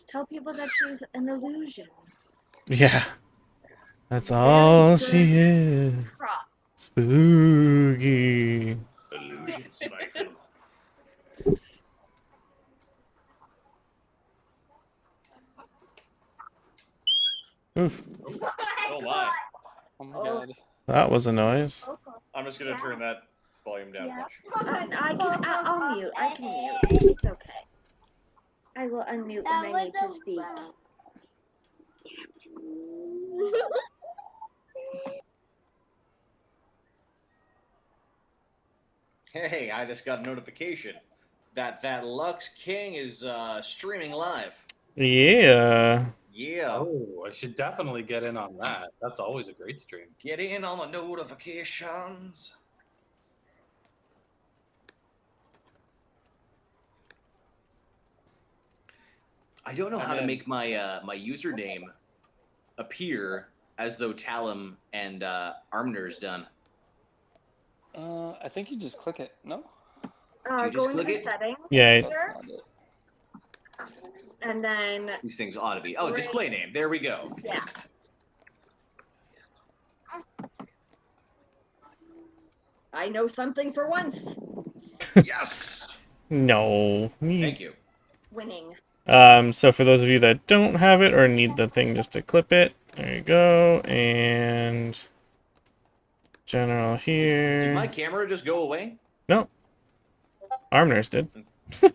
Tell people that she's an illusion. Yeah. That's all she is. Prop. Spooky. Illusions, Michael. Oof. Oh my. Oh my god. That was a noise. I'm just gonna turn that volume down a bunch. I'll mute. I can mute. It's okay. I will unmute when I need to speak. Hey, I just got a notification that Lux King is streaming live. Yeah. Yeah. Oh, I should definitely get in on that. That's always a great stream. Get in on the notifications. I don't know how to make my my username appear as though Talum and Armner's done. I think you just click it. No? you Go just into click the it? settings. Yeah. That's not it. And then These things ought to be. Oh, display name. There we go. yeah. I know something for once. Yes. No. Thank you. Winning. So for those of you that don't have it or need the thing just to clip it, there you go. And general here. Did my camera just go away? No. Armner's did. Yeah,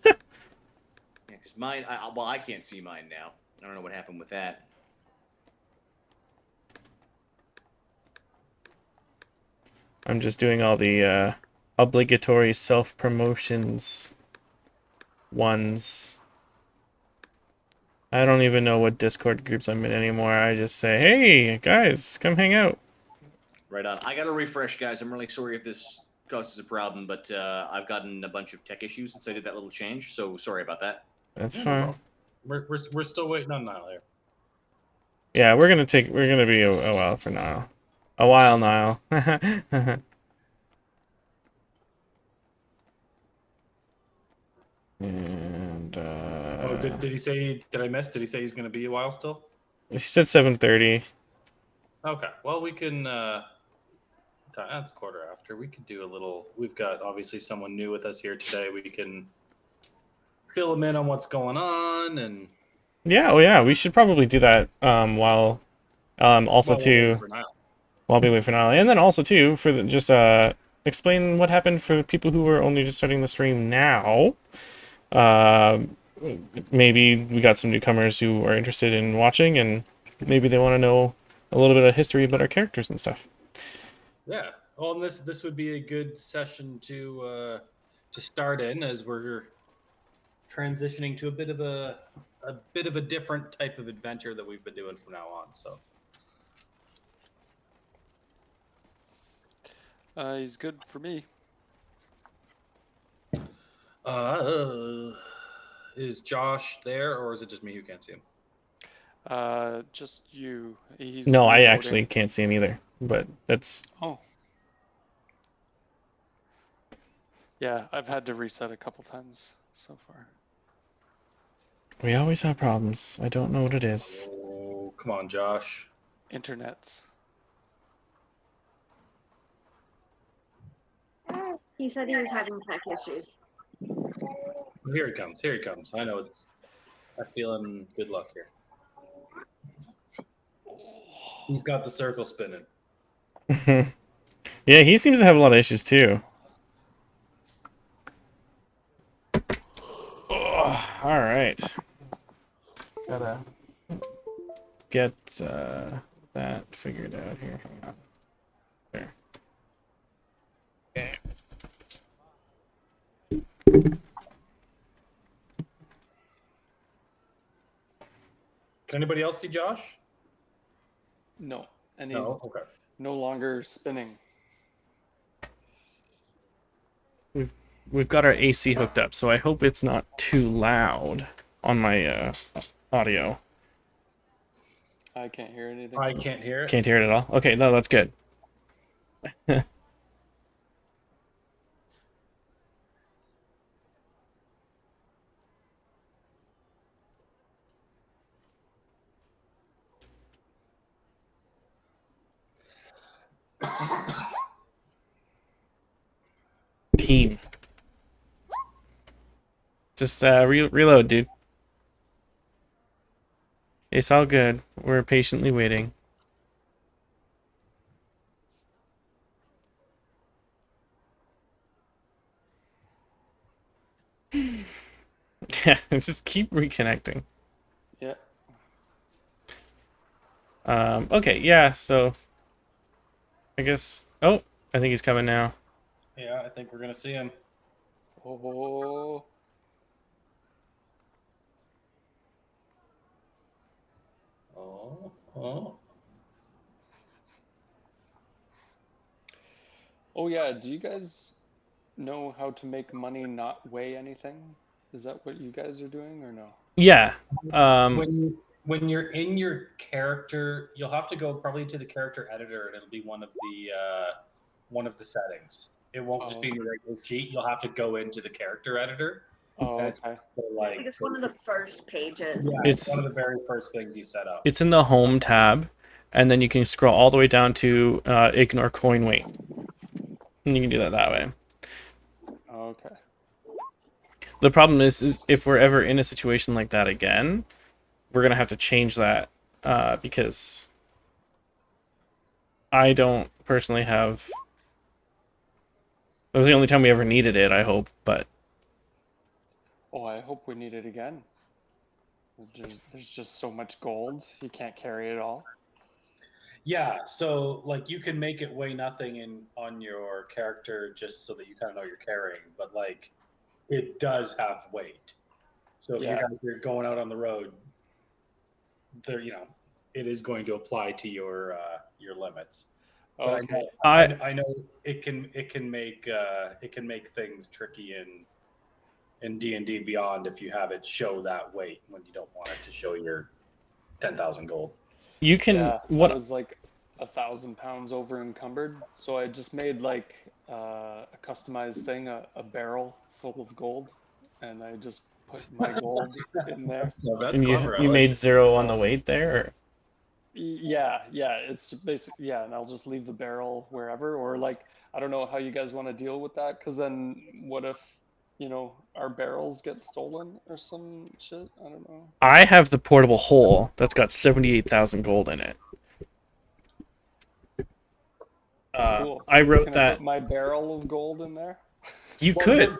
because mine. Well, I can't see mine now. I don't know what happened with that. I'm just doing all the obligatory self-promotions ones. I don't even know what Discord groups I'm in anymore. I just say, hey, guys, come hang out. Right on. I got to refresh, guys. I'm really sorry if this causes a problem, but I've gotten a bunch of tech issues since I did that little change, so sorry about that. That's Yeah, fine. We're still waiting on Niall here. Yeah, we're gonna be a while for now. A while, Niall. And Oh, did he say? Did I miss? Did he say he's going to be a while still? he said 7:30. Okay. Well, we can. That's quarter after. We could do a little. We've got obviously someone new with us here today. We can fill him in on what's going on and. Yeah, oh yeah, we should probably do that while also Well, too we'll wait for Niall. while we wait for Niall, and then also too for just explain what happened for people who are only just starting the stream now. Maybe we got some newcomers who are interested in watching, and maybe they want to know a little bit of history about our characters and stuff. Yeah. Well, and this would be a good session to start in as we're transitioning to a bit of a different type of adventure that we've been doing from now on. So. He's good for me. Is Josh there, or is it just me who can't see him? Just you. He's No, I reloading. actually can't see him either, but that's... Oh. Yeah, I've had to reset a couple times so far. We always have problems. I don't know what it is. Oh, come on, Josh. Internets. He said he was having tech issues. Here he comes. Here he comes. I know it's. I feel him. Good luck here. He's got the circle spinning. Yeah, he seems to have a lot of issues too. Oh, all right. Gotta get that figured out here. Hang on. There. Okay. Can anybody else see Josh? No, and he's No. Okay. no longer spinning. We've got our AC hooked up, so I hope it's not too loud on my audio. I can't hear anything. I can't hear it. Can't hear it at all? Okay, no, that's good. team. Just reload, dude. It's all good. We're patiently waiting. Yeah, just keep reconnecting. Yeah. Okay, yeah, so I guess I think he's coming now. Yeah, I think we're gonna see him. Oh. Oh. Oh yeah, do you guys know how to make money not weigh anything? Is that what you guys are doing or no? Yeah. When you're in your character, you'll have to go probably to the character editor, and it'll be one of the settings. It won't just be in the regular sheet. You'll have to go into the character editor. Oh, And it's okay. I think it's one of the first pages. Yeah, it's one of the very first things you set up. It's in the home tab, and then you can scroll all the way down to ignore coin weight. And you can do that way. Okay. The problem is if we're ever in a situation like that again, we're gonna have to change that because I don't personally have. That was the only time we ever needed it, I hope, but Oh, I hope we need it again. There's just so much gold, you can't carry it all. Yeah, so like you can make it weigh nothing on your character just so that you kind of know you're carrying, but like it does have weight. So if you guys are going out on the road, there it is going to apply to your limits. But Okay. I know it can make things tricky in D&D Beyond if you have it show that weight when you don't want it to show your 10,000 gold. you can I was like 1,000 pounds over encumbered, so I just made like a customized thing, a barrel full of gold, and I just put my gold in there. That's and clever. you made 0 on the weight there? Or? Yeah, it's basically, and I'll just leave the barrel wherever, or like, I don't know how you guys want to deal with that, because then what if, our barrels get stolen or some shit? I don't know. I have the portable hole that's got 78,000 gold in it. Cool. I wrote Can that. I put my barrel of gold in there? You could.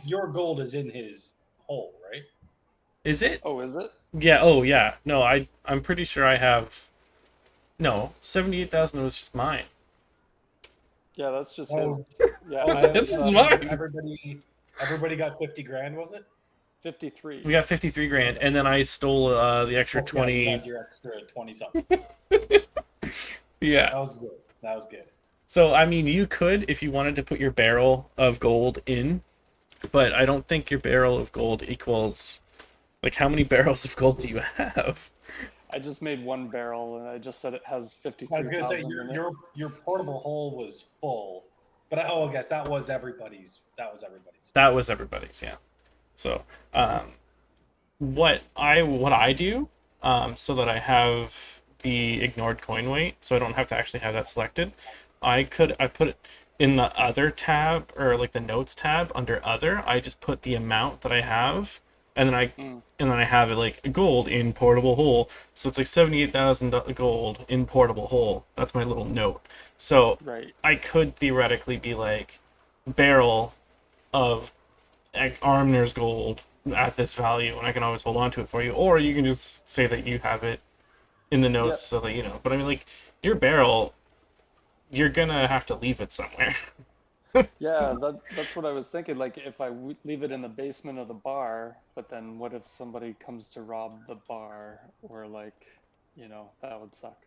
Your gold is in his hole, right? Is it? Oh, is it? Yeah. Oh, yeah. No, I'm pretty sure I have. No, 78,000 was just mine. Yeah, that's just his. Yeah, That's mine. Everybody got 50 grand, was it? 53. We got 53 grand, and then I stole the extra 20. Your extra 20 something. Yeah. That was good. So, I mean, you could, if you wanted to put your barrel of gold in, but I don't think your barrel of gold equals, like, how many barrels of gold do you have? I just made one barrel, and I just said it has 53,000. I was gonna say your portable hole was full, but I guess that was everybody's. That was everybody's, yeah. So, what I do, so that I have the ignored coin weight, so I don't have to actually have that selected. I put it in the other tab, or like the notes tab under other. I just put the amount that I have, and then I have it like gold in portable hole. So it's like 78,000 gold in portable hole. That's my little note. So I could theoretically be like barrel of Armner's gold at this value, and I can always hold on to it for you. Or you can just say that you have it in the notes so that you know. But I mean, like, your barrel, you're gonna have to leave it somewhere. Yeah, that's what I was thinking. Like, if I leave it in the basement of the bar, but then what if somebody comes to rob the bar, or like, that would suck.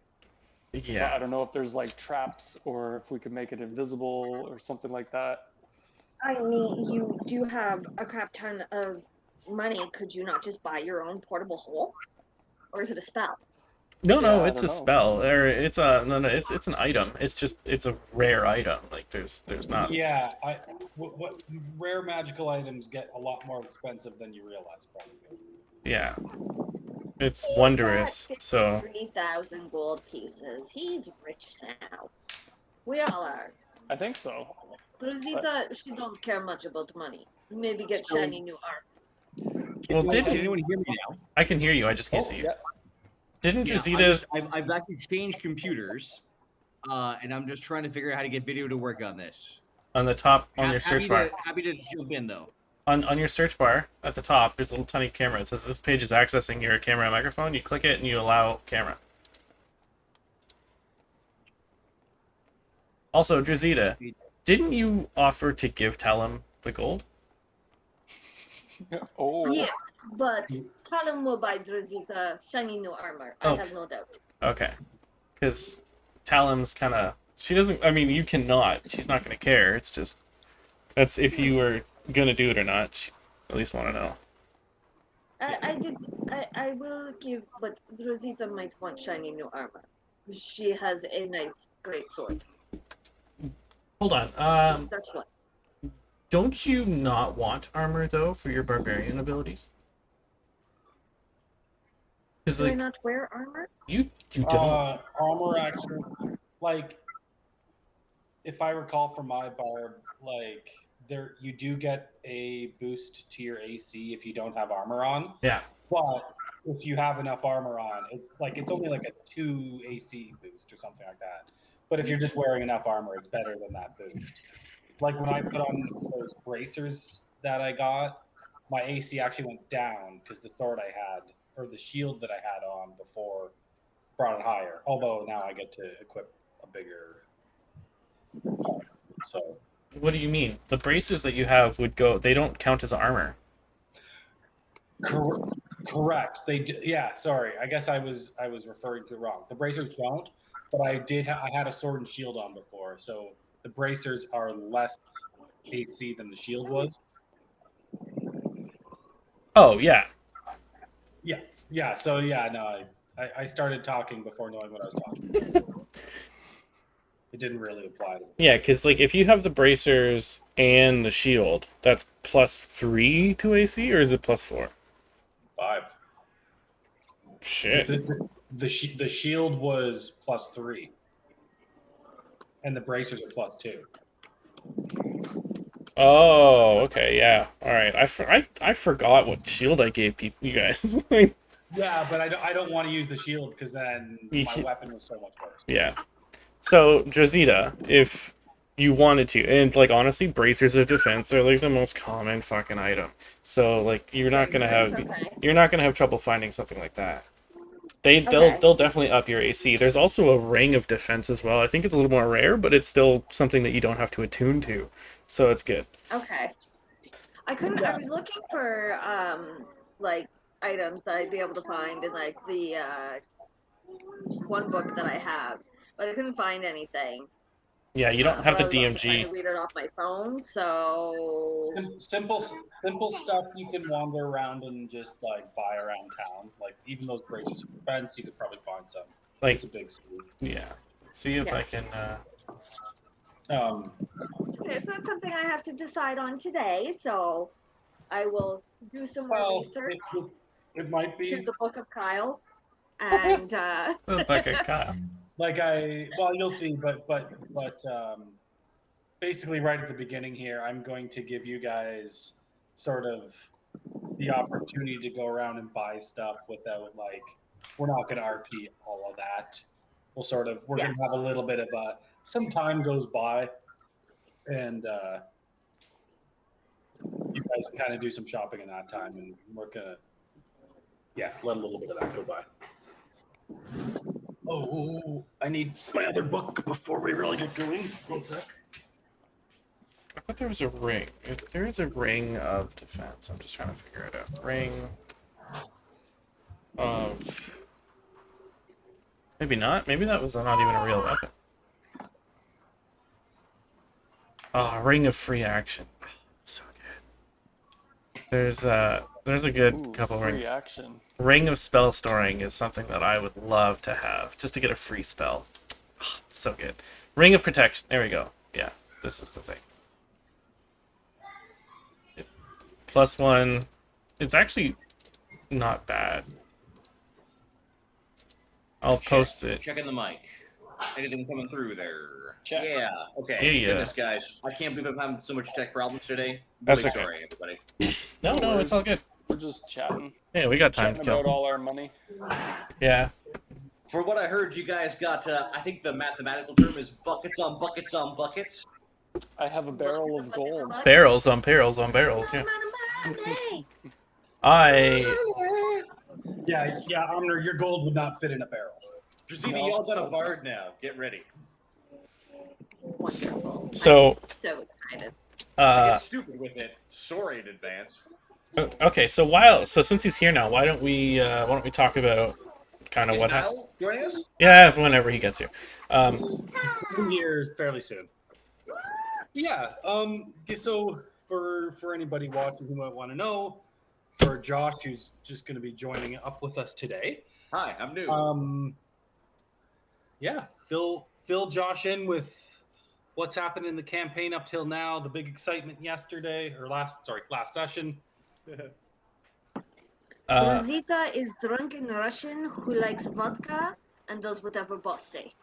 Yeah. So I don't know if there's like traps, or if we could make it invisible or something like that. I mean, you do have a crap ton of money. Could you not just buy your own portable hole? Or is it a spell? No, it's a spell. Or it's an item. It's a rare item. Like there's not. Yeah, what rare magical items get a lot more expensive than you realize, probably. Yeah, it's wondrous. So 3,000 gold pieces. He's rich now. We all are. I think so. Rosita, she don't care much about money. Maybe get So- shiny new armor. Well, Can didn't anyone hear me now? I can hear you? I just can't see you. Yeah. Didn't Yeah, Drazita? I've actually changed computers, and I'm just trying to figure out how to get video to work on this. On the top on your Happy search bar? happy to jump in though. On your search bar at the top, there's a little tiny camera. It says this page is accessing your camera and microphone. You click it and you allow camera. Also, Drazita, didn't you offer to give Talum the gold? Oh. Yes, but Talon will buy Rosita shiny new armor. I Oh. have no doubt. Okay. Because Talum's kind of... She doesn't... I mean, you cannot. She's not going to care. It's just... That's if you were going to do it or not. She at least want to know. I will give, but Rosita might want shiny new armor. She has a nice great sword. Hold on. That's one. Don't you not want armor, though, for your barbarian abilities? Because, Do I like, not wear armor? you don't... Armor action, like, if I recall from my barb, like, there you do get a boost to your AC if you don't have armor on. Yeah. But if you have enough armor on, it's only like a 2 AC boost or something like that. But if you're just wearing enough armor, it's better than that boost. Like when I put on those bracers that I got, my AC actually went down because the sword I had, or the shield that I had on before, brought it higher. Although now I get to equip a bigger. So. What do you mean? The bracers that you have would go... They don't count as armor. Correct. They do. Yeah. Sorry. I guess I was referring to it wrong. The bracers don't, but I did. I had a sword and shield on before, so the bracers are less AC than the shield was. Oh, yeah. Yeah. Yeah. So yeah. No. I started talking before knowing what I was talking about. It didn't really apply to me. Yeah, because, like, if you have the bracers and the shield, that's +3 to AC, or is it +4? 5. Shit. The shield was +3, and the bracers are +2. Oh, okay, yeah. All right. I forgot what shield I gave you guys. Yeah, but I don't want to use the shield because then You my should- weapon was so much worse. Yeah. So, Drazita, if you wanted to, and, like, honestly, bracers of defense are, like, the most common fucking item. So, like, you're not gonna have trouble finding something like that. They'll definitely up your AC. There's also a ring of defense as well. I think it's a little more rare, but it's still something that you don't have to attune to. So it's good. Okay. I was looking for like items that I'd be able to find in like the one book that I have, but I couldn't find anything. Yeah, you don't have the But I was also trying DMG. to read it off my phone, so Simple stuff you can wander around and just like buy around town. Like even those bracers of defense, you could probably find some. Like, It's a big city. yeah. See if I can. okay, so it's something I have to decide on today. So I will do some more research. It might Here's be the book of Kyle, and Like a Kyle. you'll see, but basically right at the beginning here, I'm going to give you guys sort of the opportunity to go around and buy stuff without like we're not going to RP all of that. We're going to have a little bit of some time goes by, and you guys can kind of do some shopping in that time, and we're gonna let a little bit of that go by. Oh, I need my other book before we really get going. One sec. I thought there was a ring. There is a ring of defense. I'm just trying to figure it out. Ring of... Maybe not. Maybe that was not even a real weapon. Oh, ring of free action. Oh, so good. There's a good couple free rings. action. Ring of spell storing is something that I would love to have, just to get a free spell. Oh, it's so good. Ring of protection. There we go. Yeah, this is the thing. +1. It's actually not bad. I'll post it. Checking the mic. Anything coming through there? Check. Yeah. Okay. Yeah. Goodness, guys, I can't believe I'm having so much tech problems today. That's Really okay. sorry, everybody. No, it's all good. We're just chatting. Yeah, we got time to Chatting about kill. all our money. Yeah. For what I heard, you guys got. I think the mathematical term is buckets on buckets on buckets. I have a barrel of gold. Barrels on barrels on barrels, yeah. I Yeah, Omner, your gold would not fit in a barrel. Drazita, No. y'all got a bard now. Get ready. Wonderful. So- I'm so excited. I get stupid with it. Sorry in advance. okay, so since he's here now, why don't we talk about kind of Is what happened? Niall joining us? Yeah, whenever he gets here. I'm here fairly soon. Yeah. So for anybody watching who might want to know, for Josh, who's just going to be joining up with us today. Hi, I'm new. Yeah, fill Josh in with what's happened in the campaign up till now, the big excitement yesterday or last session. Rosita is drunken Russian who likes vodka and does whatever boss say.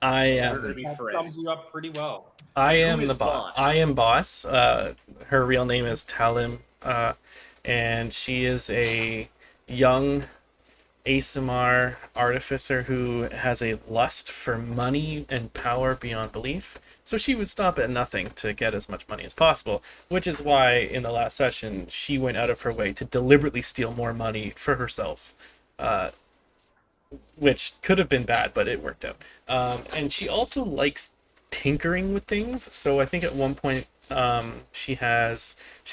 I We're am gonna be That Fred. sums you up pretty well. I Who am is the boss. boss? I am boss. Her real name is Talim, and she is a young ASMR artificer who has a lust for money and power beyond belief. So she would stop at nothing to get as much money as possible, which is why in the last session she went out of her way to deliberately steal more money for herself, which could have been bad, but it worked out. And she also likes tinkering with things. So I think at one point she's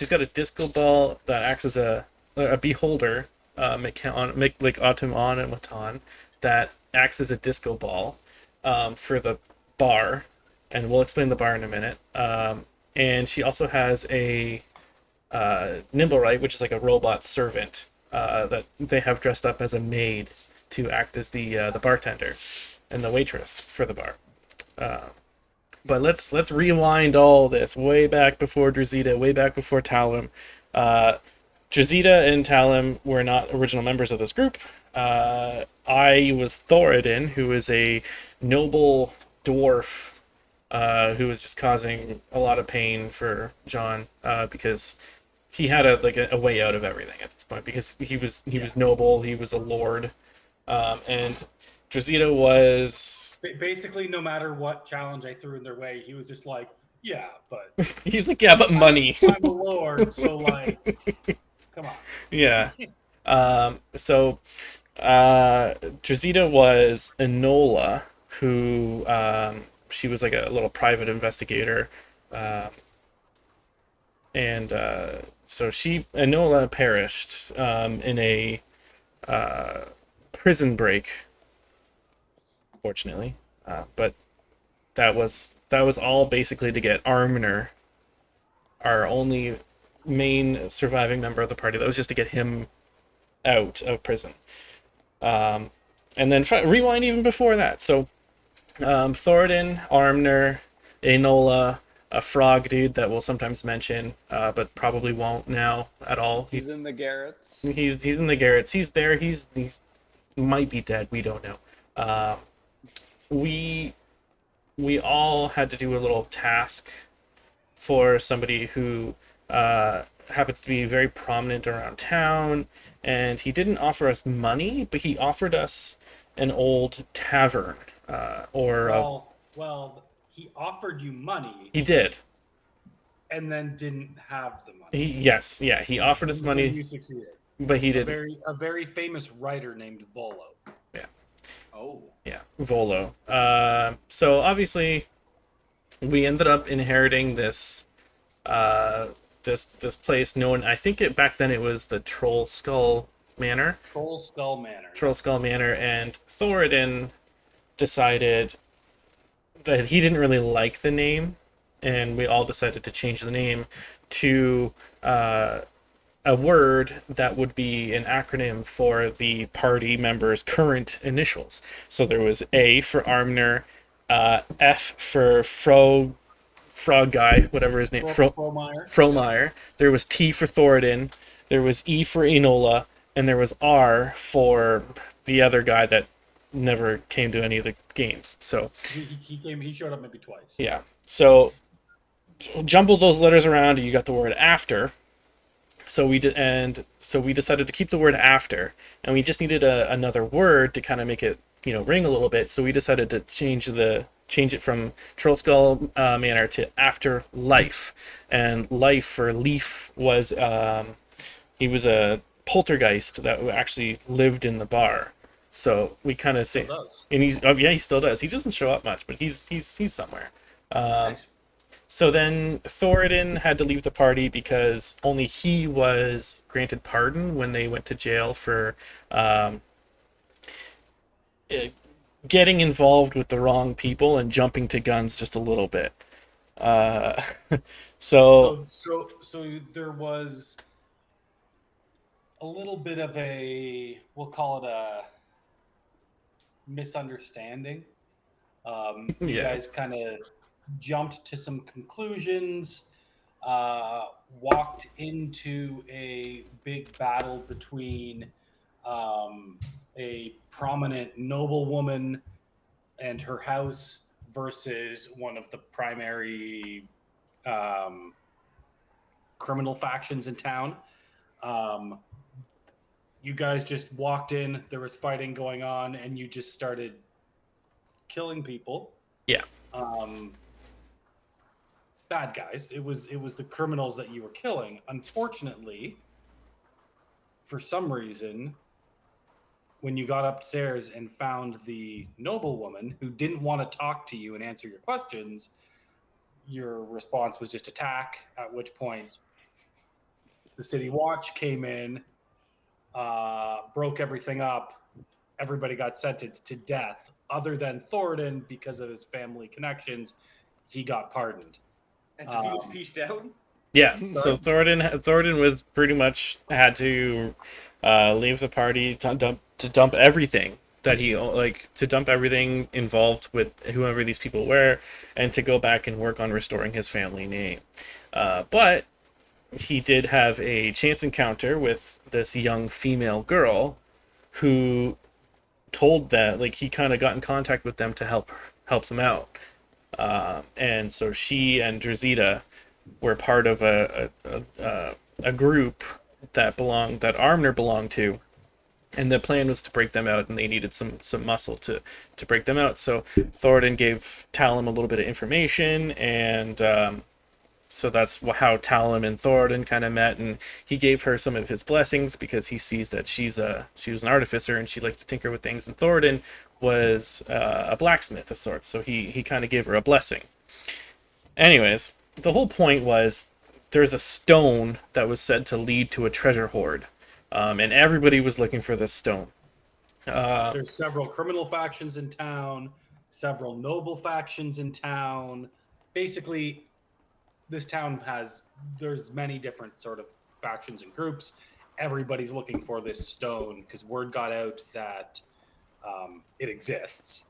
got a disco ball that acts as a beholder, like automaton that acts as a disco ball for the bar, and we'll explain the bar in a minute. And she also has a Nimblewright, which is like a robot servant that they have dressed up as a maid to act as the bartender and the waitress for the bar. But let's rewind all this way back before Drazita, way back before Talim. Drazita and Talim were not original members of this group. I was Thoradin, who is a noble dwarf who was just causing a lot of pain for John because he had a way out of everything at this point because he was noble, he was a lord, and Drazita was Basically, no matter what challenge I threw in their way, he was just like, "Yeah, but he's like, yeah, but money. I'm a lord, so like, come on." Yeah. So Drazita was Enola, who she was like a little private investigator, and so Enola perished in a prison break, fortunately, but that was all basically to get Armner, our only main surviving member of the party. That was just to get him out of prison. And then rewind even before that. So Thoradin, Armner, Enola, a frog dude that we'll sometimes mention, but probably won't now at all. He's in the garrets. He's in the garrets. He's there. He's might be dead. We don't know. We all had to do a little task for somebody who happens to be very prominent around town, and he didn't offer us money, but he offered us an old tavern, Well, he offered you money he did. and then didn't have the money. He offered us money, You succeeded. but he didn't. A very famous writer named Volo. Oh. Yeah, Volo. So obviously, we ended up inheriting this this place known. I think back then it was the Troll Skull Manor. Troll Skull Manor. Troll Skull Manor, and Thoradin decided that he didn't really like the name, and we all decided to change the name to a word that would be an acronym for the party members' current initials. So there was A for Armner, F for Frog Guy, whatever his name, Fromeyer. There was T for Thoradin. There was E for Enola, and there was R for the other guy that never came to any of the games. So He showed up maybe twice. yeah. So jumble those letters around, and you got the word after. So we did, and so we decided to keep the word after, and we just needed another word to kind of make it, ring a little bit. So we decided to change it from Troll Skull Manor to after life, and life for leaf was he was a poltergeist that actually lived in the bar. So we kind of say, and he still does. He doesn't show up much, but he's somewhere. Nice. So then Thoradin had to leave the party because only he was granted pardon when they went to jail for getting involved with the wrong people and jumping to guns just a little bit. So there was a little bit of we'll call it a misunderstanding. You guys kind of jumped to some conclusions, walked into a big battle between a prominent noblewoman and her house versus one of the primary criminal factions in town. You guys just walked in, there was fighting going on, and you just started killing people. Yeah. Bad guys. It was the criminals that you were killing. Unfortunately, for some reason, when you got upstairs and found the noblewoman who didn't want to talk to you and answer your questions, your response was just attack, at which point the city watch came in, broke everything up. Everybody got sentenced to death, other than Thoradin, because of his family connections. He got pardoned. And so he was pieced out? Yeah, so Thoradin was pretty much had to leave the party to dump everything that he to dump everything involved with whoever these people were, and to go back and work on restoring his family name. But he did have a chance encounter with this young female girl who told that he kind of got in contact with them to help them out. And so she and Drazita were part of a group that Armner belonged to, and the plan was to break them out, and they needed some muscle to break them out. So Thoradin gave Talim a little bit of information, and so that's how Talim and Thoradin kind of met, and he gave her some of his blessings because he sees that she was an artificer and she liked to tinker with things, and Thoradin was a blacksmith of sorts, so he kind of gave her a blessing. Anyways, the whole point was there's a stone that was said to lead to a treasure hoard, and everybody was looking for this stone. There's several criminal factions in town, several noble factions in town. Basically, this town there's many different sort of factions and groups. Everybody's looking for this stone because word got out that it exists.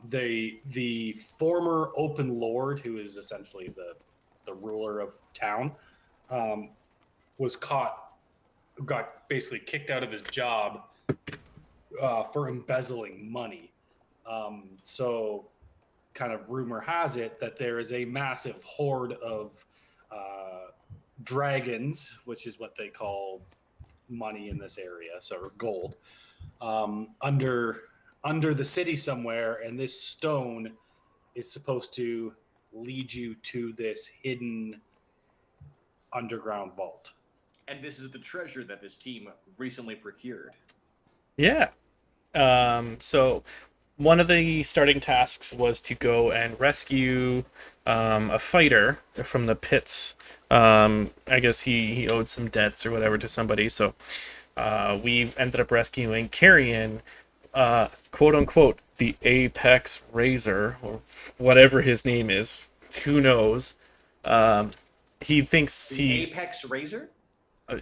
The former open lord, who is essentially the ruler of town, got basically kicked out of his job for embezzling money. So kind of rumor has it that there is a massive horde of dragons, which is what they call money in this area, so gold, under the city somewhere, and this stone is supposed to lead you to this hidden underground vault. And this is the treasure that this team recently procured. Yeah. So one of the starting tasks was to go and rescue a fighter from the pits. I guess he owed some debts or whatever to somebody, so we ended up rescuing Carrion, quote unquote, the Apex Razor, or whatever his name is. Who knows? He thinks the Apex Razor?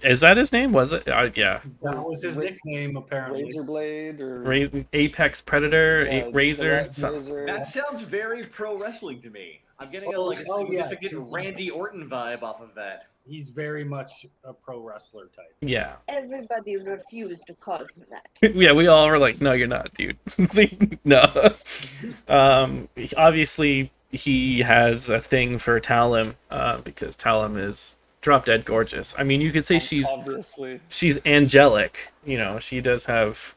Is that his name? Was it? Yeah. That was his nickname, apparently. Razorblade or Apex Predator, Razor. Razor. That sounds very pro wrestling to me. I'm getting a significant Randy Orton vibe off of that. He's very much a pro wrestler type. Yeah. Everybody refused to call him that. Yeah, we all were like, no, you're not, dude. No. Obviously, he has a thing for Talim, because Talim is drop dead gorgeous. I mean, you could say Obviously. she's angelic. You know, she does have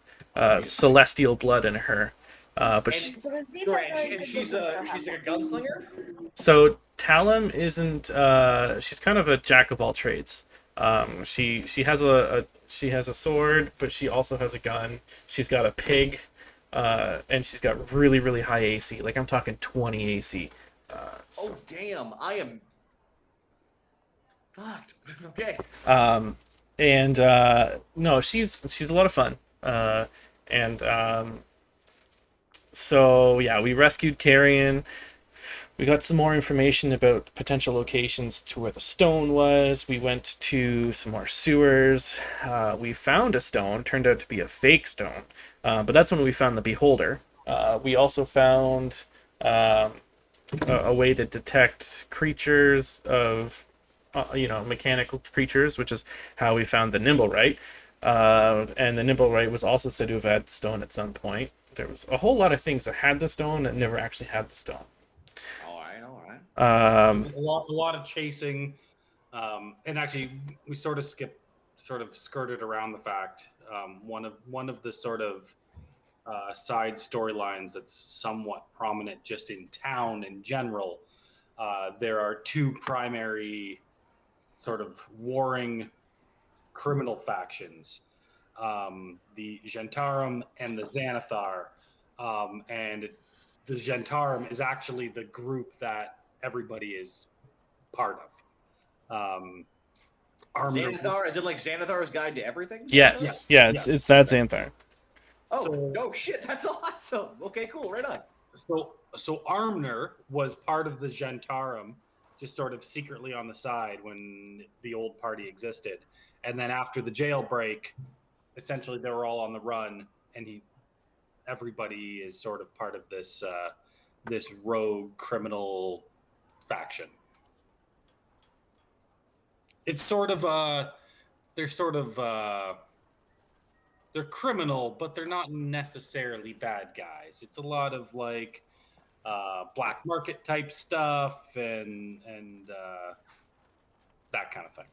celestial blood in her. But she, So is he Right, just and she's like a gunslinger. so Talim isn't. She's kind of a jack of all trades. She has she has a sword, but she also has a gun. She's got a pig, and she's got really really high AC. Like I'm talking 20 AC. Oh damn! I am fucked. Okay. And no, she's a lot of fun. And so yeah, we rescued Carrion. We got some more information about potential locations to where the stone was. We went to some more sewers. We found a stone. Turned out to be a fake stone. But that's when we found the beholder. We also found a way to detect creatures of, mechanical creatures, which is how we found the Nimblewright. And the Nimblewright was also said to have had the stone at some point. There was a whole lot of things that had the stone that never actually had the stone. All right. A lot of chasing, and actually we sort of skirted around the fact. One of the sort of side storylines that's somewhat prominent just in town in general. There are two primary sort of warring criminal factions, the Gentarum and the Xanathar. And the Gentarum is actually the group that everybody is part of. Xanathar, is it like Xanathar's Guide to Everything? Yes. Yeah, it's that Xanthar. Oh, no shit, that's awesome. Okay, cool, right on. So Armner was part of the Gentarum, just sort of secretly on the side when the old party existed. And then after the jailbreak, essentially they were all on the run, and everybody is sort of part of this this rogue criminal faction. It's sort of they're criminal, but they're not necessarily bad guys. It's a lot of like black market type stuff and that kind of thing.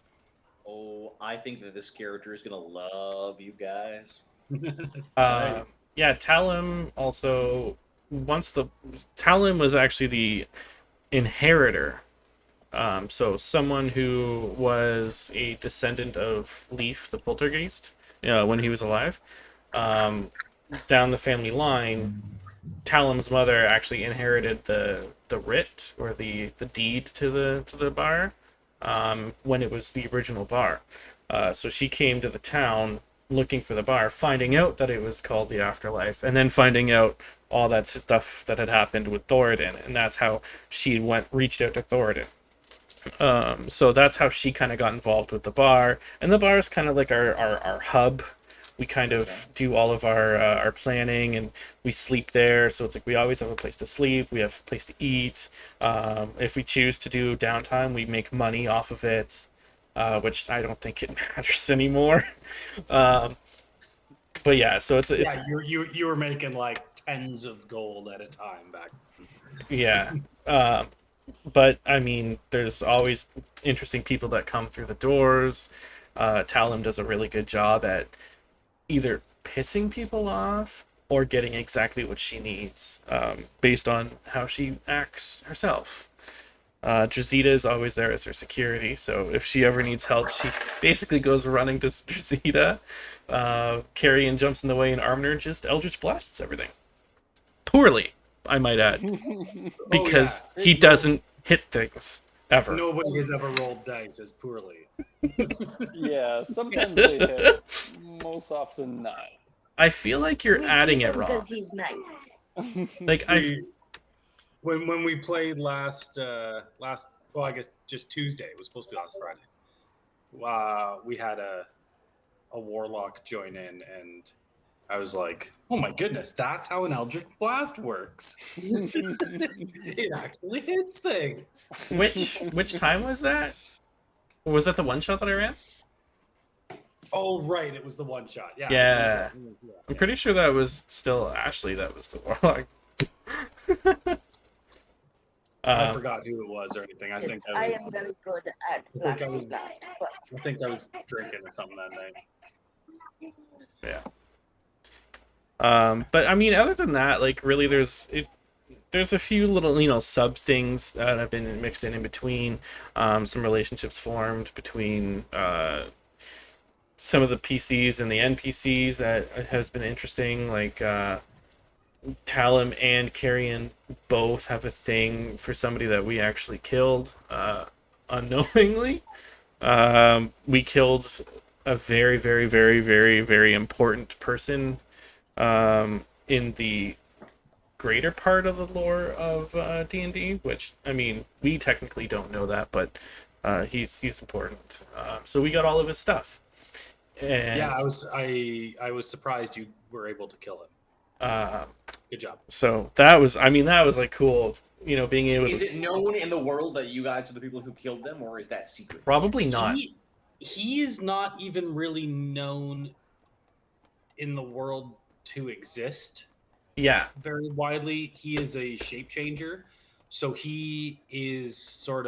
Oh, I think that this character is gonna love you guys. Yeah, Talim also Talim was actually the inheritor. So someone who was a descendant of Leaf the Poltergeist, when he was alive. Down the family line, Talim's mother actually inherited the writ or the deed to the bar, when it was the original bar. So she came to the town looking for the bar, finding out that it was called the Afterlife, and then finding out all that stuff that had happened with Thoradin, and that's how she reached out to Thoradin. So that's how she kind of got involved with the bar, and the bar is kind of like our hub. We kind of do all of our planning, and we sleep there. So it's like we always have a place to sleep. We have a place to eat. If we choose to do downtime, we make money off of it, which I don't think it matters anymore. But yeah, so it's you were making like tens of gold at a time back then. Yeah. But I mean, there's always interesting people that come through the doors. Talim does a really good job at either pissing people off or getting exactly what she needs, based on how she acts herself. Drazita is always there as her security, so if she ever needs help, she basically goes running to Drazita. Carrion jumps in the way, and Armner just Eldritch Blasts everything. Poorly, I might add. Because he doesn't hit things, ever. Nobody has ever rolled dice as poorly. Yeah, sometimes they hit. Most often not. I feel like you're adding it wrong. Because he's nice. Like when we played last well, I guess just Tuesday. It was supposed to be last Friday. We had a warlock join in, and I was like, "Oh my goodness, that's how an Eldritch Blast works! It actually hits things." Which time was that? Was that the one shot that I ran? Oh, right. It was the one shot. Yeah. Yeah. I was gonna say, I'm pretty sure that was still Ashley that was the warlock. I forgot who it was or anything. I Yes, think I I am was. very good at I think I blasting was- blast, but I think I was drinking or something that night. Yeah. But I mean, other than that, like really, there's a few little sub things that have been mixed in between. Some relationships formed between some of the PCs and the NPCs that has been interesting. Like Talum and Carrion both have a thing for somebody that we actually killed unknowingly. We killed a very, very, very, very, very important person in the greater part of the lore of D&D, which, I mean, we technically don't know that, but he's important. So we got all of his stuff. And, Yeah, I was surprised you were able to kill him. Good job. So that was like cool, being able Is to... it known in the world that you guys are the people who killed them, or is that secret? Probably not. He is not even really known in the world to exist Yeah. very widely. He is a shape changer, so he is a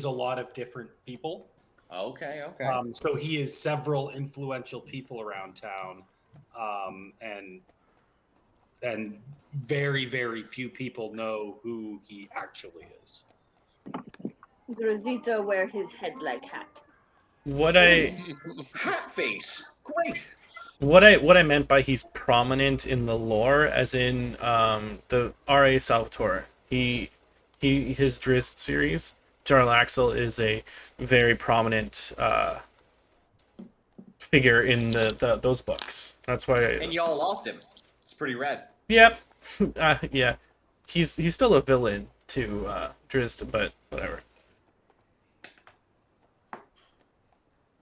lot of different people. Okay. So he is several influential people around town, and very, very few people know who he actually is. Rosita wear his head-like hat. Hat face. Great. What I meant by he's prominent in the lore, as in the R.A. Salvatore. His Drizzt series, Jarlaxle, is a very prominent figure in those books. That's why. And y'all lost him. It's pretty rad. Yep. Yeah. He's still a villain to Drizzt, but whatever.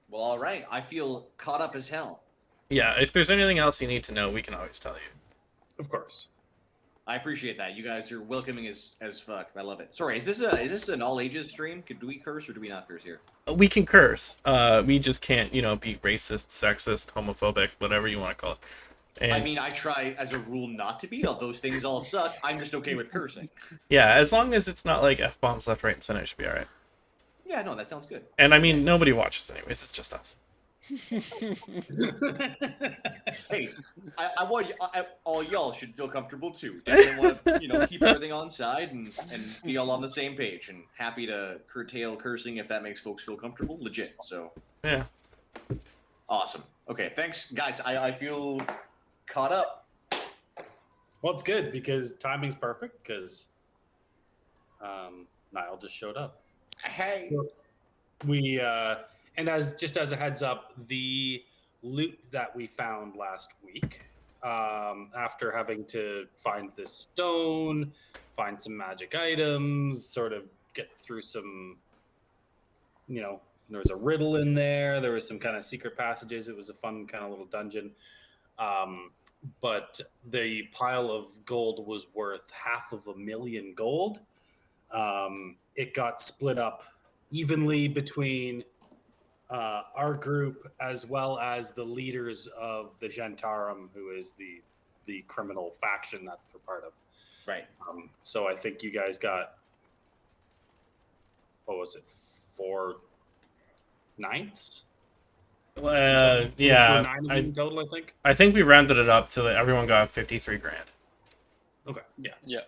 Well, all right. I feel caught up as hell. Yeah. If there's anything else you need to know, we can always tell you. Of course. I appreciate that. You guys are welcoming as fuck. I love it. Sorry, is this an all ages stream? Do we curse or do we not curse here? We can curse. We just can't, be racist, sexist, homophobic, whatever you want to call it. And I mean, I try as a rule not to be. All those things all suck. I'm just okay with cursing. yeah, as long as it's not like F-bombs left, right, and center, it should be all right. Yeah, no, that sounds good. And I mean, nobody watches anyways. It's just us. Hey, I want all y'all should feel comfortable too. Definitely want to, keep everything on side and be all on the same page. And happy to curtail cursing if that makes folks feel comfortable. Legit. So Yeah. awesome. Okay, thanks, guys. I feel caught up. Well, it's good because timing's perfect because Niall just showed up. Hey. We and as a heads up, the loot that we found last week, after having to find this stone, find some magic items, sort of get through some, there was a riddle in there. There was some kind of secret passages. It was a fun kind of little dungeon. But the pile of gold was worth $500,000 gold. It got split up evenly between our group as well as the leaders of the Gentarum, who is the criminal faction that they're part of. Right. So I think you guys got, what was it, 4/9? Yeah. 9 in total, I think. I think we rounded it up to everyone got 53 grand. Okay. Yeah. Yeah.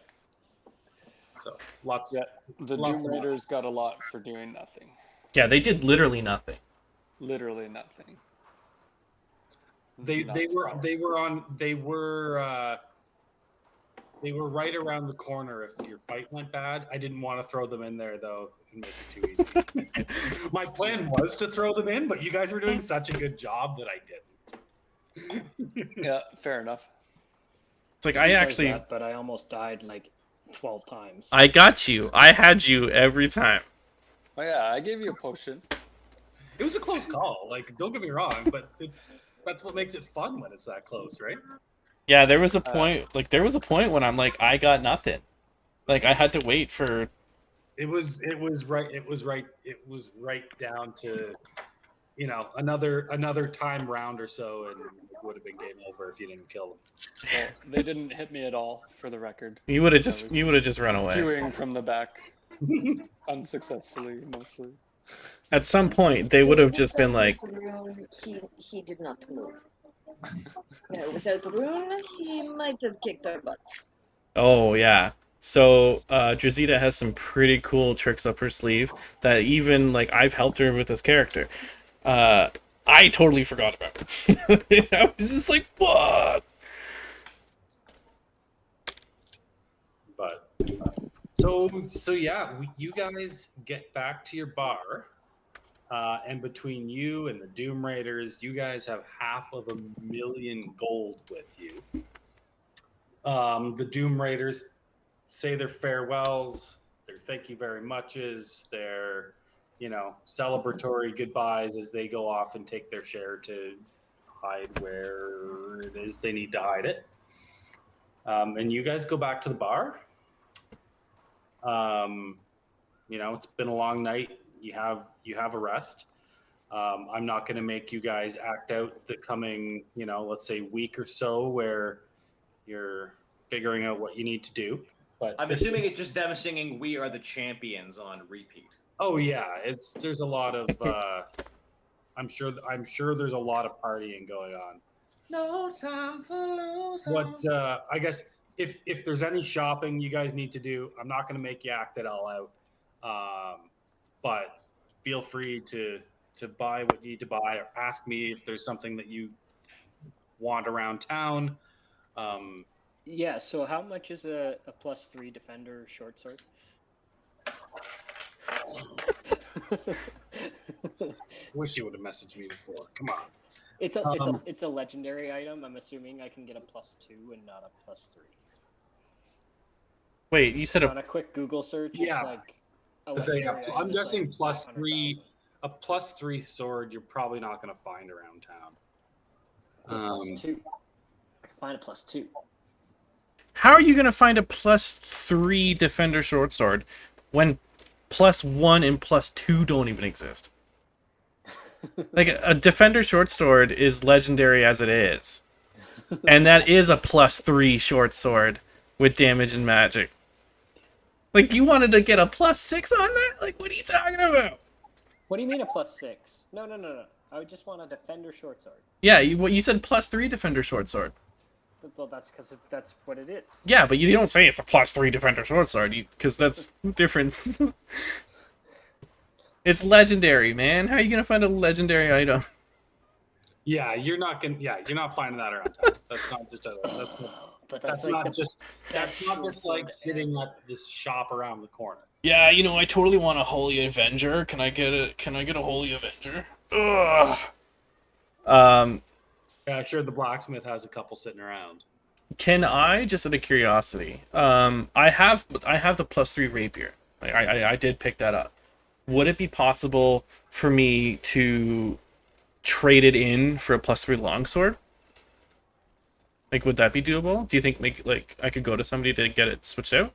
So lots. Yeah. The Lots Doom of- Raiders got a lot for doing nothing. Yeah, they did literally nothing. Literally nothing. They Not were smart. they were right around the corner if your fight went bad. I didn't want to throw them in there though and make it too easy. My plan was to throw them in, but you guys were doing such a good job that I didn't. Yeah, fair enough. It's like He says that, but I almost died like 12 times. I got you. I had you every time. Oh yeah, I gave you a potion. It was a close call. Like, don't get me wrong, but that's what makes it fun when it's that close, right? Yeah, there was a point when I'm like, I got nothing. Like, I had to wait for It was right. It was right down to, another time round or so, and it would have been game over if you didn't kill them. Well, they didn't hit me at all, for the record. You would have just run away. Queuing from the back, unsuccessfully mostly. At some point, they would have just been like, He did not move. Without the rune, he might have kicked our butts. oh yeah. So Drazita has some pretty cool tricks up her sleeve that even like I've helped her with this character. I totally forgot about it. I was just like, what? But so yeah, you guys get back to your bar, and between you and the Doom Raiders, you guys have 500,000 gold with you. The Doom Raiders say their farewells, their thank you very muches, their celebratory goodbyes as they go off and take their share to hide where it is they need to hide it. And you guys go back to the bar. It's been a long night. You have a rest. I'm not going to make you guys act out the coming, let's say week or so where you're figuring out what you need to do. But I'm assuming it's just them singing "We Are the Champions" on repeat. Oh yeah, there's a lot of. I'm sure there's a lot of partying going on. No time for losing. What I guess if there's any shopping you guys need to do, I'm not going to make you act it all out. But feel free to buy what you need to buy, or ask me if there's something that you want around town. Yeah, so how much is a +3 defender short sword? Wish you would have messaged me before. Come on. It's a legendary item. I'm assuming I can get a +2 and not a +3. Wait, you said On a quick Google search, Yeah. it's like a Let's say, legendary item I'm is guessing like +3. 500,000. A +3 sword you're probably not going to find around town. +2. I can find a +2. How are you going to find a +3 defender short sword when +1 and +2 don't even exist? Like, a defender short sword is legendary as it is. And that is a +3 short sword with damage and magic. Like, you wanted to get a +6 on that? Like, what are you talking about? What do you mean a +6? No. I would just want a defender short sword. Yeah, you said +3 defender short sword. Well, that's because that's what it is. Yeah, but you don't say it's a +3 defender short sword, because that's different. It's legendary, man. How are you gonna find a legendary item? Yeah, you're not finding that around town. That's not just that's not just like sitting at this shop around the corner. Yeah, I totally want a Holy Avenger. Can I get a Holy Avenger? Ugh. Yeah, sure. The blacksmith has a couple sitting around. Can I, just out of curiosity, I have the +3 rapier. I did pick that up. Would it be possible for me to trade it in for a +3 longsword? Like, would that be doable? Do you think I could go to somebody to get it switched out?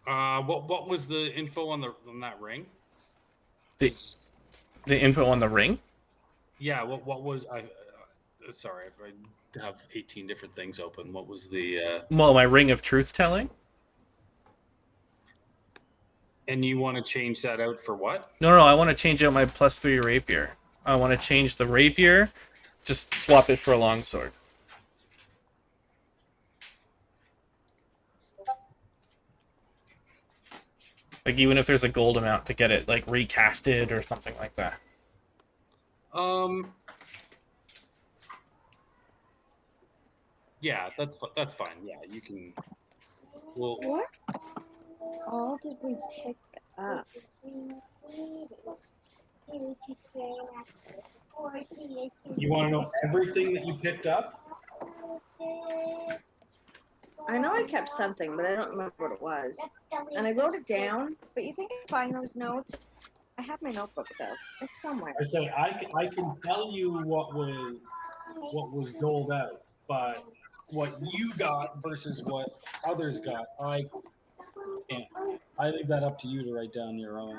What was the info on that ring? The info on the ring? Yeah. What was I? Sorry, if I have 18 different things open. What was the? Well, my ring of truth telling. And you want to change that out for what? No, I want to change out my +3 rapier. I want to change the rapier, just swap it for a longsword. Like, even if there's a gold amount to get it, like, recasted or something like that. Yeah, that's fine. Yeah, you can. Well, What all did we pick up? you want to know everything that you picked up? I know I kept something, but I don't remember what it was. And I wrote it down, but you think I can find those notes? I have my notebook though. It's somewhere. I say I can tell you what was doled out, but what you got versus what others got. I can't. I leave that up to you to write down your own.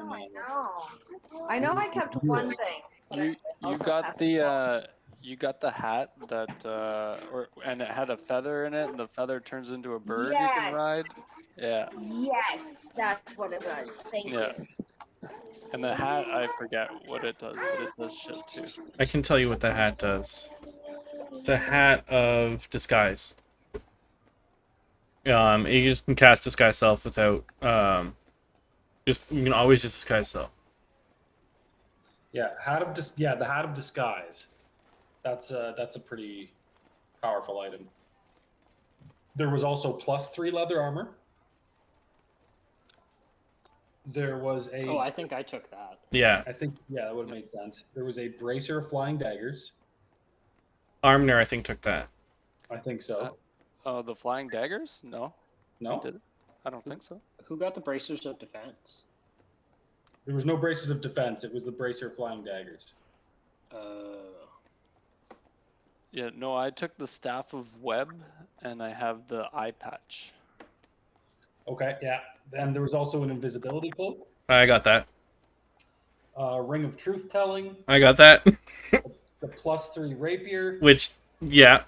I know I kept one thing. But I You also got have the you got the hat that and it had a feather in it, and the feather turns into a bird you can Yes. ride. Yeah, Yes, that's what it was. Thank yeah. you. And the hat, I forget what it does, but it does shit too. I can tell you what the hat does. It's a hat of disguise. You just can cast disguise self without just you can always just disguise self. Yeah, the hat of disguise. That's a pretty powerful item. There was also +3 leather armor. There was a. Oh, I think I took that. Yeah, I think that would have made sense. There was a bracer of flying daggers. Armner I think took that. I think so. Oh, the flying daggers? No, No, did it? I don't think so. Who got the bracers of defense? there was no bracers of defense. It was the bracer of flying daggers. Yeah, no, I took the staff of web, and I have the eye patch. Okay, yeah. And there was also an invisibility cloak, I got that. ring of truth telling, I got that. the +3 rapier, Which yeah,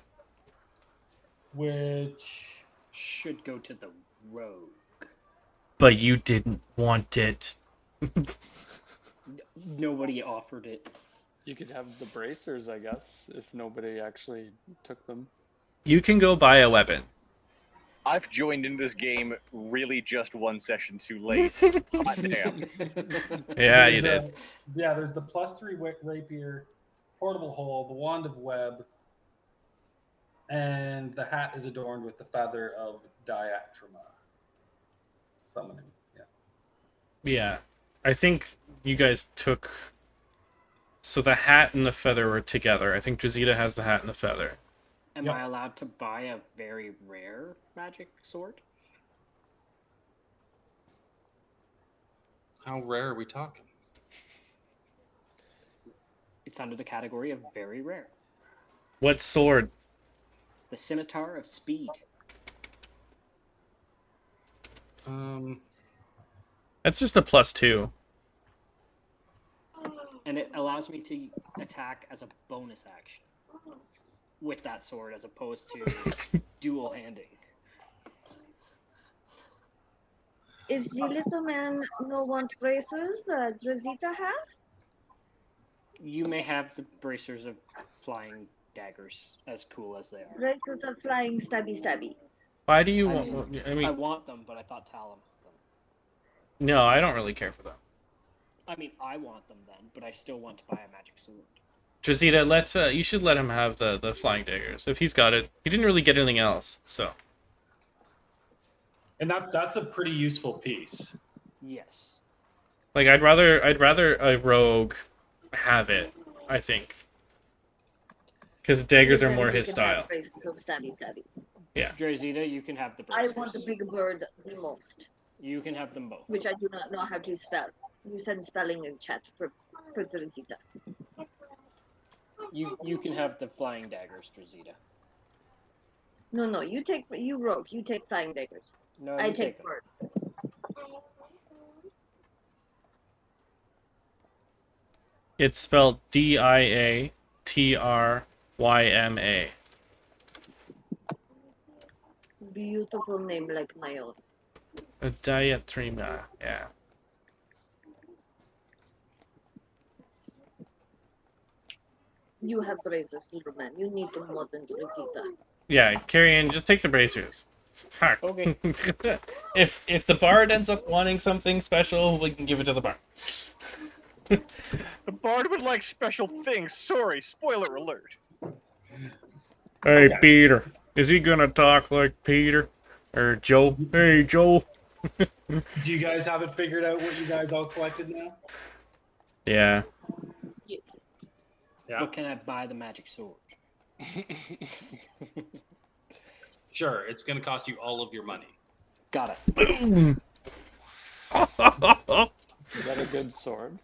which Should go to the rogue. but you didn't want it. Nobody offered it. You could have the bracers, I guess, if nobody actually took them. You can go buy a weapon. I've joined into this game really just one session too late. Hot damn. Yeah, you there's did. there's the +3 rapier, portable hole, the wand of web, and the hat is adorned with the feather of diatrema. Summoning. Yeah. Yeah. I think you guys took. So the hat and the feather were together. I think Drazita has the hat and the feather. Am Yep. I allowed to buy a very rare magic sword? How rare are we talking? It's under the category of very rare. What sword? The Scimitar of Speed. That's just a +2. And it allows me to attack as a bonus action with that sword as opposed to dual handing. If the little man no want bracers, Drazita have? You may have the bracers of flying daggers, as cool as they are. Bracers of flying stabby. Why do you I want? mean, I I mean, want them, but I thought Talon had them. no, I don't really care for them. I mean, I want them then, but I still want to buy a magic sword. Drazita, you should let him have the flying daggers if he's got it. He didn't really get anything else, so. And that's a pretty useful piece. Yes. Like I'd rather a rogue have it, I think. Because daggers are Then more he his can have style. Bracers of stabby. Drazita, you can have the I bracers. want the big bird the most, You can have them both. which I do not know how to spell. You said spelling in chat for Drazita. You can have the flying daggers, Drazita. No, you rogue, you take flying daggers. No, I you take them. bird. It's spelled Diatryma. Beautiful name like my own. A diatryma, yeah. You have bracers, little man. You need them more than Drazita. Yeah, Carrion, just take the bracers. Fuck. Okay. If the bard ends up wanting something special, we can give it to the bard. The bard would like special things. Sorry, spoiler alert. Hey, Okay. Peter. Is he gonna talk like Peter? Or Joe? Hey, Joe. Do you guys have it figured out what you guys all collected now? Yeah. Yes. Yeah. But can I buy the magic sword? Sure, it's going to cost you all of your money. Got it. Boom. Is that a good sword?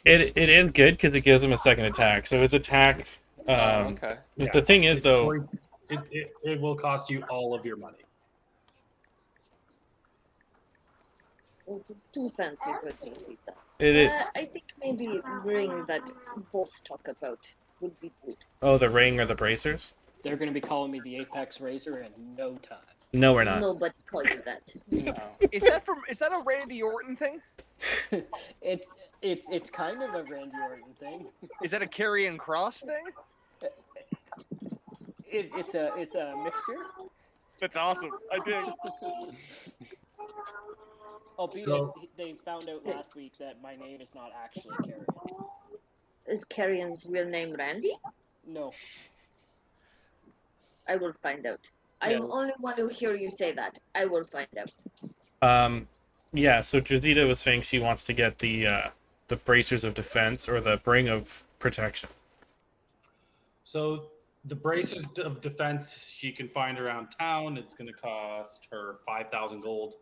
It is good because it gives him a second attack. So his attack. Okay. The thing is, though, It will cost you all of your money. It's too fancy for Josita. It. I think maybe ring that boss talk about would be good. Oh, the ring or the bracers? They're going to be calling me the Apex Razor in no time. No, we're not. Nobody calls you that. No. Is that a Randy Orton thing? It's kind of a Randy Orton thing. Is that a Karrion Kross thing? It's a mixture. That's awesome. I dig. Albeit So- they found out last week that my name is not actually Carrion. Is Carrion's real name Randy? No. I will find out. I Yeah. only want to hear you say that. I will find out. Yeah. So Josita was saying she wants to get the bracers of defense or the ring of protection. So the bracers of defense she can find around town. It's going to cost her 5,000 gold.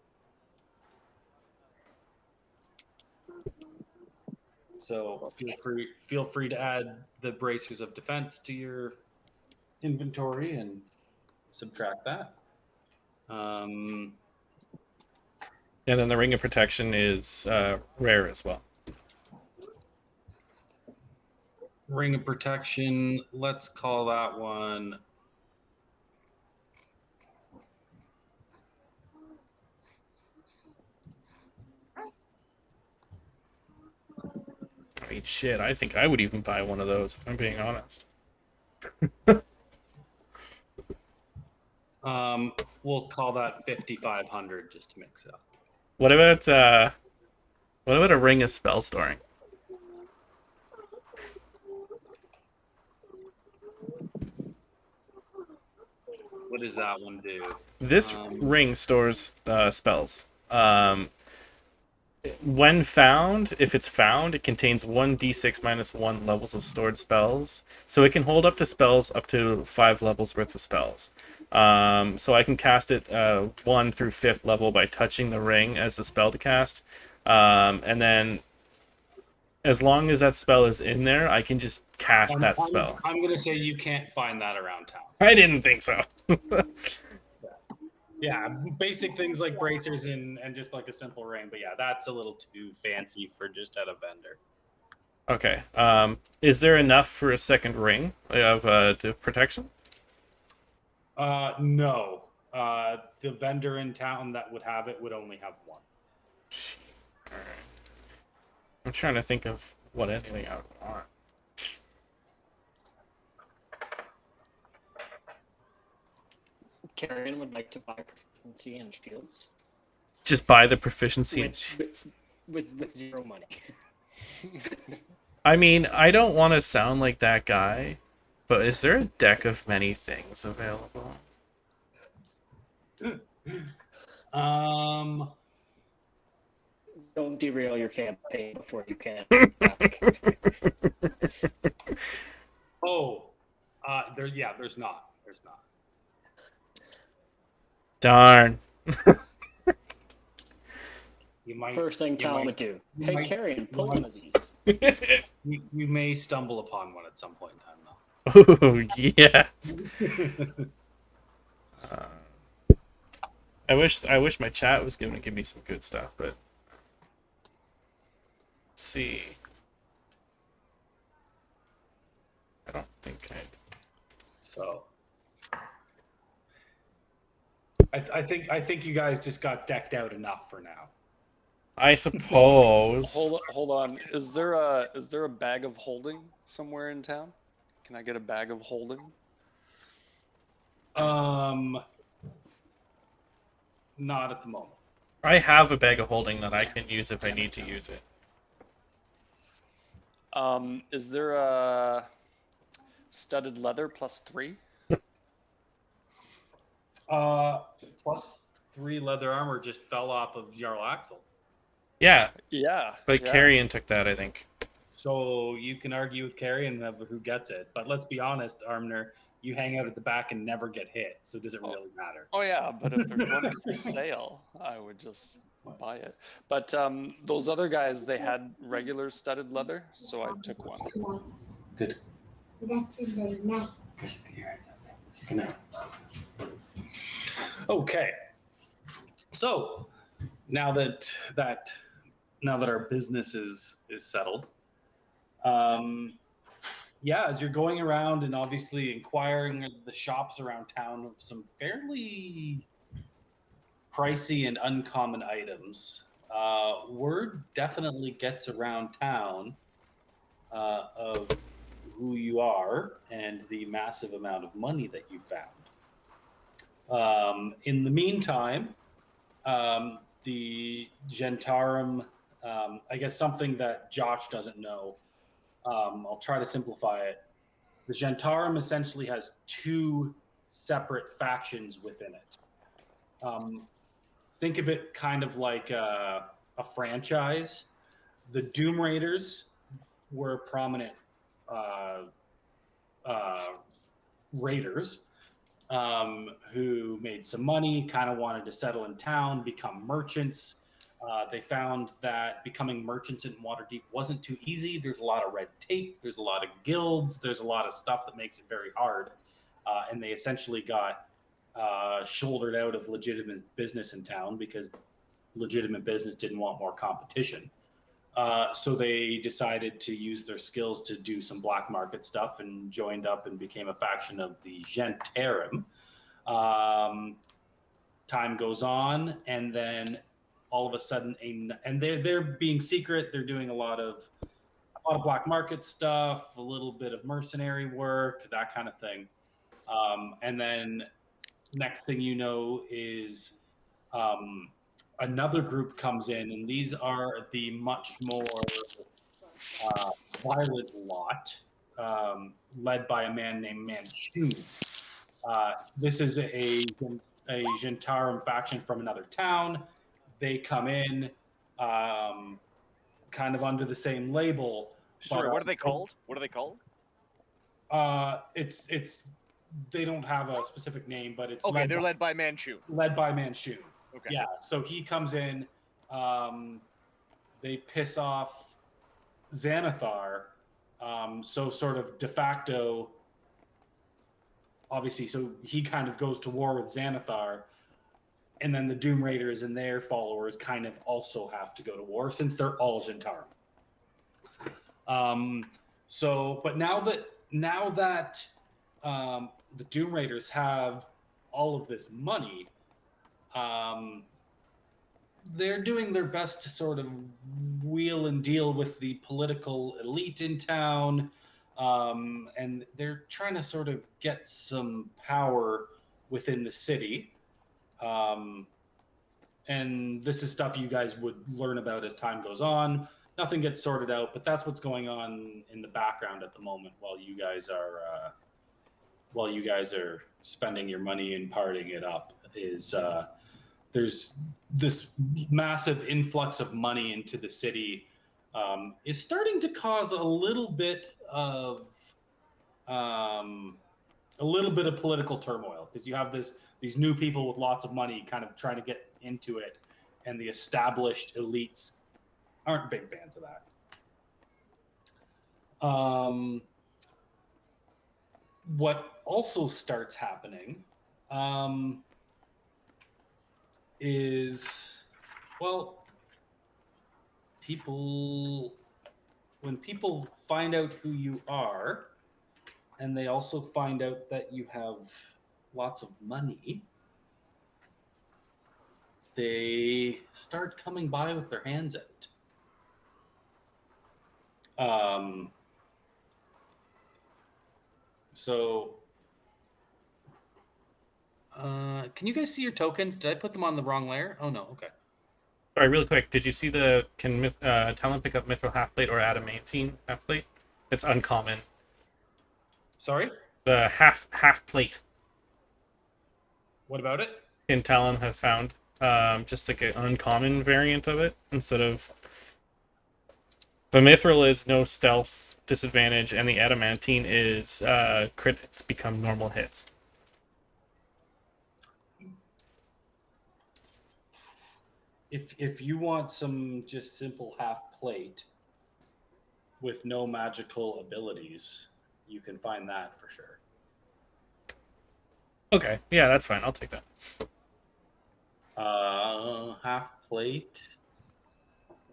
So feel free to add the bracers of defense to your inventory and subtract that. And then the ring of protection is rare as well. Ring of protection. Let's call that one. I mean, shit, I think I would even buy one of those, if I'm being honest. We'll call that 5,500 just to mix it up. What about a ring of spell storing? What does that one do? This ring stores spells. When found, if it's found, it contains 1d6 minus 1 levels of stored spells. So it can hold up to spells up to 5 levels worth of spells. So I can cast it 1 through 5th level by touching the ring as a spell to cast. And then as long as that spell is in there, I can just cast that spell. I'm going to say you can't find that around town. I didn't think so. Yeah, basic things like bracers and just like a simple ring. But yeah, that's a little too fancy for just at a vendor. Okay. Is there enough for a second ring of protection? No. The vendor in town that would have it would only have one. All right. I'm trying to think of what anything I would want. Carrion would like to buy proficiency in shields. Just buy the proficiency in shields. With 0 money. I mean, I don't want to sound like that guy, but is there a deck of many things available? Don't derail your campaign before you can. There's not. There's not. Darn. You might. First thing tell him to do. Hey, might- Carrion, pull one of these. You may stumble upon one at some point in time, though. Oh, yes. I wish my chat was going to give me some good stuff, but let's see. I don't think I. So, I think you guys just got decked out enough for now. I suppose. Hold on. Is there a bag of holding somewhere in town? Can I get a bag of holding? Not at the moment. I have a bag of holding that I can use if I need to use it. Is there a studded leather +3? +3 leather armor just fell off of Jarl Axel. Yeah, Yeah. but yeah. Carrion took that, I think. So you can argue with Carrie and have who gets it. But let's be honest, Armner, you hang out at the back and never get hit. So does it really matter? Oh yeah, but if there's one for sale, I would just buy it. But those other guys, they had regular studded leather, so I took one. Good. That's in the night. Okay. So now that our business is settled, as you're going around and obviously inquiring at the shops around town of some fairly pricey and uncommon items, word definitely gets around town of who you are and the massive amount of money that you found. In the meantime, the Gentarum, I guess something that Josh doesn't know, I'll try to simplify it. The Gentarum essentially has two separate factions within it. Think of it kind of like a franchise. The Doom Raiders were prominent raiders who made some money, kind of wanted to settle in town, become merchants. They found that becoming merchants in Waterdeep wasn't too easy. There's a lot of red tape. There's a lot of guilds. There's a lot of stuff that makes it very hard. And they essentially got shouldered out of legitimate business in town because legitimate business didn't want more competition. So they decided to use their skills to do some black market stuff and joined up and became a faction of the Gentarum. Time goes on, and then all of a sudden, and they're being secret. They're doing a lot of black market stuff, a little bit of mercenary work, that kind of thing. And then next thing you know is another group comes in, and these are the much more violent lot, led by a man named Manchun. This is a Gentarum faction from another town. They come in kind of under the same label. Sorry, what are they called? What are they called? It's they don't have a specific name, but it's okay. They're led by Manchun. Led by Manchun. Okay. Yeah. So he comes in. They piss off Xanathar. So sort of de facto. Obviously, so he kind of goes to war with Xanathar, and then the Doom Raiders and their followers kind of also have to go to war since they're all Gentarum. But now that the Doom Raiders have all of this money, they're doing their best to sort of wheel and deal with the political elite in town. And they're trying to sort of get some power within the city. And this is stuff you guys would learn about as time goes on. Nothing gets sorted out, but that's what's going on in the background at the moment while you guys are spending your money and partying it up. There's this massive influx of money into the city. Is starting to cause a little bit of political turmoil because you have these new people with lots of money kind of trying to get into it, and the established elites aren't big fans of that. What also starts happening is, when people find out who you are, and they also find out that you have lots of money, they start coming by with their hands out. Can you guys see your tokens? Did I put them on the wrong layer? Oh no, okay. Sorry, really quick. Did you see can Talon pick up Mithril Halfplate or Adamantine Halfplate? It's uncommon. Sorry? The half plate. What about it? In Talon have found just like an uncommon variant of it instead of. The Mithril is no stealth disadvantage, and the Adamantine is crits become normal hits. If you want some just simple half plate with no magical abilities, you can find that for sure. Okay, yeah, that's fine. I'll take that. Half plate.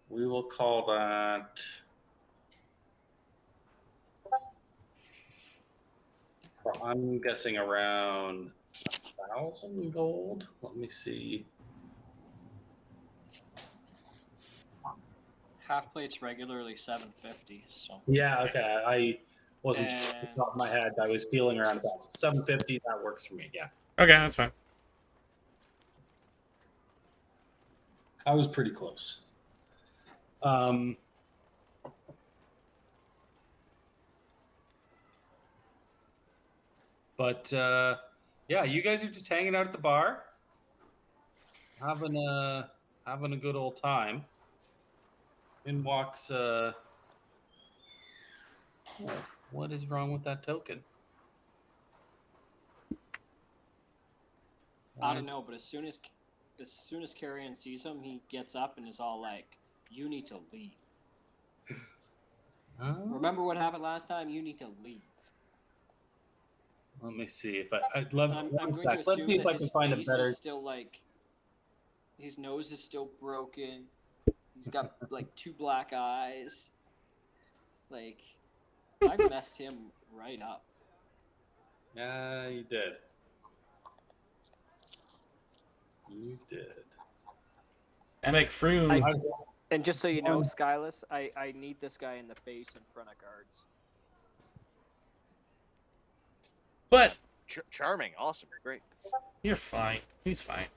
We will call that. I'm guessing around 1,000 gold. Let me see. Half plate's regularly 750. So Yeah, okay. I wasn't sure off the And- top of my head. I was feeling around about 750. That works for me. Yeah, Okay, that's fine. I was pretty close. Um, but yeah, you guys are just hanging out at the bar, having a good old time. In walks. What is wrong with that token? I don't know, but as soon as Carrion sees him, he gets up and is all like, "You need to leave. Remember what happened last time? You need to leave." Let me see if I'd love. I'm one going to sec. Let's see assume if that I his can find a face better. is still like, his nose is still broken. He's got like 2 black eyes. Like, I messed him right up. Yeah, you did. You did. Emek Froom. I- And just so you know, Skyless, I need this guy in the face in front of guards. But Charming, awesome, great. you're fine. He's fine.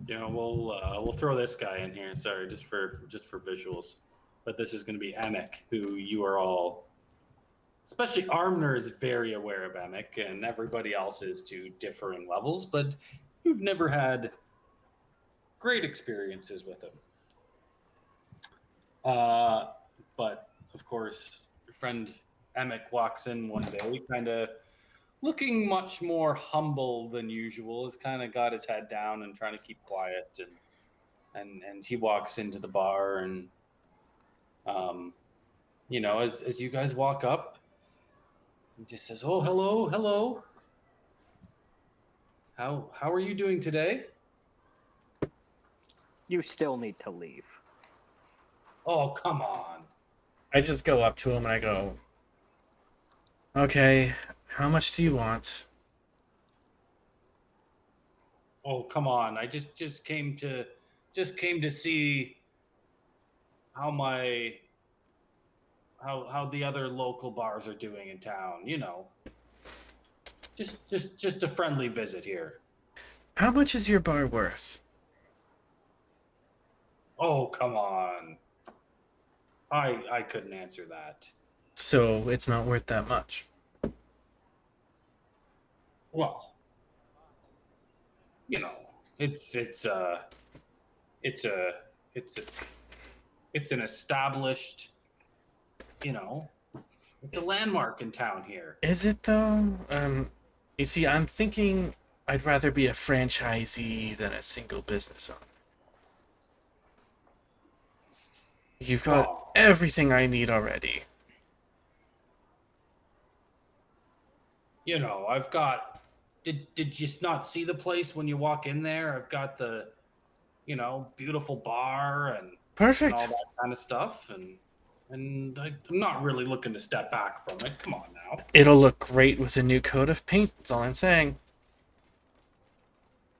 You know, we'll throw this guy in here. Sorry, just for visuals. But this is going to be Emek, who you are all, especially Armner, is very aware of Emek, and everybody else is to differing levels. But you've never had great experiences with him. But of course, your friend Emek walks in one day, kind of looking much more humble than usual. Has kind of got his head down and trying to keep quiet, and he walks into the bar, and you know, as you guys walk up, he just says, "Oh, hello, hello. How are you doing today?" You still need to leave. Oh, come on. I just go up to him and I go, okay, how much do you want? Oh, come on. I just came to see how how the other local bars are doing in town, you know. Just a friendly visit here. How much is your bar worth? Oh, come on. I couldn't answer that. So it's not worth that much. Well, you know, it's an established, you know, it's a landmark in town here. Is it though? You see, I'm thinking I'd rather be a franchisee than a single business owner. You've got Well, everything I need already. you know, I've got. Did you not see the place when you walk in there? I've got the, you know, beautiful bar and all Perfect. that kind of stuff, and I'm not really looking to step back from it. Come on now. It'll look great with a new coat of paint. That's all I'm saying.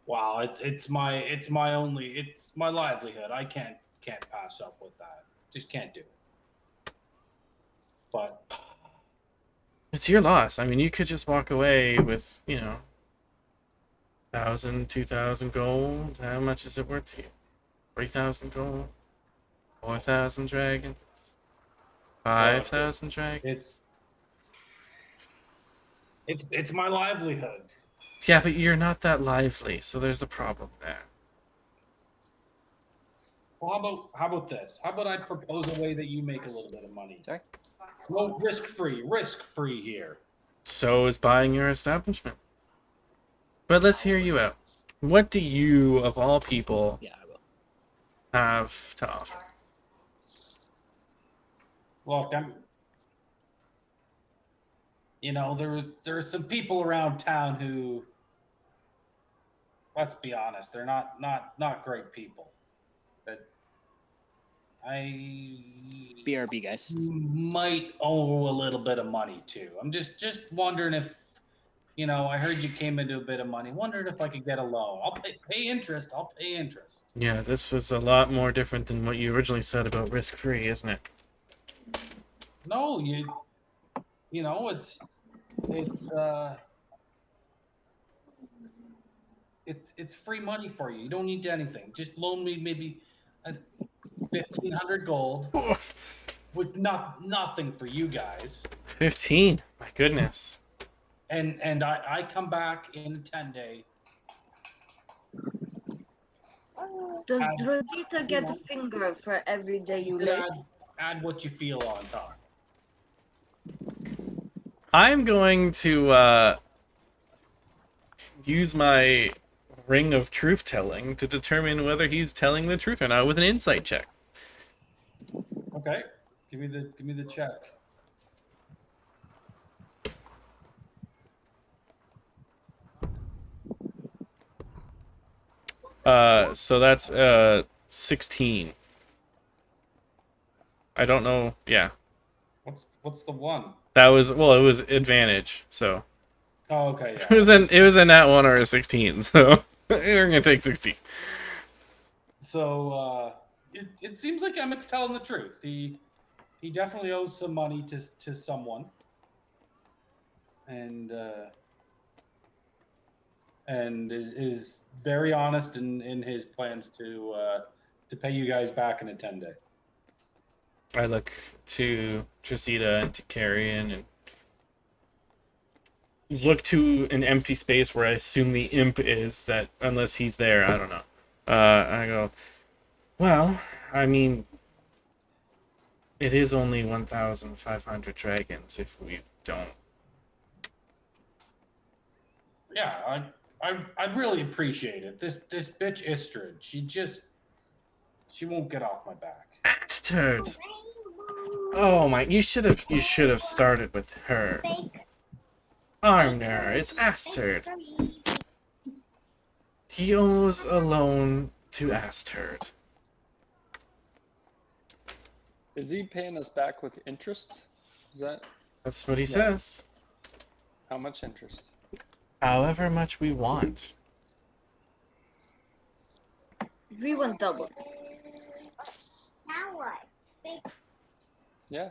Wow, it's my livelihood. I can't pass up with that. Just can't do it. But It's your loss. I mean, you could just walk away with, 1,000, 2,000 gold. How much is it worth to you? 3,000 gold? 4,000 dragon? 5,000 dragon? it's my livelihood. Yeah, but you're not that lively, so there's a problem there. Well, how about this? How about I propose a way that you make a little bit of money? Sorry? Well, risk free here. So is buying your establishment. But let's hear you out. What do you, of all people, Yeah, I will. have to offer? Look, you know, there's some people around town who, let's be honest, they're not great people. But I BRB guys. might owe a little bit of money too. I'm just wondering if, you know, I heard you came into a bit of money. Wondering if I could get a loan. I'll pay interest. I'll pay interest. Yeah, this was a lot more different than what you originally said about risk-free, isn't it? No, you know, it's free money for you. You don't need anything. Just loan me maybe 1,500 gold with nothing for you guys. 15. My goodness. And I come back in a 10-day. Does Rosita get a finger for every day you live? Add what you feel on top. I'm going to use my ring of truth-telling to determine whether he's telling the truth or not with an insight check. Okay, give me the check. So that's 16. I don't know. Yeah. What's the one? That was, well, it was advantage. So Oh, okay, yeah. it was a nat 1 or a 16. So we're gonna take 16. So it seems like Emmek's telling the truth. He definitely owes some money to someone, and is very honest in his plans to pay you guys back in a 10-day. I look to Tracita and to Carrion and look to an empty space where I assume the imp is, that unless he's there, I don't know. I go, well, I mean, it is only 1,500 dragons if we don't. Yeah, I'd really appreciate it. This bitch Istrid, she won't get off my back. Astrid. Oh my! You should have started with her. Armner, it's Astrid. He owes a loan to Astrid. Is he paying us back with interest? Is that That's what he says. how much interest? However much we want. We want double. Now what? Yeah,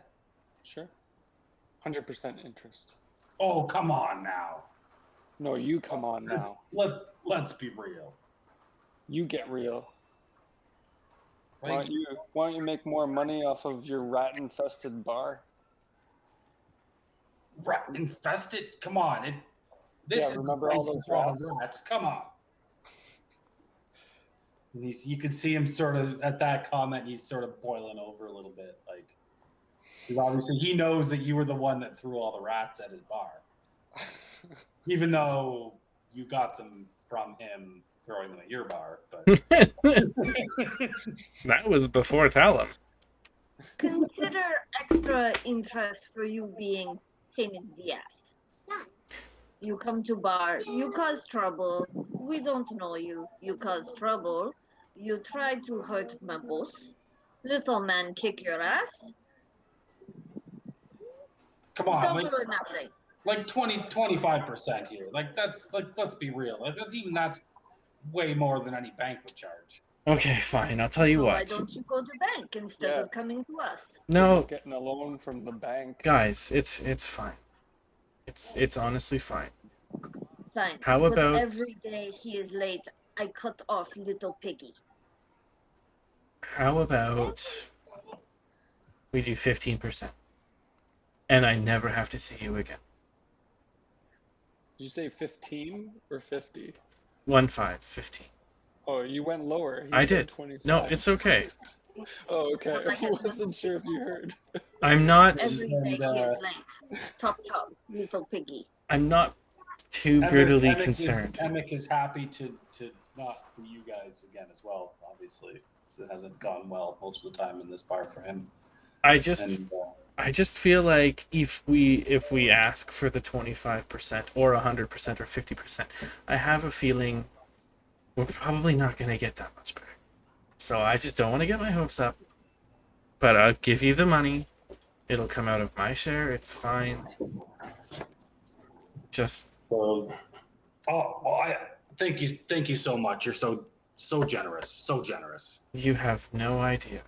sure. 100% interest. Oh, come on now. No, you come on now. Let's be real. You get real. Why Like, don't you make more money off of your rat-infested bar? rat infested? Come on. This is remember all those rats? Come on. And you can see him sort of at that comment. He's sort of boiling over a little bit, like, because obviously he knows that you were the one that threw all the rats at his bar, even though you got them from him throwing them at your bar. But That was before Talon. Consider extra interest for you being pain in the ass. You come to bar, you cause trouble. We don't know you. You cause trouble. You try to hurt my boss. Little man kick your ass. come on, Double or nothing. like 25% here. Like, that's, like, let's be real. Like, that's way more than any bank would charge. Okay, fine. I'll tell you So why what. don't you go to bank instead of coming to us? No, Getting a loan from the bank. guys, it's fine. It's honestly fine. Fine. How But about- every day he is late, I cut off little piggy. How about we do 15%? And I never have to see you again. Did you say 15 or 50? 15. Oh, you went lower. I said did. 25. No, it's okay. Oh, okay. I wasn't sure if you heard. I'm not. Every day he is late. Chop chop, little piggy. I'm not too brutally Emmek concerned. Emmek is happy to not see you guys again as well. Obviously, it hasn't gone well most of the time in this bar for him. I just And, I just feel like if we ask for the 25% or 100% or 50%, I have a feeling we're probably not gonna get that much back. So I just don't want to get my hopes up. But I'll give you the money. It'll come out of my share. It's fine. Just So, I thank you so much. You're so generous, so generous. you have no idea.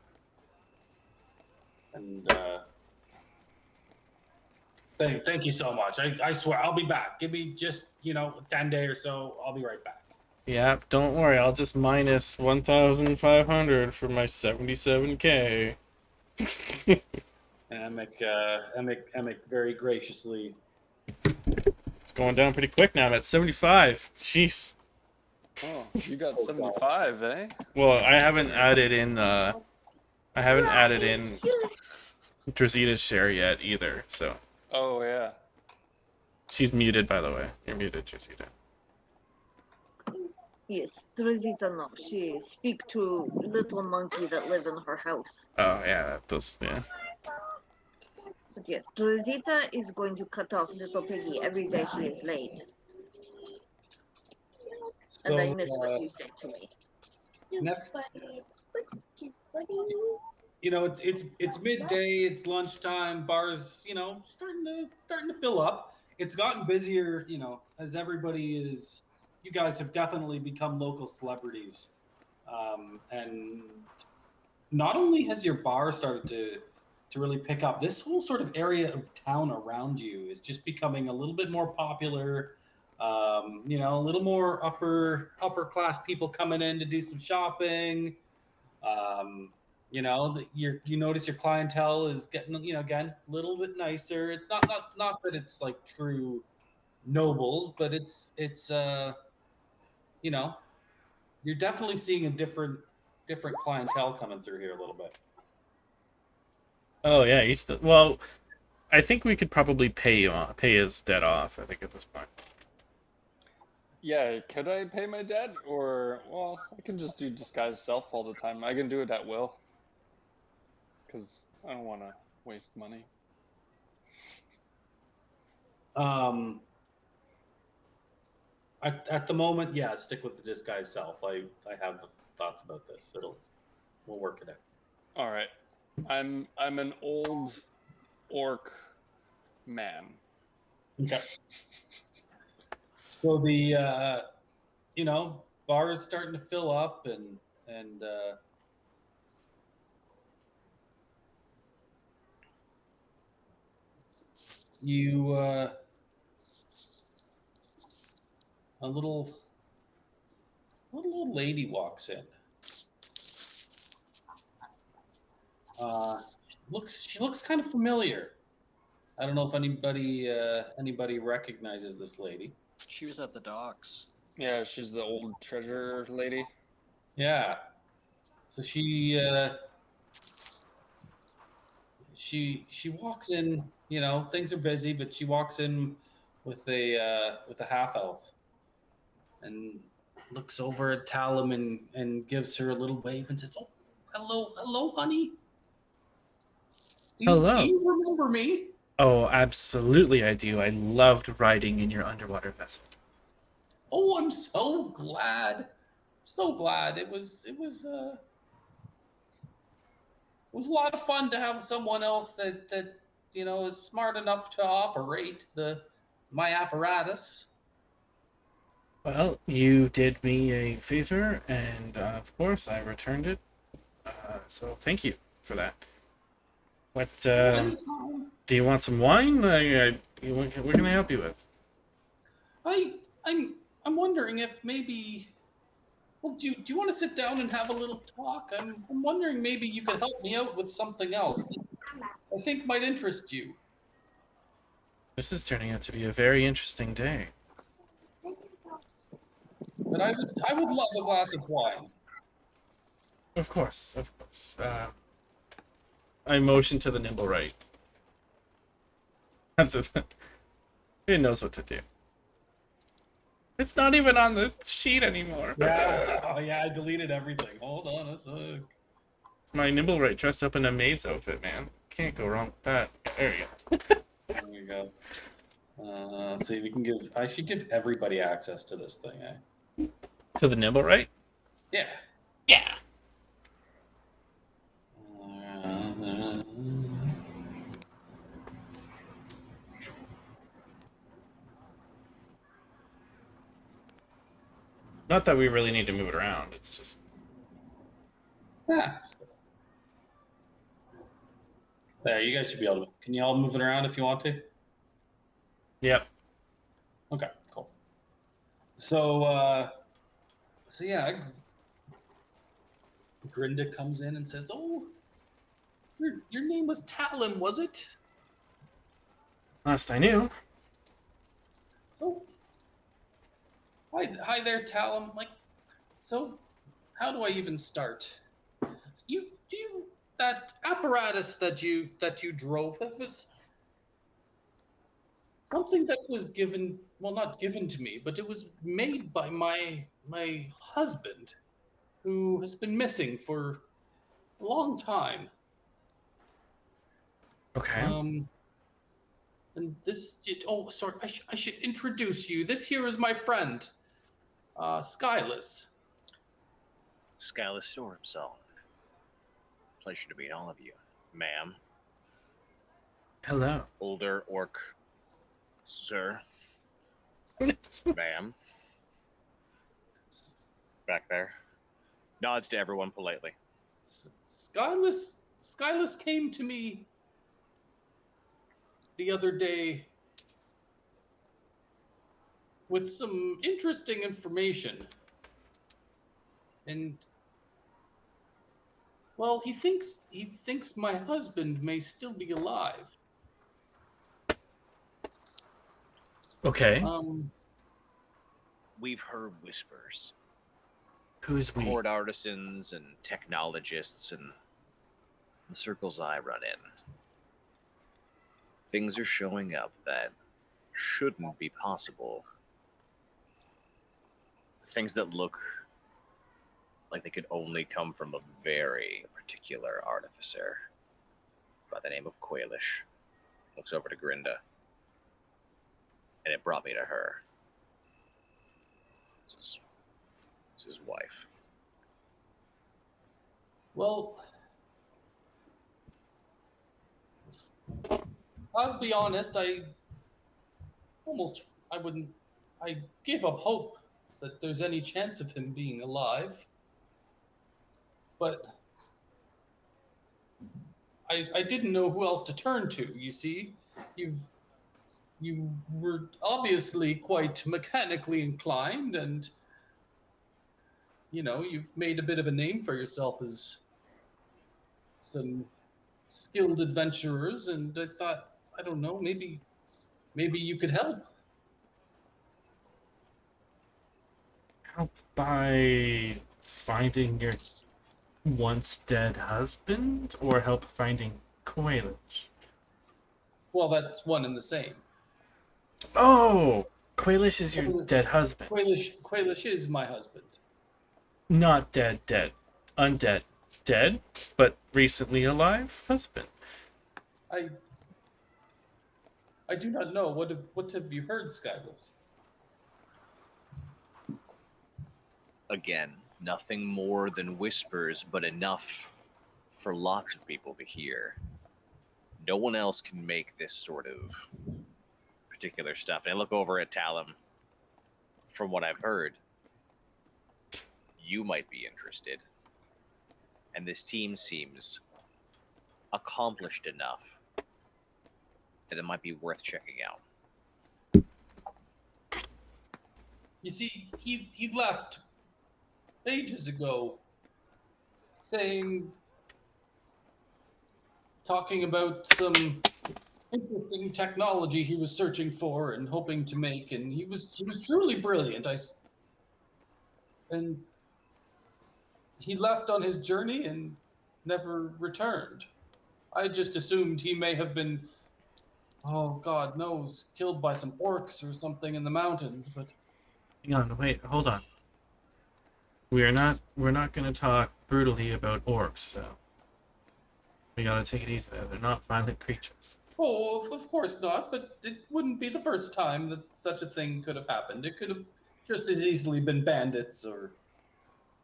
And thank you so much. I swear I'll be back. Give me just 10 day or so. I'll be right back. Yeah, don't worry. I'll just minus 1,500 for my 77K. And Emic very graciously. It's going down pretty quick now. I'm at 75. Jeez. Oh, you got 75, eh? Well, I haven't added in Drazita's share yet either. So Oh yeah. she's muted, by the way. You're muted, Drazita. Yes, Teresita, no. She speak to little monkey that live in her house. Oh yeah, yeah. But yes, Teresita is going to cut off little piggy every day he is late. And I miss what you said to me. Next, it's midday. It's lunchtime. Bars, starting to fill up. It's gotten busier, as everybody is. You guys have definitely become local celebrities, and not only has your bar started to really pick up, this whole sort of area of town around you is just becoming a little bit more popular. A little more upper class people coming in to do some shopping. You notice your clientele is getting, again, a little bit nicer. It's not that it's like true nobles, but it's you're definitely seeing a different clientele coming through here a little bit. Oh yeah, well, I think we could probably pay his debt off, I think, at this point. Yeah, could I pay my debt? Or, well, I can just do disguise self all the time. I can do it at will. Because I don't want to waste money. At the moment, yeah, stick with the disguise self. I have thoughts about this. We'll work it out. All right. I'm an old orc man. Okay. So the bar is starting to fill up, and you a little old lady walks in. She looks kind of familiar. I don't know if anybody recognizes this lady. She was at the docks. Yeah, she's the old treasure lady. Yeah. So she walks in. Things are busy, but she walks in with a half elf, and looks over at Talum and gives her a little wave and says, "Oh, hello, honey. Hello. Do you remember me?" Oh, absolutely I do. I loved riding in your underwater vessel. Oh, I'm so glad. So glad. It was a lot of fun to have someone else that is smart enough to operate my apparatus. Well, you did me a favor, and of course I returned it. So thank you for that. What do you want? Some wine? What can I help you with? I'm wondering if maybe. Well, do you want to sit down and have a little talk? I'm wondering maybe you could help me out with something else that I think might interest you. This is turning out to be a very interesting day. But I would love a glass of wine. Of course. I motion to the nimble right. That's it. It knows what to do. It's not even on the sheet anymore. Yeah, I deleted everything. Hold on a sec. my Nimblewright dressed up in a maid's outfit, man. Can't go wrong with that. There you go. There you go. Let's see. We can give. I should give everybody access to this thing. Eh? To the Nimblewright? Yeah. Yeah. Not that we really need to move it around. It's just. Yeah. There, you guys should be able to. Can you all move it around if you want to? Yep. Okay, cool. So yeah, Grinda comes in and says, "Oh, your name was Talon, was it?" Last I knew. So, hi there, Talon. Like, so, how do I even start? That apparatus that you drove, that was something that was given, well, not given to me, but it was made by my husband, who has been missing for a long time. Okay. And sorry, I should introduce you. This here is my friend, Skyless. Skyless Stormsong. Pleasure to meet all of you, ma'am. Hello. Older orc, sir. Ma'am. Back there. Nods to everyone politely. Skyless came to me the other day with some interesting information. And well, he thinks my husband may still be alive. Okay. We've heard whispers. Who's we? Horde artisans and technologists and the circles I run in. Things are showing up that shouldn't be possible. Things that look like they could only come from a very particular artificer by the name of Quailish. Looks over to Grinda. And it brought me to her. It's his wife. Well, I'll be honest, I gave up hope that there's any chance of him being alive. But I didn't know who else to turn to, you see. You were obviously quite mechanically inclined, and you've made a bit of a name for yourself as some skilled adventurers, and I thought, I don't know, maybe you could help. Help by finding your once dead husband, or help finding Quailish? Well, that's one and the same. Oh, Quailish is your dead husband. Quailish is my husband. Not dead. Undead. Dead, but recently alive husband. I do not know. What have you heard, Skyless? Again, nothing more than whispers, but enough for lots of people to hear. No one else can make this sort of particular stuff. And I look over at Talum. From what I've heard, you might be interested. And this team seems accomplished enough that it might be worth checking out. You see, he left ages ago, talking about some interesting technology he was searching for and hoping to make, and he was truly brilliant. And he left on his journey and never returned. I just assumed he may have been, oh God knows, killed by some orcs or something in the mountains, but Hang on, wait, hold on. We're not going to talk brutally about orcs, so We gotta take it easy there. They're not violent creatures. Oh, of course not, but it wouldn't be the first time that such a thing could have happened. It could have just as easily been bandits or...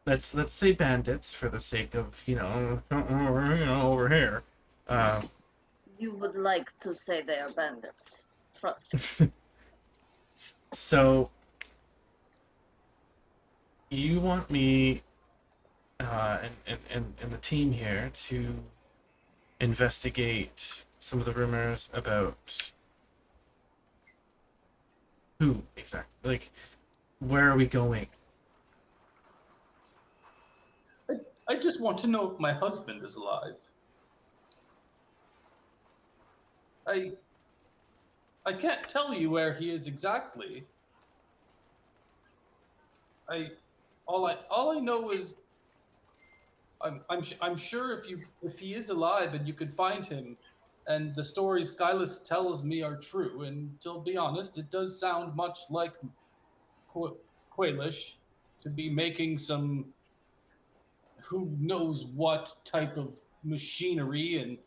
Let's say bandits for the sake of, over here. You would like to say they are bandits. Trust me. So you want me and the team here to investigate some of the rumors about who exactly? Like, where are we going? I just want to know if my husband is alive. I can't tell you where he is exactly. All I know is I'm sure if he is alive and you could find him, and the stories Skyless tells me are true, and to be honest, it does sound much like Quailish to be making some who knows what type of machinery and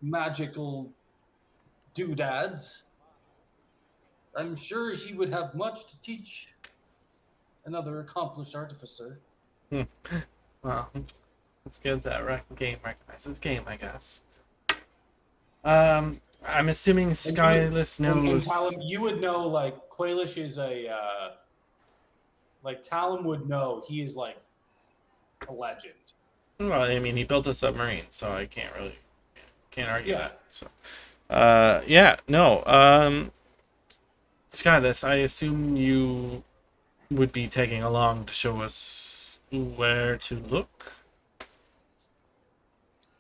magical doodads. I'm sure he would have much to teach another accomplished artificer. Well, it's good that game recognizes game, I guess. I'm assuming Skyless knows. And Talum, you would know, like, Quailish is like, Talum would know he is, like, a legend. Well, I mean, he built a submarine, so I can't argue that. So, Skyless, I assume you would be tagging along to show us where to look.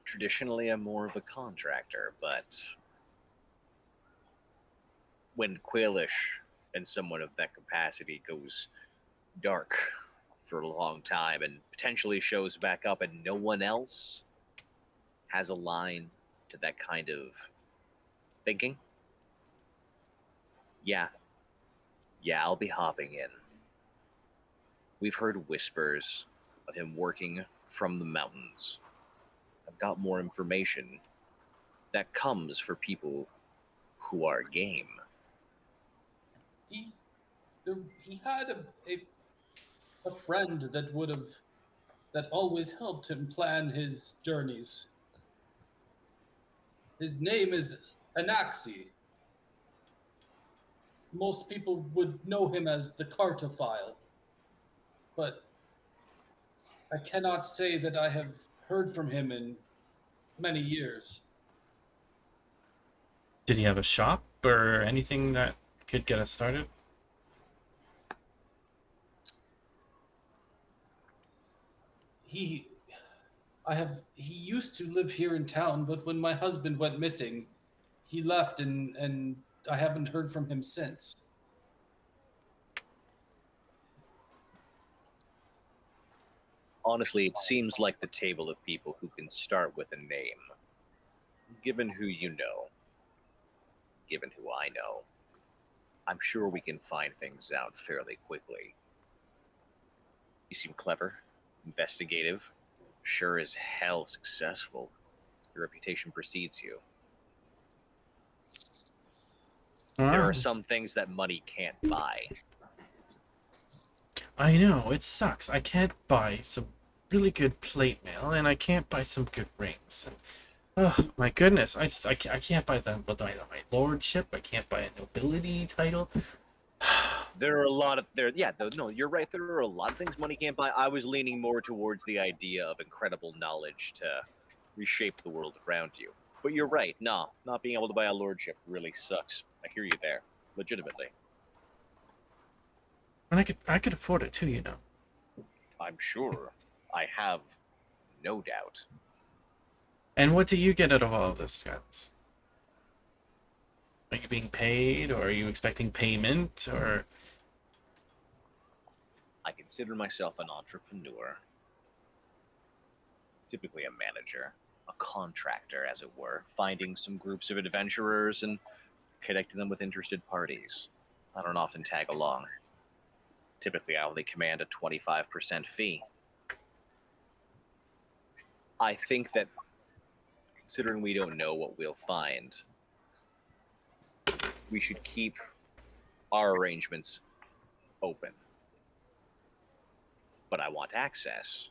Traditionally, I'm more of a contractor, but when Quailish and someone of that capacity goes dark for a long time and potentially shows back up and no one else has a line to that kind of thinking, yeah, I'll be hopping in. We've heard whispers of him working from the mountains. I've got more information that comes for people who are game. He had a friend that always helped him plan his journeys. His name is Anaxi. Most people would know him as the Cartophile, but I cannot say that I have heard from him in many years. Did he have a shop or anything that could get us started? He used to live here in town, but when my husband went missing, he left and I haven't heard from him since. Honestly, it seems like the table of people who can start with a name. Given who you know, given who I know, I'm sure we can find things out fairly quickly. You seem clever, investigative, sure as hell successful. Your reputation precedes you. There are some things that money can't buy. I know, it sucks. I can't buy some really good plate mail, and I can't buy some good rings. And, oh my goodness, I can't buy my lordship. I can't buy a nobility title. There are a lot of no, you're right. There are a lot of things money can't buy. I was leaning more towards the idea of incredible knowledge to reshape the world around you. But you're right. No, not being able to buy a lordship really sucks. I hear you there, legitimately. And I could afford it too, you know. I'm sure. I have no doubt. And what do you get out of all of this, guys? Are you being paid, or are you expecting payment, or? I consider myself an entrepreneur. Typically a manager, a contractor, as it were, finding some groups of adventurers and connecting them with interested parties. I don't often tag along. Typically, I only command a 25% fee. I think that considering we don't know what we'll find, we should keep our arrangements open. But I want access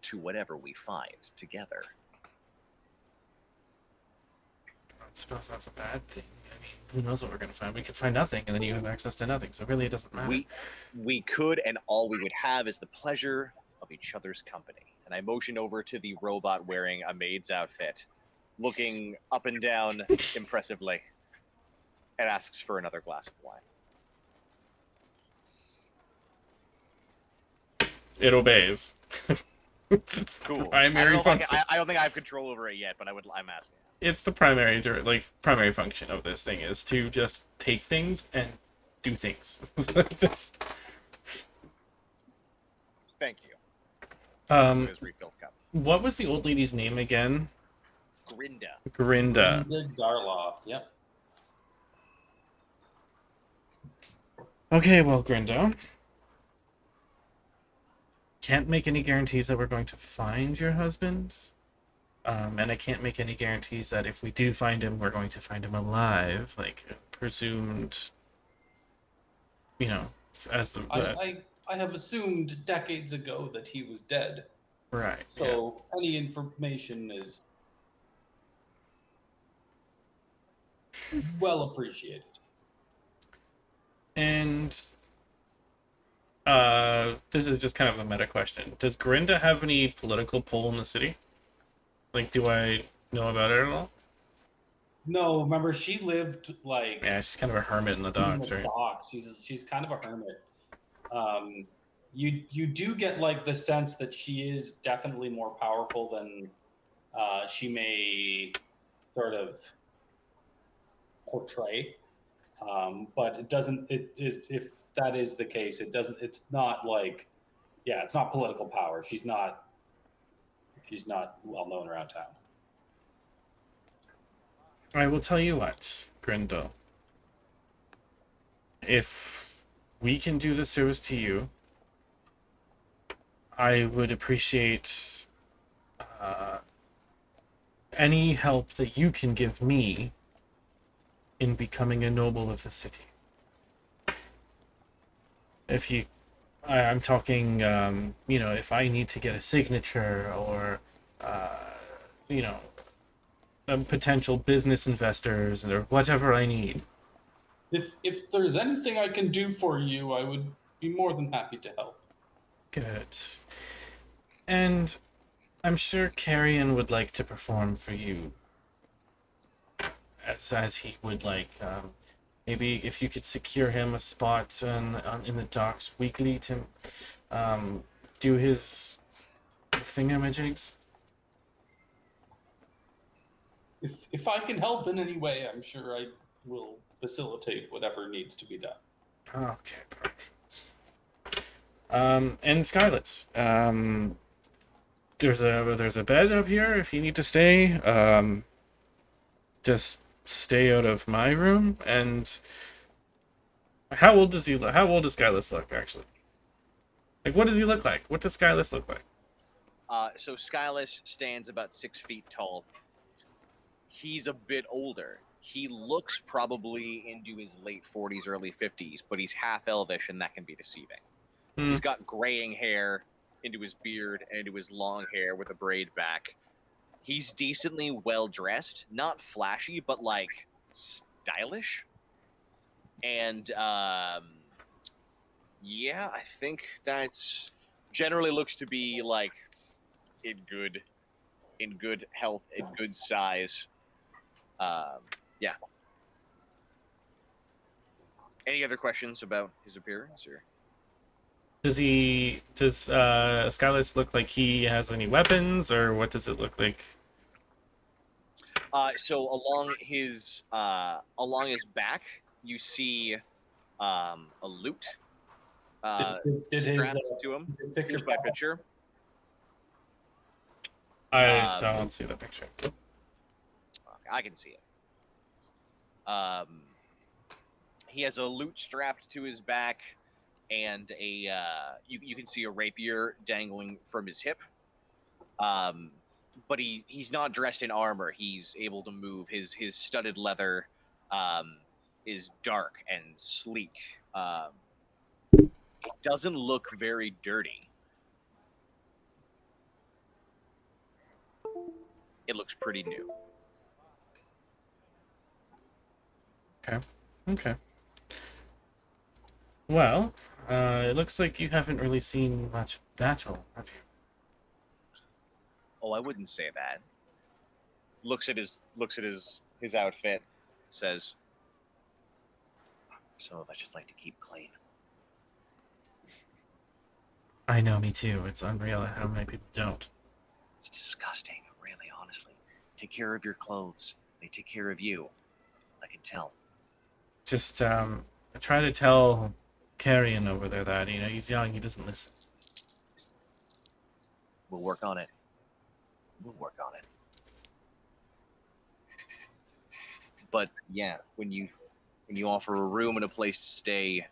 to whatever we find together. I suppose that's a bad thing. I mean, who knows what we're going to find? We could find nothing, and then you have access to nothing, so really it doesn't matter. We could, and all we would have is the pleasure of each other's company. And I motion over to the robot wearing a maid's outfit, looking up and down impressively, and asks for another glass of wine. It obeys. It's Cool. the primary function. I don't think I have control over it yet, but I'm asking. It's the primary function of this thing is to just take things and do things. Thank you. His refilled cup. What was the old lady's name again? Grinda. Grinda. Garloff. Yep. Okay, well, Grinda. Can't make any guarantees that we're going to find your husband. And I can't make any guarantees that if we do find him, we're going to find him alive, like presumed, you know, as the... I have assumed decades ago that he was dead. Right. So any information is well appreciated. And this is just kind of a meta question. Does Grinda have any political pull in the city? Like, do I know about it at all? No, remember she lived like Yeah, she's kind of a hermit in the docks, right? Docks. She's kind of a hermit. You do get like the sense that she is definitely more powerful than she may sort of portray. But it doesn't. If that is the case, it doesn't. It's not like, yeah, it's not political power. She's not well known around town. I will tell you what, Grinda. If we can do the service to you, I would appreciate any help that you can give me in becoming a noble of the city. If you, I'm talking, you know, if I need to get a signature or, you know, potential business investors or whatever I need. If there's anything I can do for you, I would be more than happy to help. Good. And I'm sure Carrion would like to perform for you. As he would like. Maybe if you could secure him a spot in the docks weekly to do his thingamajigs. If I can help in any way, I'm sure I will facilitate whatever needs to be done. Okay, perfect. And Skylets. There's a bed up here if you need to stay. Just stay out of my room. And how old does he look? How old does Skyless look, actually? Like, what does he look like? What does Skyless look like? So Skyless stands about 6 feet tall. He's a bit older. He looks probably into his late 40s, early 50s, but he's half elvish, and that can be deceiving. He's got graying hair into his beard and into his long hair with a braid back. He's decently well dressed, not flashy, but like stylish. And yeah, I think that's generally looks to be like in good health, in good size. Yeah. Any other questions about his appearance, or? Does Skyless look like he has any weapons, or what does it look like? So along his back, you see a lute strapped to him. Here's my picture. I don't see the picture. I can see it. He has a lute strapped to his back, and you can see a rapier dangling from his hip. but he's not dressed in armor. He's able to move. His studded leather is dark and sleek. It doesn't look very dirty. It looks pretty new. Okay. Well, it looks like you haven't really seen much battle, have you? Oh, I wouldn't say that. Looks at his outfit, says, "Some of us just like to keep clean." I know, me too. It's unreal how many people don't. It's disgusting, really, honestly. Take care of your clothes. They take care of you. I can tell. Just I try to tell Carrion over there that, you know, he's young, he doesn't listen. We'll work on it. We'll work on it. But yeah, when you offer a room and a place to stay,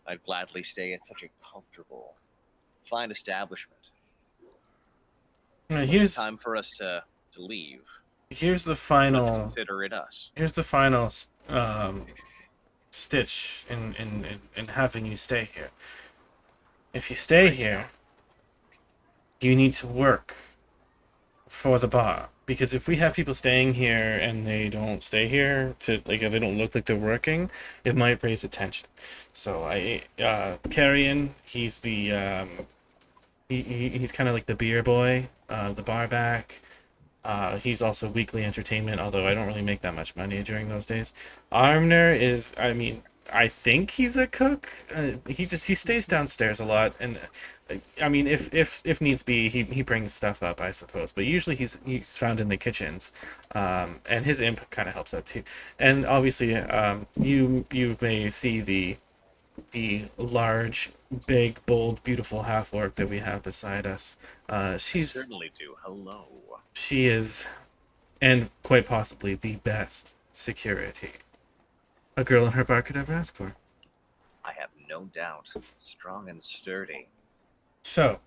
I'd gladly stay at such a comfortable, fine establishment. Here's Time for us to leave. Here's the Let's final. consider it us. Here's the final stitch in having you stay here. If you stay here, you need to work for the bar. Because if we have people staying here and they don't stay here, if they don't look like they're working, it might raise attention. So Carrion, he's the he's kind of like the beer boy, the bar back. He's also weekly entertainment, although I don't really make that much money during those days. Armner is, I think he's a cook. He stays downstairs a lot, and if needs be, he brings stuff up, I suppose. But usually he's found in the kitchens, and his imp kind of helps out too. And obviously, you may see the large, big, bold, beautiful half-orc that we have beside us. She's Certainly do. Hello. She is, and quite possibly the best security a girl in her bar could ever ask for. I have no doubt. Strong and sturdy. So,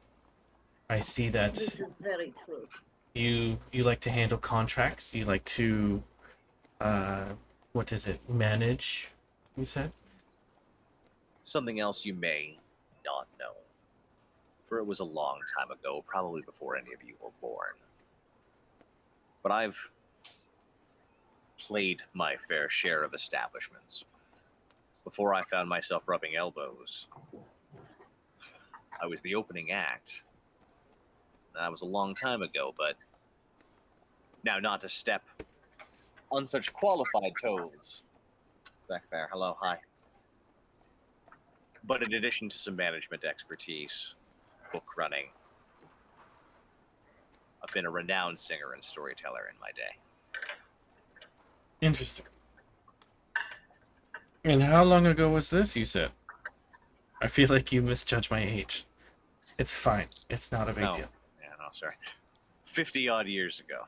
I see that This is very true. you like to handle contracts. You like to, manage, you said? Something else you may not know. For it was a long time ago, probably before any of you were born. But I've played my fair share of establishments. Before I found myself rubbing elbows, I was the opening act. That was a long time ago, but now not to step on such qualified toes. Back there, hello, hi. But in addition to some management expertise, book running, I've been a renowned singer and storyteller in my day. Interesting. And how long ago was this, you said? I feel like you misjudged my age. It's fine. It's not a big deal. Yeah, no, sorry. 50-odd years ago.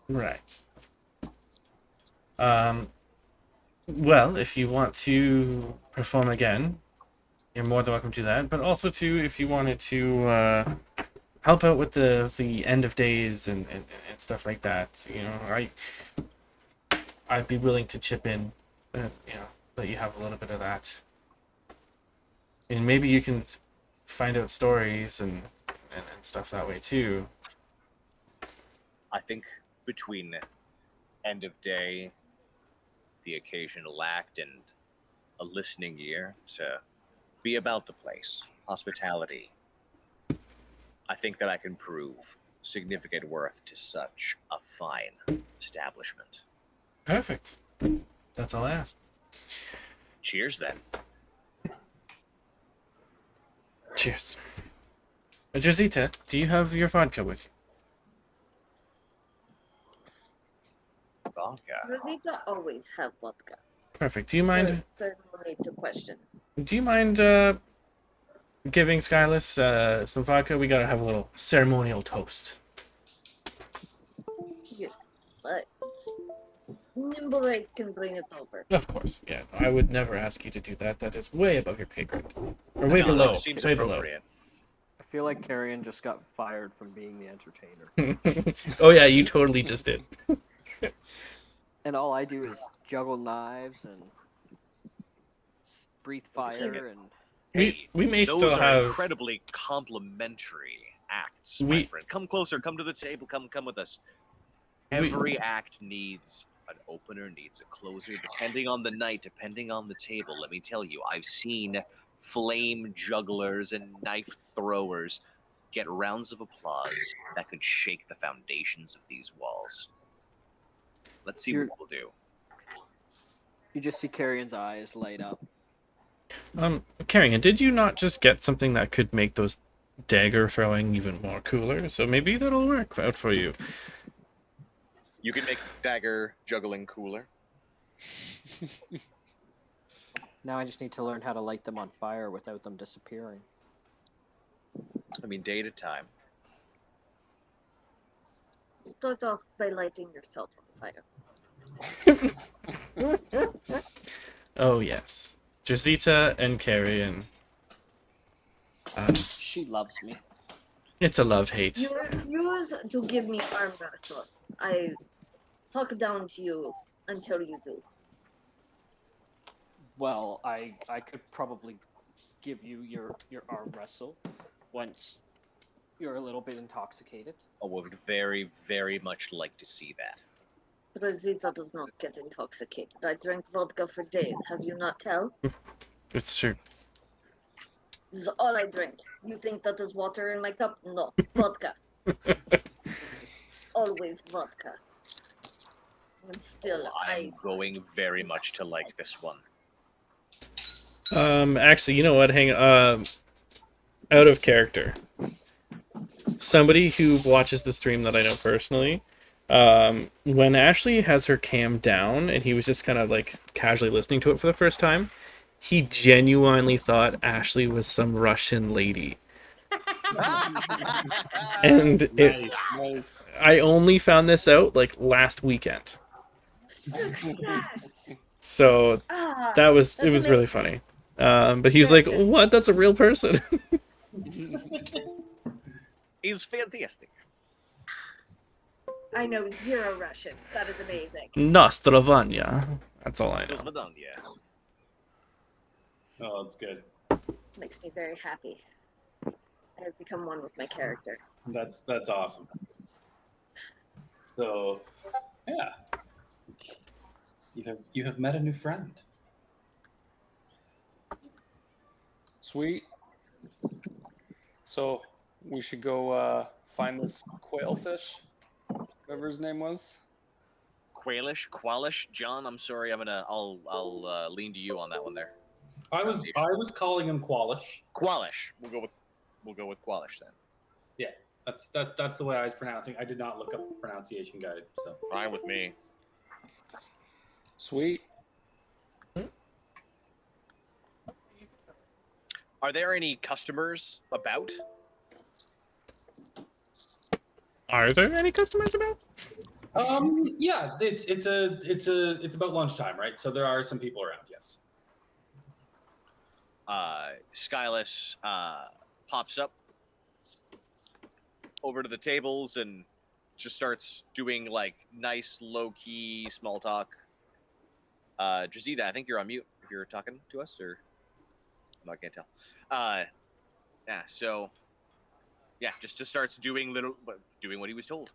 Right. Well, if you want to perform again, you're more than welcome to that. But also, too, if you wanted to help out with the end of days and stuff like that, you know, I'd be willing to chip in, let you have a little bit of that. And maybe you can find out stories and stuff that way, too. I think between end of day, the occasional act, and a listening ear to be about the place, hospitality, I think that I can prove significant worth to such a fine establishment. Perfect. That's all I ask. Cheers, then. Cheers. Josita, do you have your vodka with you? Vodka. Rosita always have vodka. Perfect. Do you mind? There's no need to question. Do you mind giving Skyless some vodka? We gotta have a little ceremonial toast. Yes, but Nimblewright can bring it over. Of course, yeah. I would never ask you to do that. That is way above your pay grade, or way No, below. seems Way below. appropriate. feel like Carrion just got fired from being the entertainer. Oh yeah, you totally just did. And all I do is juggle knives and breathe fire and We may Those still are have incredibly complimentary acts, my We- friend. Come closer. Come to the table. Come with us. We- Every act needs an opener, needs a closer, depending on the night, depending on the table. Let me tell you, I've seen flame jugglers and knife throwers get rounds of applause that could shake the foundations of these walls. Let's see what we'll do. you just see Carrion's eyes light up. Carrion, did you not just get something that could make those dagger throwing even more cooler? So maybe that'll work out for you. You can make dagger juggling cooler. Now I just need to learn how to light them on fire without them disappearing. I mean, day at a time. Start off by lighting yourself on fire. Oh yes, Josita and Carrion. She loves me. It's a love-hate. You refuse to give me arm wrestle. I talk down to you until you do. Well, I could probably give you your arm wrestle once you're a little bit intoxicated. I would very, very much like to see that. Rosita does not get intoxicated. I drank vodka for days. Have you not tell? It's true. This is all I drink. You think that is water in my cup? No, vodka. Always vodka. And still, I'm going very much to like this one. Actually, you know what? Hang on. Out of character. Somebody who watches the stream that I know personally, when Ashley has her cam down and he was just kind of like casually listening to it for the first time, he genuinely thought Ashley was some Russian lady. And Nice. I only found this out like last weekend. So it was really funny. But he was like, "What? That's a real person." He's fantastic. I know 0 Russian. That is amazing. Nostrovanya. That's all I know. Oh, that's good. Makes me very happy. I have become one with my character. That's awesome. So, yeah, you have met a new friend. Sweet. So we should go find this quail fish, whatever his name was. Qualish, John. I'm sorry. I'll lean to you on that one there. I was calling him Qualish. Qualish. We'll go with Qualish then. Yeah, that's the way I was pronouncing. I did not look up a pronunciation guide, so Fine with me. Sweet. Are there any customers about? Are there any customers about? yeah, it's about lunchtime, right? So there are some people around. Yes. Skyless pops up over to the tables and just starts doing like nice low-key small talk. Drazita, I think you're on mute if you're talking to us, or no, I can't tell. Yeah, so yeah, just starts doing what he was told.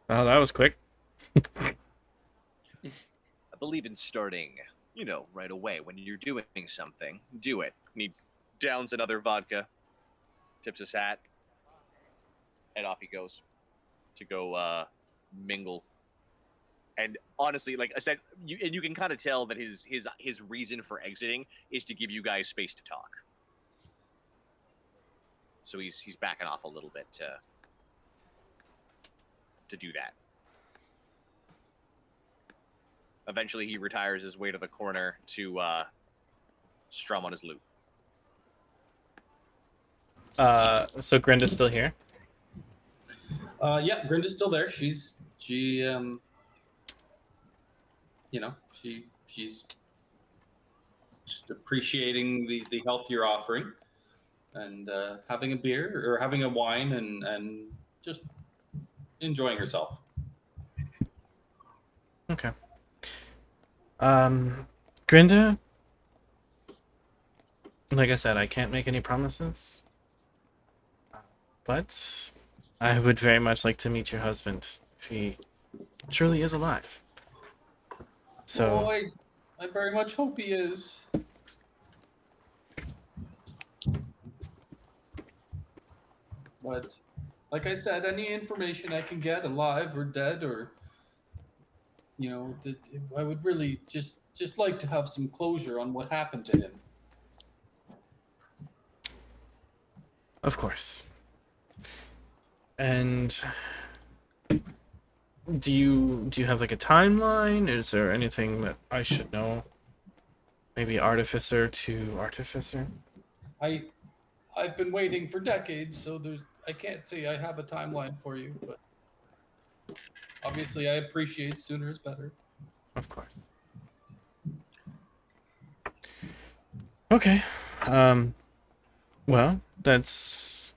Oh, that was quick. I believe in starting, right away. When you're doing something, do it. And he downs another vodka, tips his hat, and off he goes to go mingle. And honestly, like I said, you can kind of tell that his reason for exiting is to give you guys space to talk. So he's backing off a little bit to do that. Eventually, he retires his way to the corner to strum on his lute. So Grinda's still here? Yeah, Grinda's still there. She's just appreciating the help you're offering. and having a beer or having a wine and just enjoying herself. Okay. Grinda, like I said, I can't make any promises, but I would very much like to meet your husband if he truly is alive. So, I very much hope he is. But like I said, any information I can get, alive or dead, or I would really just like to have some closure on what happened to him. of course. And do you have like a timeline? Is there anything that I should know? Maybe artificer to artificer? I've been waiting for decades, so I can't say I have a timeline for you, but obviously I appreciate sooner is better. Of course. Okay. Well, that's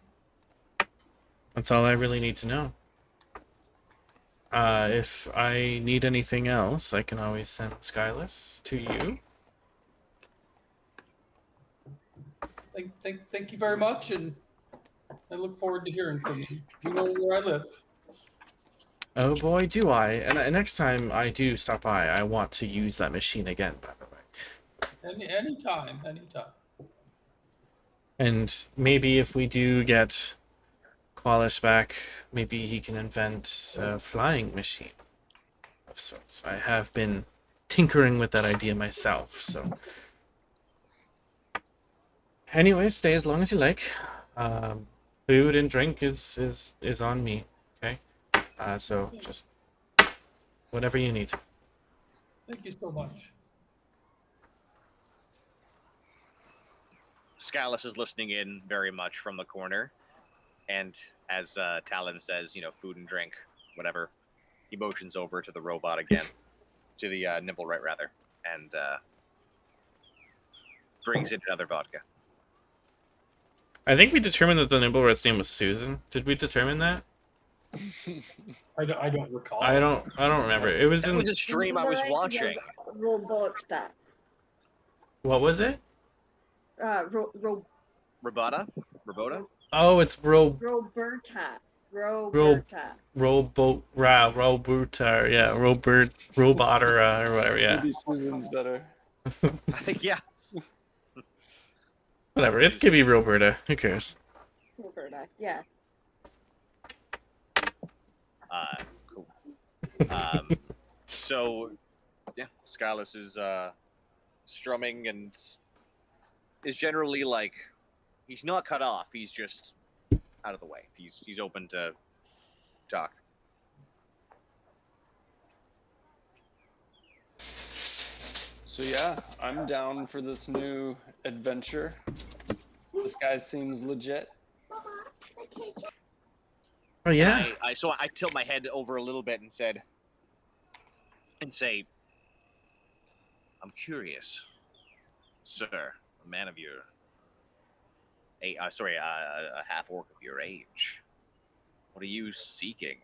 all I really need to know. If I need anything else, I can always send Skyless to you. Thank you very much, and I look forward to hearing from you. You know where I live. Oh boy, do I. And next time I do stop by, I want to use that machine again, by the way. Anytime. And maybe if we do get Qualis back, maybe he can invent a flying machine of sorts. I have been tinkering with that idea myself, so... Anyway, stay as long as you like. Food and drink is on me, okay? So just whatever you need. Thank you so much. Skyless is listening in very much from the corner, and as Talon says, food and drink, whatever, he motions over to the robot again, to the Nimblewright rather, and brings in another vodka. I think we determined that the Nimblewright's name was Susan. Did we determine that? I don't recall. I don't remember. It was That in was a stream I was watching. Robota. What was it? Robota? Oh, it's Roberta. Roberta, yeah, Robotera or whatever, yeah. Maybe Susan's better. Yeah. Whatever, it could be Roberta. Who cares? Roberta, yeah. Cool. So, yeah, Skyless is strumming and is generally like, he's not cut off. He's just out of the way. He's open to talk. So yeah, I'm down for this new adventure. This guy seems legit. Oh yeah. So I tilt my head over a little bit and say, I'm curious, sir, a man of your a half orc of your age. What are you seeking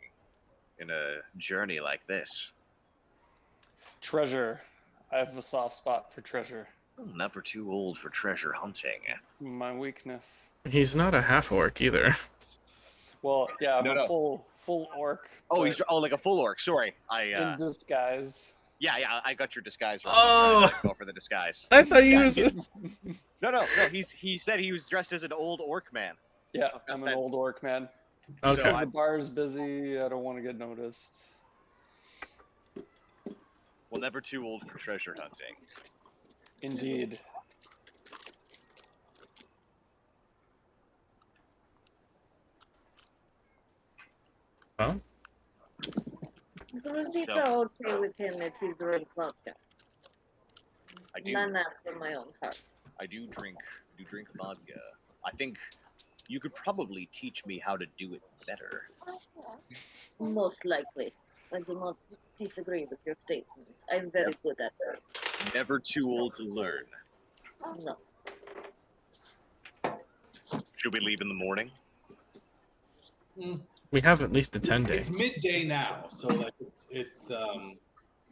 in a journey like this? Treasure. I have a soft spot for treasure. Never too old for treasure hunting. My weakness. He's not a half orc either. Well, yeah, I'm No. full orc. Oh, he's like a full orc. Sorry, in disguise. Yeah, I got your disguise wrong. Oh. I'm trying to go for the disguise. I thought he was. No. He said he was dressed as an old orc man. Yeah, I'm an old orc man. Okay. So the bar's busy. I don't want to get noticed. Well, never too old for treasure hunting. Indeed. Huh? Rosita okay with him if he's drink vodka. I do. None that from my own heart. I do drink vodka. I think you could probably teach me how to do it better. Most likely. I do not disagree with your statement. I'm very good at that. Never too old to learn. No. Should we leave in the morning? We have at least a 10 day. It's midday now, so like it's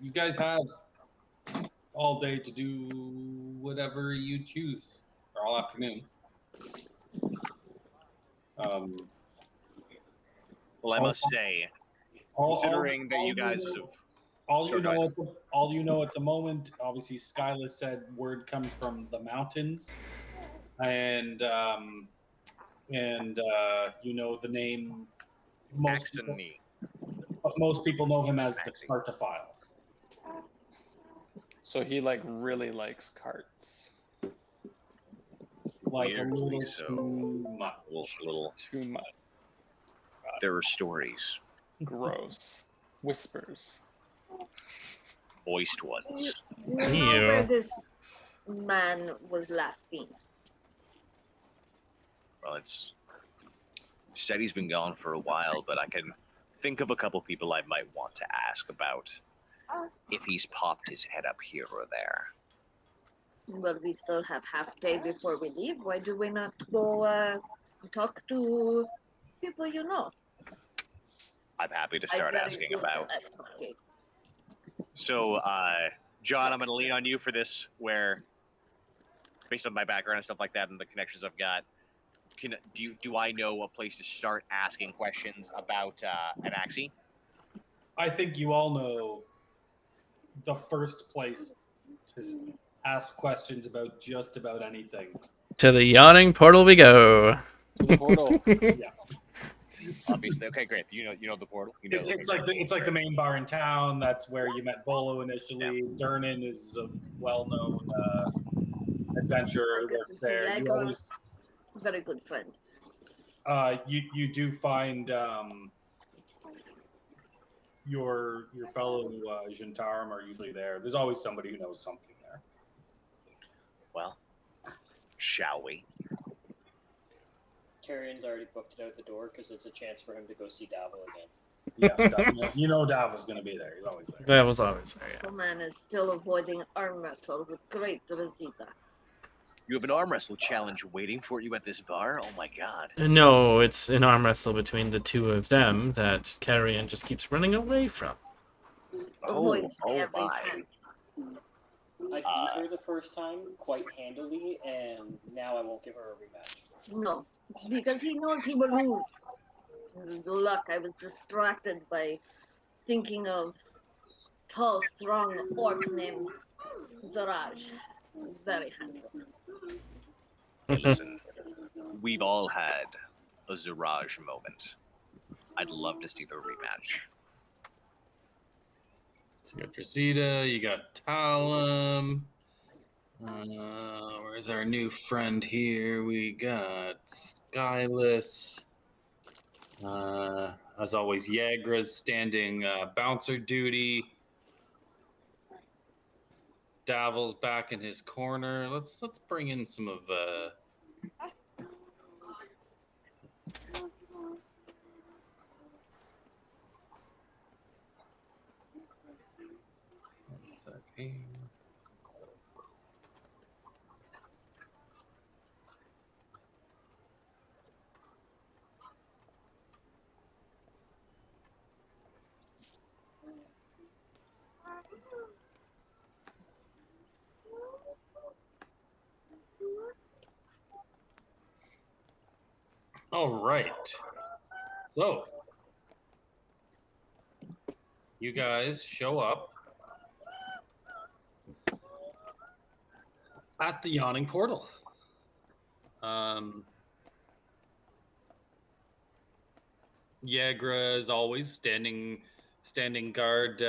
you guys have all day to do whatever you choose, or all afternoon. Well, I must say, considering that you guys have all Sure, go ahead. you know at the moment, obviously Skyla said word comes from the mountains, and you know the name. Most people know him as the Cartophile. So he like really likes carts. Like a little Weirdly so. too much. Little. Too much. There are stories, Gross. Whispers. voiced ones. You know where this man was last seen? Well, it's said he's been gone for a while, but I can think of a couple people I might want to ask about if he's popped his head up here or there. Well, we still have half day before we leave. Why do we not go talk to people you know? I'm happy to start asking about. Okay. So, John, I'm going to lean on you for this, where, based on my background and stuff like that and the connections I've got, do I know a place to start asking questions about an Axie? I think you all know the first place to ask questions about just about anything. To the yawning portal we go. To the portal. Yeah. Obviously, okay, great. You know the portal. You know, It's like the main bar in town. That's where you met Volo initially. Yeah. Durnan is a well-known adventurer. Works there. You always Very good friend. you do find your fellow Jantarum are usually there. There's always somebody who knows something there. Well, shall we? Carrion's already booked it out the door because it's a chance for him to go see Davil again. Yeah, you know Davil's going to be there. He's always there. That was always there, yeah. The man is still avoiding arm wrestle with great Rosita. You have an arm wrestle challenge waiting for you at this bar? Oh my god. No, it's an arm wrestle between the two of them that Carrion just keeps running away from. Avoids me every my. chance. I beat her the first time quite handily, and now I won't give her a rematch. No, because he knows he will lose. Luck, I was distracted by thinking of tall, strong orc named Zaraj. Very handsome. Hey, listen, we've all had a Zaraj moment. I'd love to see the rematch. So you got Tracita, you got Talum. Where's our new friend here? We got Skyless. As always, Yagra's standing bouncer duty. Davil's back in his corner. Let's bring in some of one sec here. All right. So, you guys show up at the Yawning Portal. Yagra is always standing guard,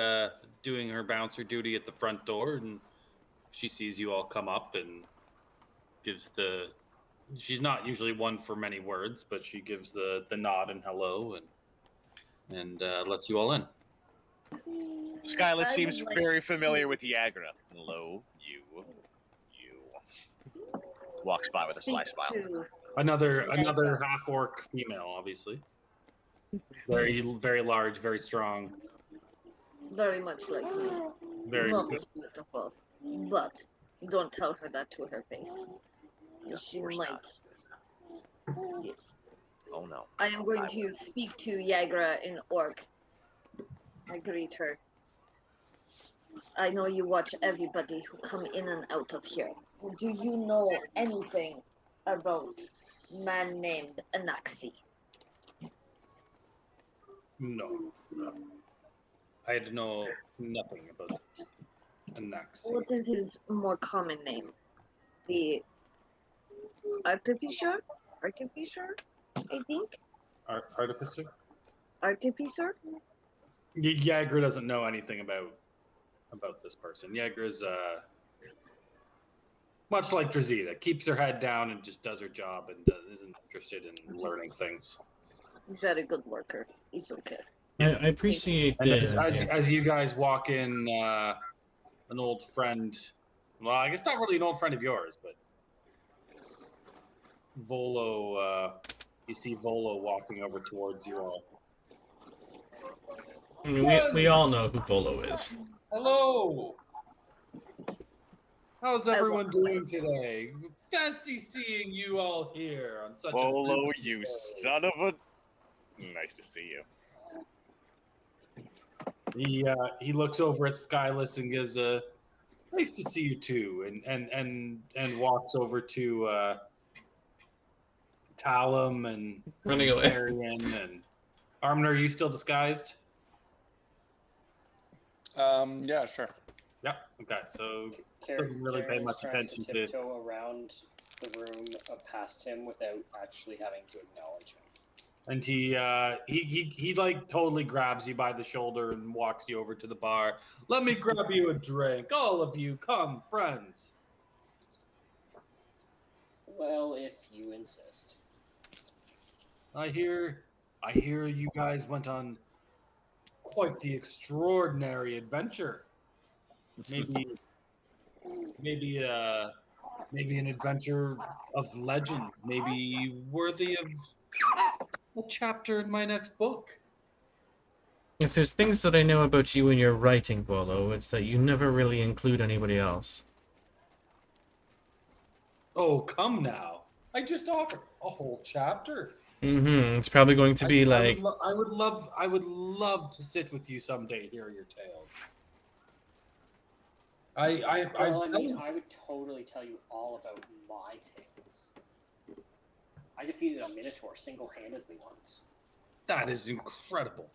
doing her bouncer duty at the front door, and she sees you all come up and gives the. She's not usually one for many words, but she gives the nod and hello and lets you all in. Skyla seems very familiar with Yagra. Hello, you. Walks by with a sly smile. Another half orc female, obviously. Very large, very strong. Very much like me. Very Not as beautiful. But don't tell her that to her face. She might Yes. Oh no. I am going to speak to Yagra in Orc. I greet her. I know you watch everybody who come in and out of here. Do you know anything about man named Anaxi? No. I know nothing about Anaxi. What is his more common name? The Artificer? Artificer, I think? Artificer? Artificer? Yager doesn't know anything about this person. Yager's much like Drazita, keeps her head down and just does her job and isn't interested in learning things. Very good worker. He's okay. I appreciate And the. as you guys walk in, an old friend, well, I guess not really an old friend of yours, but Volo, you see Volo walking over towards you all. I mean, we all know who Volo is. Hello! How's everyone doing today? Fancy seeing you all here on such Bolo, a you son of a... Nice to see you. He looks over at Skyless and gives a nice to see you too, and walks over to Talum and Running away. Carrion and Armin. Are you still disguised? Yeah, sure. Yeah. Okay. So doesn't really pay much attention to tiptoe around the room past him without actually having to acknowledge him. And he like totally grabs you by the shoulder and walks you over to the bar. Let me grab you a drink. All of you, come, friends. Well, if you insist. I hear you guys went on quite the extraordinary adventure. Maybe an adventure of legend, maybe worthy of a chapter in my next book. If there's things that I know about you in your writing, Volo, it's that you never really include anybody else. Oh, come now. I just offered a whole chapter. It's probably going to be like... I would love to sit with you someday, hear your tales. I would totally tell you all about my tales. I defeated a Minotaur single-handedly once. That is incredible.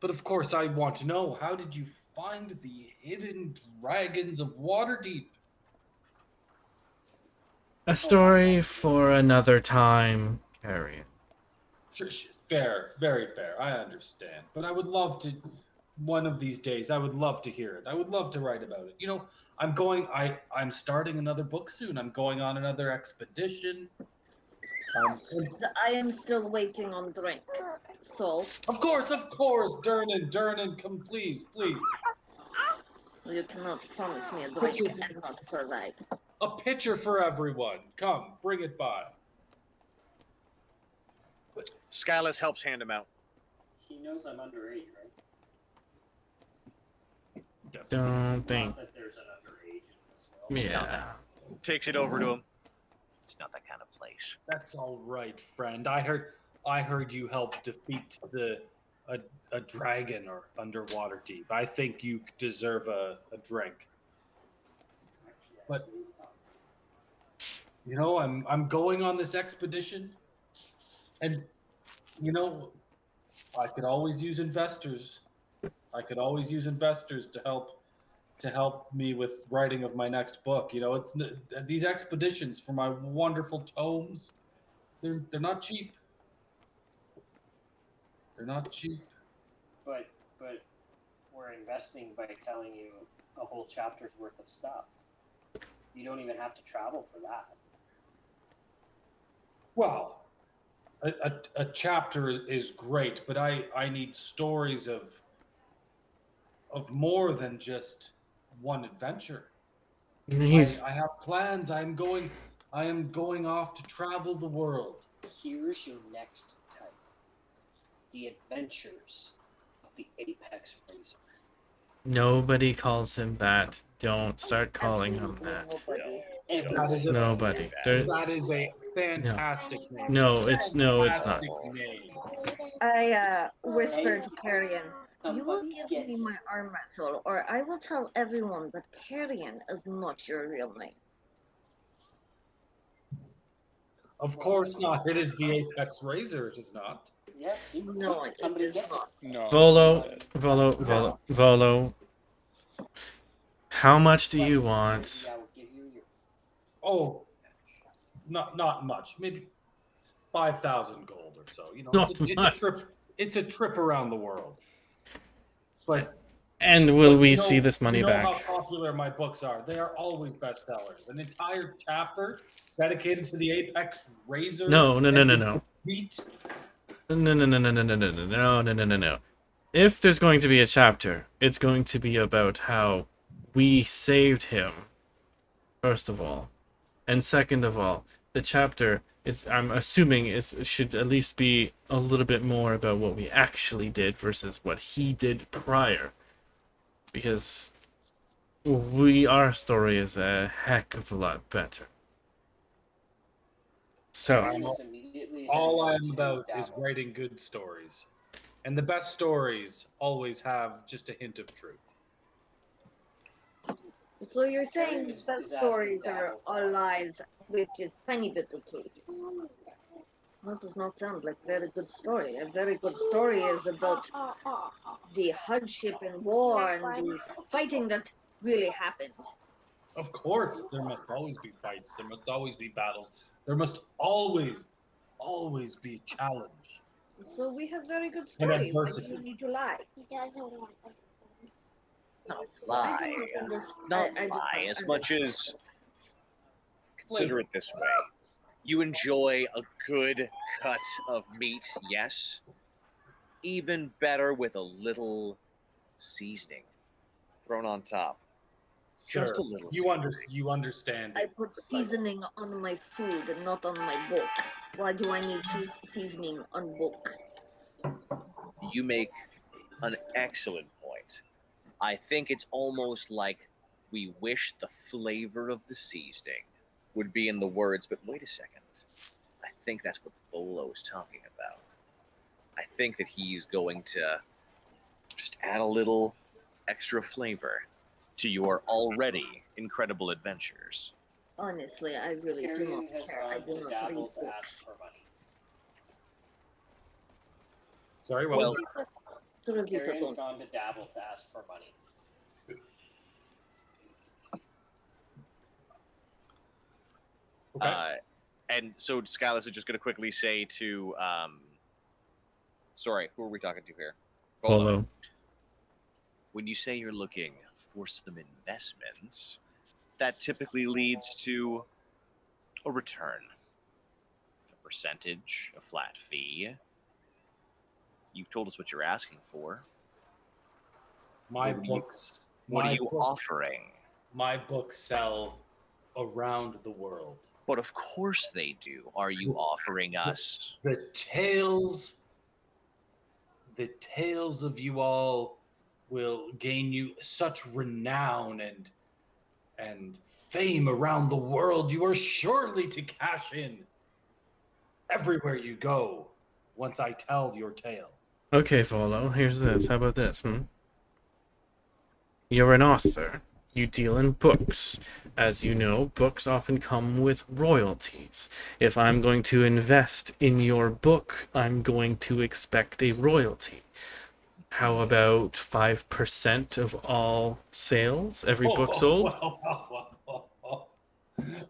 But of course, I want to know, how did you find the hidden dragons of Waterdeep? A story for another time, Carrion. Sure, fair, very fair. I understand. But I would love to, one of these days, I would love to hear it. I would love to write about it. You know, I'm starting another book soon. I'm going on another expedition. I am still waiting on drink. So. Of course, Durnan, come, please. You cannot promise me a drink and not provide. A pitcher for everyone. Come, bring it by. Skyless helps hand him out. He knows I'm underage, right? Don't think. Not that there's an underage in this world. Yeah. Takes it over to him. It's not that kind of place. That's all right, friend. I heard you helped defeat a dragon or underwater deep. I think you deserve a drink. But you know, I'm going on this expedition, and you know, I could always use investors. To help me with writing of my next book. You know, it's these expeditions for my wonderful tomes. They're not cheap. They're not cheap. But we're investing by telling you a whole chapter's worth of stuff. You don't even have to travel for that. Well, a chapter is great, but I need stories of more than just one adventure. I have plans. I am going off to travel the world. Here's your next type. The Adventures of the Apex Razor. Nobody calls him that. Don't start calling him that. Nobody. That is a Nobody. There. that is a fantastic name. No, it's not. Fantastic name. I whispered to Carrion, "You will Somebody give gets me my arm wrestle, or I will tell everyone that Carrion is not your real name." Of course not. It is the Apex Razor. It is not. Yes, No, it somebody is gets not. it. No. Volo. How much do But you want? I will give you your Oh, not much. Maybe 5,000 gold or so. You know, Not it's a much. trip. It's a trip around the world. But And will but we you know- see this money you know back? how popular my books are. They are always bestsellers. An entire chapter dedicated to the Apex Razor. No. and his defeat. No. If there's going to be a chapter, it's going to be about how we saved him, first of all. And second of all, the chapter is, I'm assuming, should at least be a little bit more about what we actually did versus what he did prior. Because our story is a heck of a lot better. So, All I'm about is writing good stories. And the best stories always have just a hint of truth. So you're saying the best stories are all lies with just tiny bit of truth? That does not sound like a very good story. A very good story is about the hardship and war and the fighting that really happened. Of course, there must always be fights. There must always be battles. There must always be a challenge. So we have very good And stories. Why do adversity. you need to lie? Not I lie. don't understand. Not I do not lie. As much understand. as consider it this way: you enjoy a good cut of meat, yes. Even better with a little seasoning thrown on top. Sure. Just a little. You understand I it. put seasoning on my food and not on my book. Why do I need seasoning on book? You make an excellent point. I think it's almost like we wish the flavor of the seasoning would be in the words, but wait a second. I think that's what Volo's talking about. I think that he's going to just add a little extra flavor to your already incredible adventures. Honestly, I really do Carrion not has care. I gone do to not dabble read to books. ask for money. Sorry, what was Well, that? Rosita, Carrion's don't. gone to dabble to ask for money. Okay. And so Scalus is just going to quickly say to, sorry, who are we talking to here? Volo. When you say you're looking for some investments, that typically leads to a return, a percentage, a flat fee. You've told us what you're asking for. My what are you- books. What my are you books, offering? My books sell around the world. But of course they do. Are you offering us? The tales of you all will gain you such renown and fame around the world. You are surely to cash in everywhere you go once I tell your tale. Okay, Volo, here's this. How about this, You're an author. You deal in books. As you know, books often come with royalties. If I'm going to invest in your book, I'm going to expect a royalty. How about 5% of all sales, every book sold?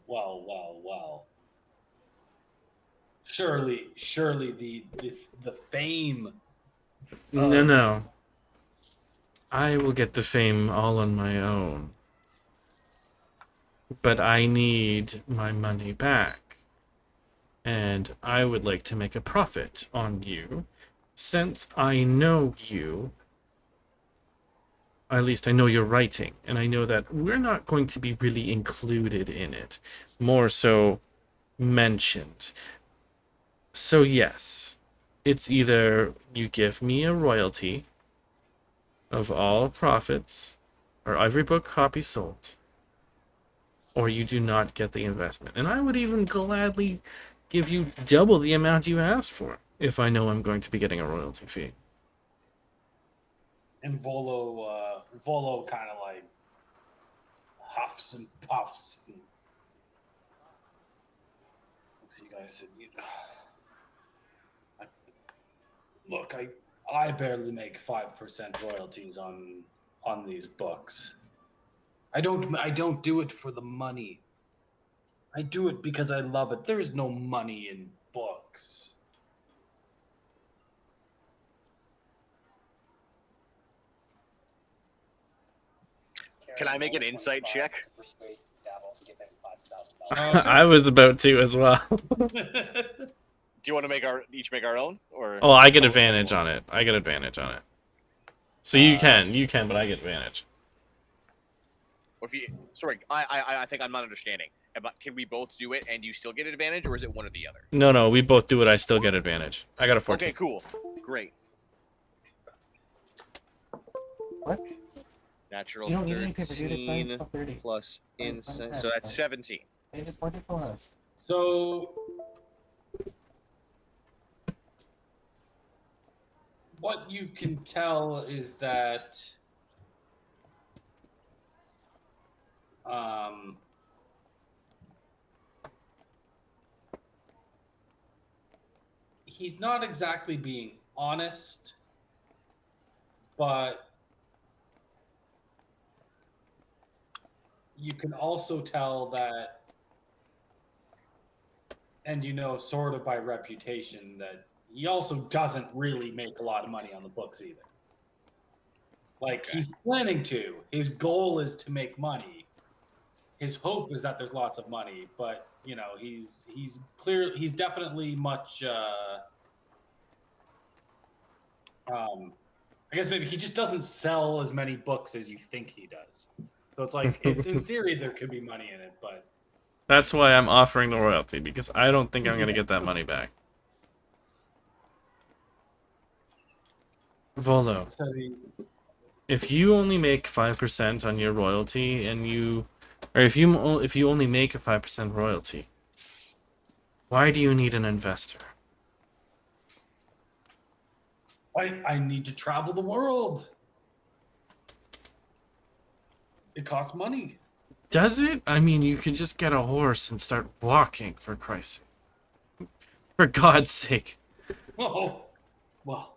Well. Surely the fame. No. I will get the fame all on my own. But I need my money back. And I would like to make a profit on you. Since I know you, at least I know your writing, and I know that we're not going to be really included in it. More so mentioned. So yes, it's either you give me a royalty of all profits, or every book copy sold, or you do not get the investment. And I would even gladly give you double the amount you asked for if I know I'm going to be getting a royalty fee. And Volo kind of like huffs and puffs. And looks at you guys and look, I barely make 5% royalties on these books. I don't do it for the money. I do it because I love it. There's no money in books. Can I make an insight check? I was about to as well. Do you want to each make our own, or? Oh, I get advantage on it. So you can, but I get advantage. Or sorry, I think I'm not understanding. Can we both do it and you still get advantage, or is it one or the other? No, we both do it. I still get advantage. I got a 14. Okay, cool, great. What? Natural 13 plus insight, so that's 17. So, what you can tell is that he's not exactly being honest, but you can also tell that, and sort of by reputation, that he also doesn't really make a lot of money on the books either. Like, he's planning to. His goal is to make money. His hope is that there's lots of money, but he's definitely much I guess maybe he just doesn't sell as many books as you think he does. So it's like, in theory, there could be money in it, but that's why I'm offering the royalty, because I don't think I'm going to get that money back. Volo, if you only make 5% on your royalty, if you only make a 5% royalty, why do you need an investor? I need to travel the world. It costs money. Does it? I mean, you can just get a horse and start walking, for Christ's sake. For God's sake. Oh, well,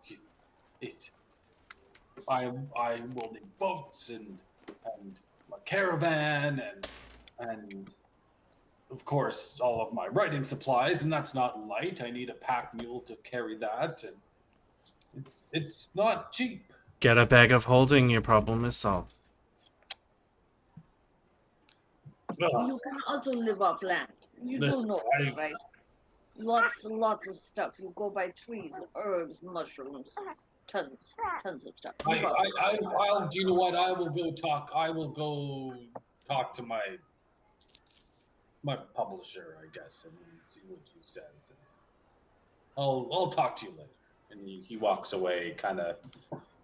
I will need boats and a caravan and of course all of my writing supplies, and that's not light. I need a pack mule to carry that, and it's not cheap. Get a bag of holding, your problem is solved. You can also live off land. You do know that, right? Lots and lots of stuff. You go by trees, herbs, mushrooms, tons of stuff. I'll do you know what? I will go talk to my publisher, I guess, and see what he says. I'll talk to you later. And he walks away, kind of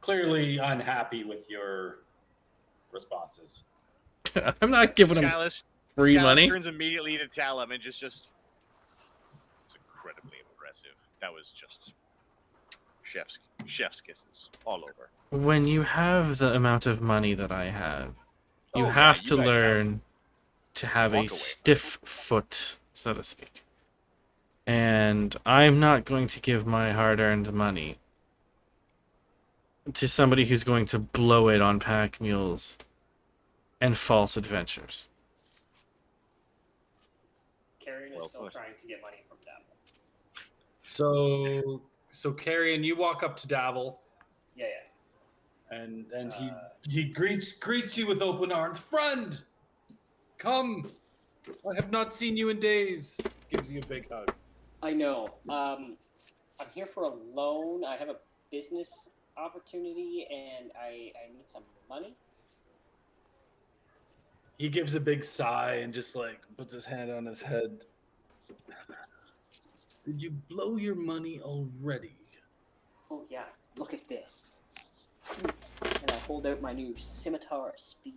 clearly unhappy with your responses. I'm not giving him free money. Turns immediately to Talum and just it's incredibly impressive. That was just chef's kisses all over. When you have the amount of money that I have, you have to learn to have a stiff foot, so to speak. And I'm not going to give my hard-earned money to somebody who's going to blow it on pack mules and false adventures. Carrion is still trying to get money from Davil. So Carrion, you walk up to Davil. Yeah. And he greets you with open arms. Friend, come. I have not seen you in days. Gives you a big hug. I know. I'm here for a loan. I have a business opportunity, and I need some money. He gives a big sigh and just puts his hand on his head. Did you blow your money already? Oh yeah, look at this. And I hold out my new scimitar speed.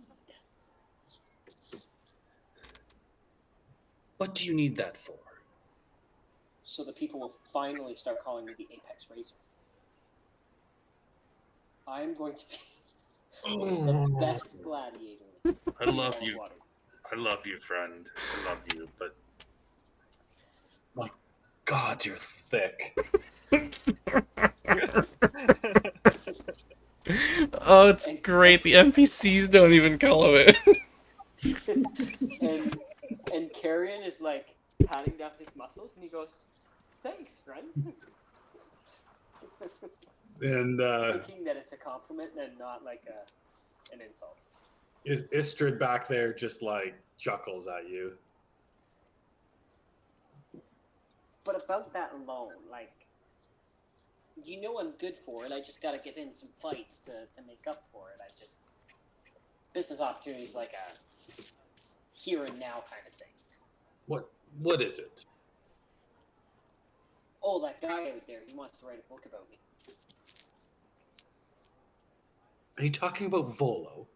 What do you need that for? So the people will finally start calling me the Apex Razor. I'm going to be the best gladiator. I love you. I love you, friend. I love you, but my God, you're thick. Oh, it's great. The NPCs don't even call him it. and Carrion is like patting down his muscles, and he goes, "Thanks, friend." And Thinking that it's a compliment and not like an insult. Istrid back there just like chuckles at you. But about that loan, like, you know I'm good for it. I just got to get in some fights to make up for it. Business opportunities like a here and now kind of thing. What is it? Oh, that guy out there, he wants to write a book about me. Are you talking about Volo?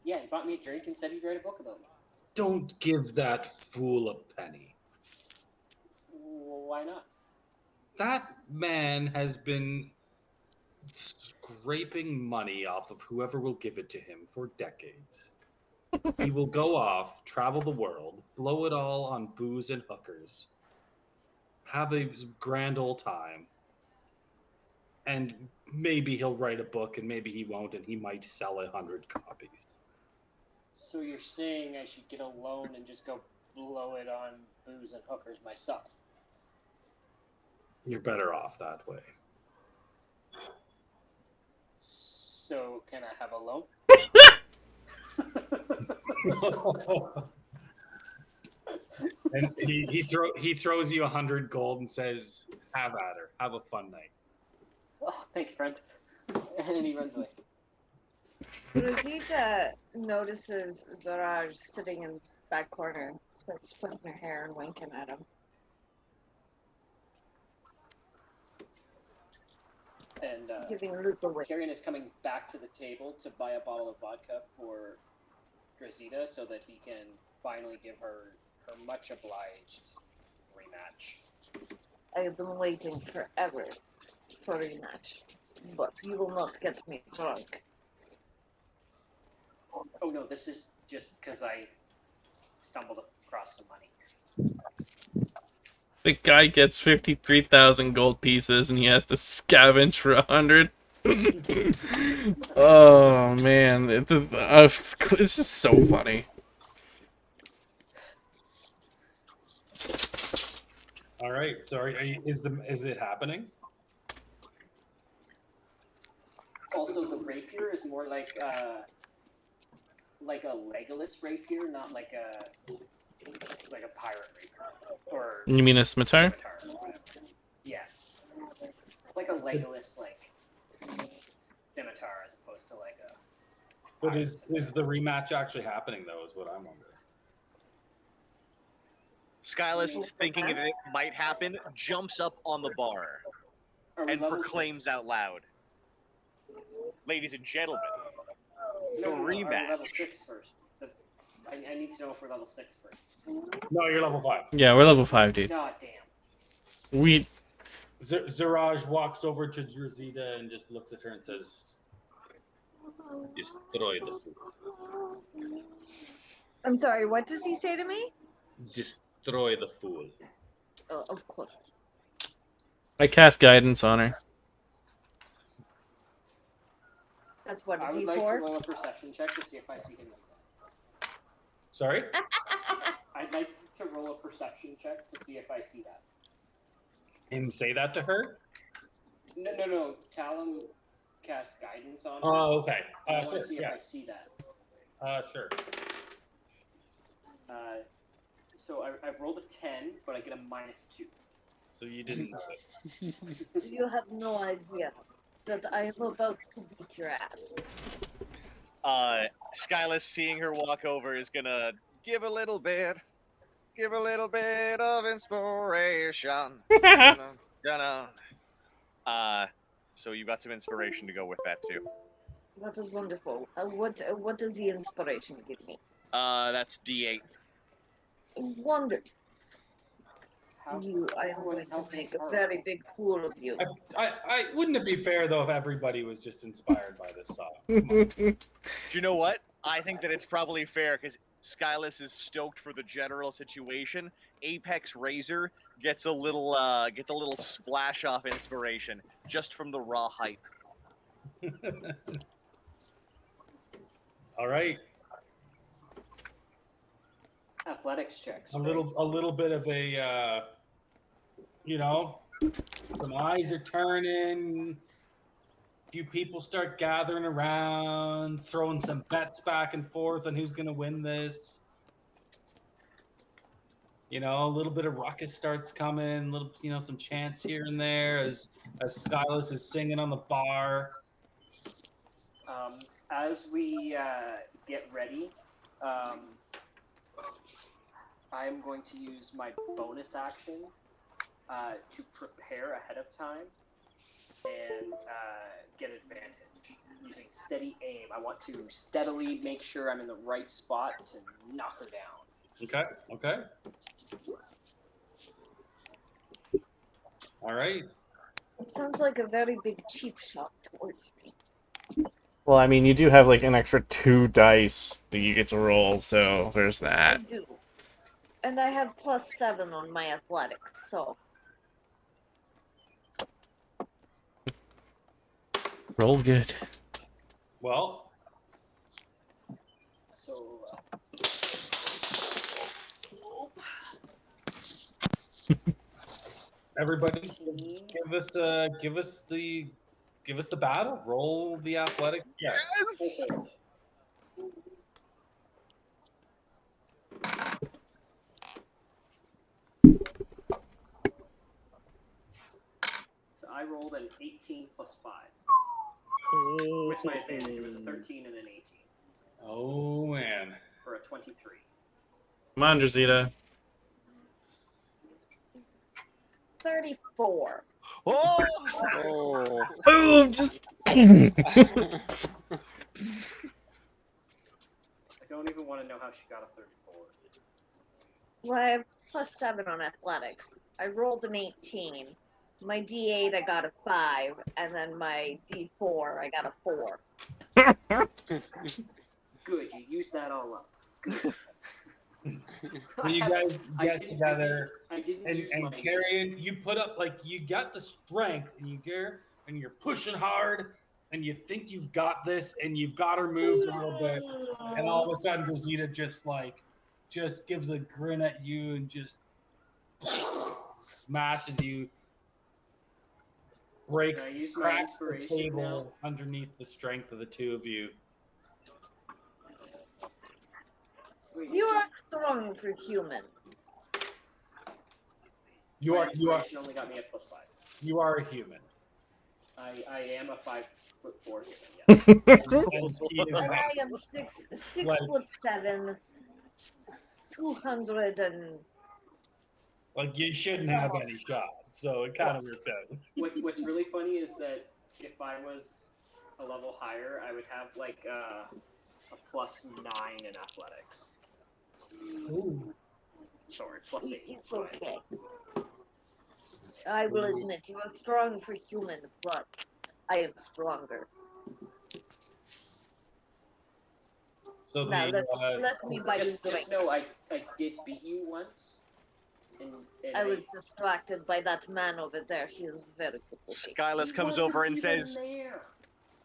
Yeah, he bought me a drink and said he'd write a book about me. Don't give that fool a penny. Well, why not? That man has been scraping money off of whoever will give it to him for decades. He will go off, travel the world, blow it all on booze and hookers, have a grand old time, and maybe he'll write a book and maybe he won't, and he might sell 100 copies. So you're saying I should get a loan and just go blow it on booze and hookers myself? You're better off that way. So can I have a loan? And he throws you 100 gold and says, "Have at her. Have a fun night." Oh, thanks, friend. And then he runs away. Rosita notices Zoraj sitting in the back corner, starts putting her hair and winking at him. And Giving Luke a wink. Carrion is coming back to the table to buy a bottle of vodka for Drazita so that he can finally give her much obliged rematch. I have been waiting forever for a rematch, but you will not get me drunk. Oh no, this is just because I stumbled across some money. The guy gets 53,000 gold pieces and he has to scavenge for 100. Oh man, this is so funny. All right. So is it happening? Also, the rapier is more like a Legolas rapier, not like a pirate rapier. Or You mean a scimitar? or whatever. Yeah, it's like a Legolas scimitar as opposed to like a. But is the rematch actually happening though? Is what I'm wondering. Skyless, thinking that it might happen, jumps up on the bar and proclaims out loud, "Ladies and gentlemen, the rematch." Level 6 first. I need to know if we're level 6 first. No, you're level 5. Yeah, we're level 5, dude. God damn. We Ziraj walks over to Drazita and just looks at her and says, "Destroy the fool." I'm sorry, what does he say to me? Destroy the fool. Oh, of course. I cast guidance on her. That's what I a would like to D4. roll a perception check to see if I see him like that. Sorry? I'd like to roll a perception check to see if I see that. Him say that to her? No. Talon cast guidance on her. Oh, okay. I want Sure. to see if Yeah. I see that. Sure. So I've rolled a 10, but I get a -2. So you didn't. You have no idea that I am about to beat your ass. Skyless, seeing her walk over, is gonna give a little bit of inspiration. So you got some inspiration to go with that too. That is wonderful. What does the inspiration give me? That's D8. Wonder. How I am going everyone's to healthy make and a very powerful. big fool of you. I wouldn't it be fair though if everybody was just inspired by this song? Do you know what? I think that it's probably fair because Skyless is stoked for the general situation. Apex Razor gets a little splash off inspiration just from the raw hype. All right, Athletics checks. a right? little bit of a some eyes are turning. A few people start gathering around, throwing some bets back and forth on who's going to win this. A little bit of ruckus starts coming, little some chants here and there as Stylus is singing on the bar. As we get ready, I'm going to use my bonus action to prepare ahead of time and get advantage using steady aim. I want to steadily make sure I'm in the right spot to knock her down. Okay. All right. It sounds like a very big cheap shot towards me. Well, I mean, you do have like an extra 2 dice that you get to roll, so there's I that. do. And I have +7 on my athletics, so. Roll good. Well, So everybody, give us the battle. Roll the athletic. Yes. okay. So I rolled an 18 plus 5. With my advantage, it was a 13 and an 18 Oh man. for a 23. Come on, Drazita. 34. Oh! Oh. Boom! Just. I don't even want to know how she got a 34. Well, I have +7 on athletics. I rolled an 18. My D8, I got a 5. And then my D4, I got a 4. Good, you used that all up. Good. When you guys get together I didn't and use my carrying, you put up you got the strength and you're pushing hard and you think you've got this and you've got her moved a little bit and all of a sudden Rosita just gives a grin at you and just smashes you, Can I use my cracks the inspiration table underneath the strength of the two of you. Wait, You are strong for human. You are inspiration only got me a +5. you are a human. I am a 5'4" human, yes. And she is And not. I am 6'7", 200 and. You shouldn't have any shot, so it kind of worked out. What's really funny is that if I was a level higher, I would have a +9 in athletics. Ooh. Sorry, +8. It's okay. I will admit you are strong for human, but I am stronger. So Now let me buy you Just drink. know I did beat you once. And I was distracted by that man over there. He is very good looking. Skyless comes over and says, there.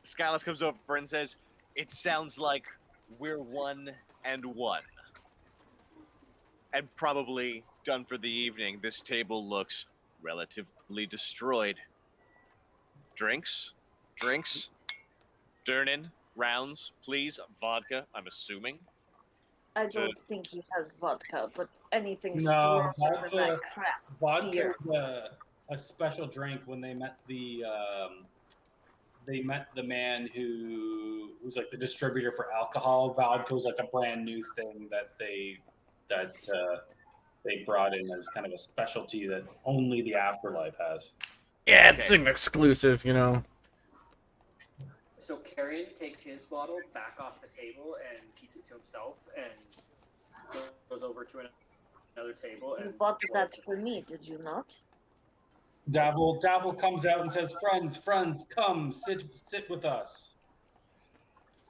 Skyless comes over and says, "It sounds like we're 1 and 1. And probably done for the evening. This table looks relatively destroyed. Drinks? Durnin, rounds, please. Vodka, I'm assuming. I don't think he has vodka, but anything No, stronger than that crap. vodka beer. was a special drink when they met the man who was like the distributor for alcohol. Vodka was like a brand new thing that they brought in as kind of a specialty that only the Afterlife has. Yeah, it's an exclusive, So Carrion takes his bottle back off the table and keeps it to himself and goes over to another table. You And bought roll that some for me, did you not? Davil comes out and says, "Friends, come sit with us,"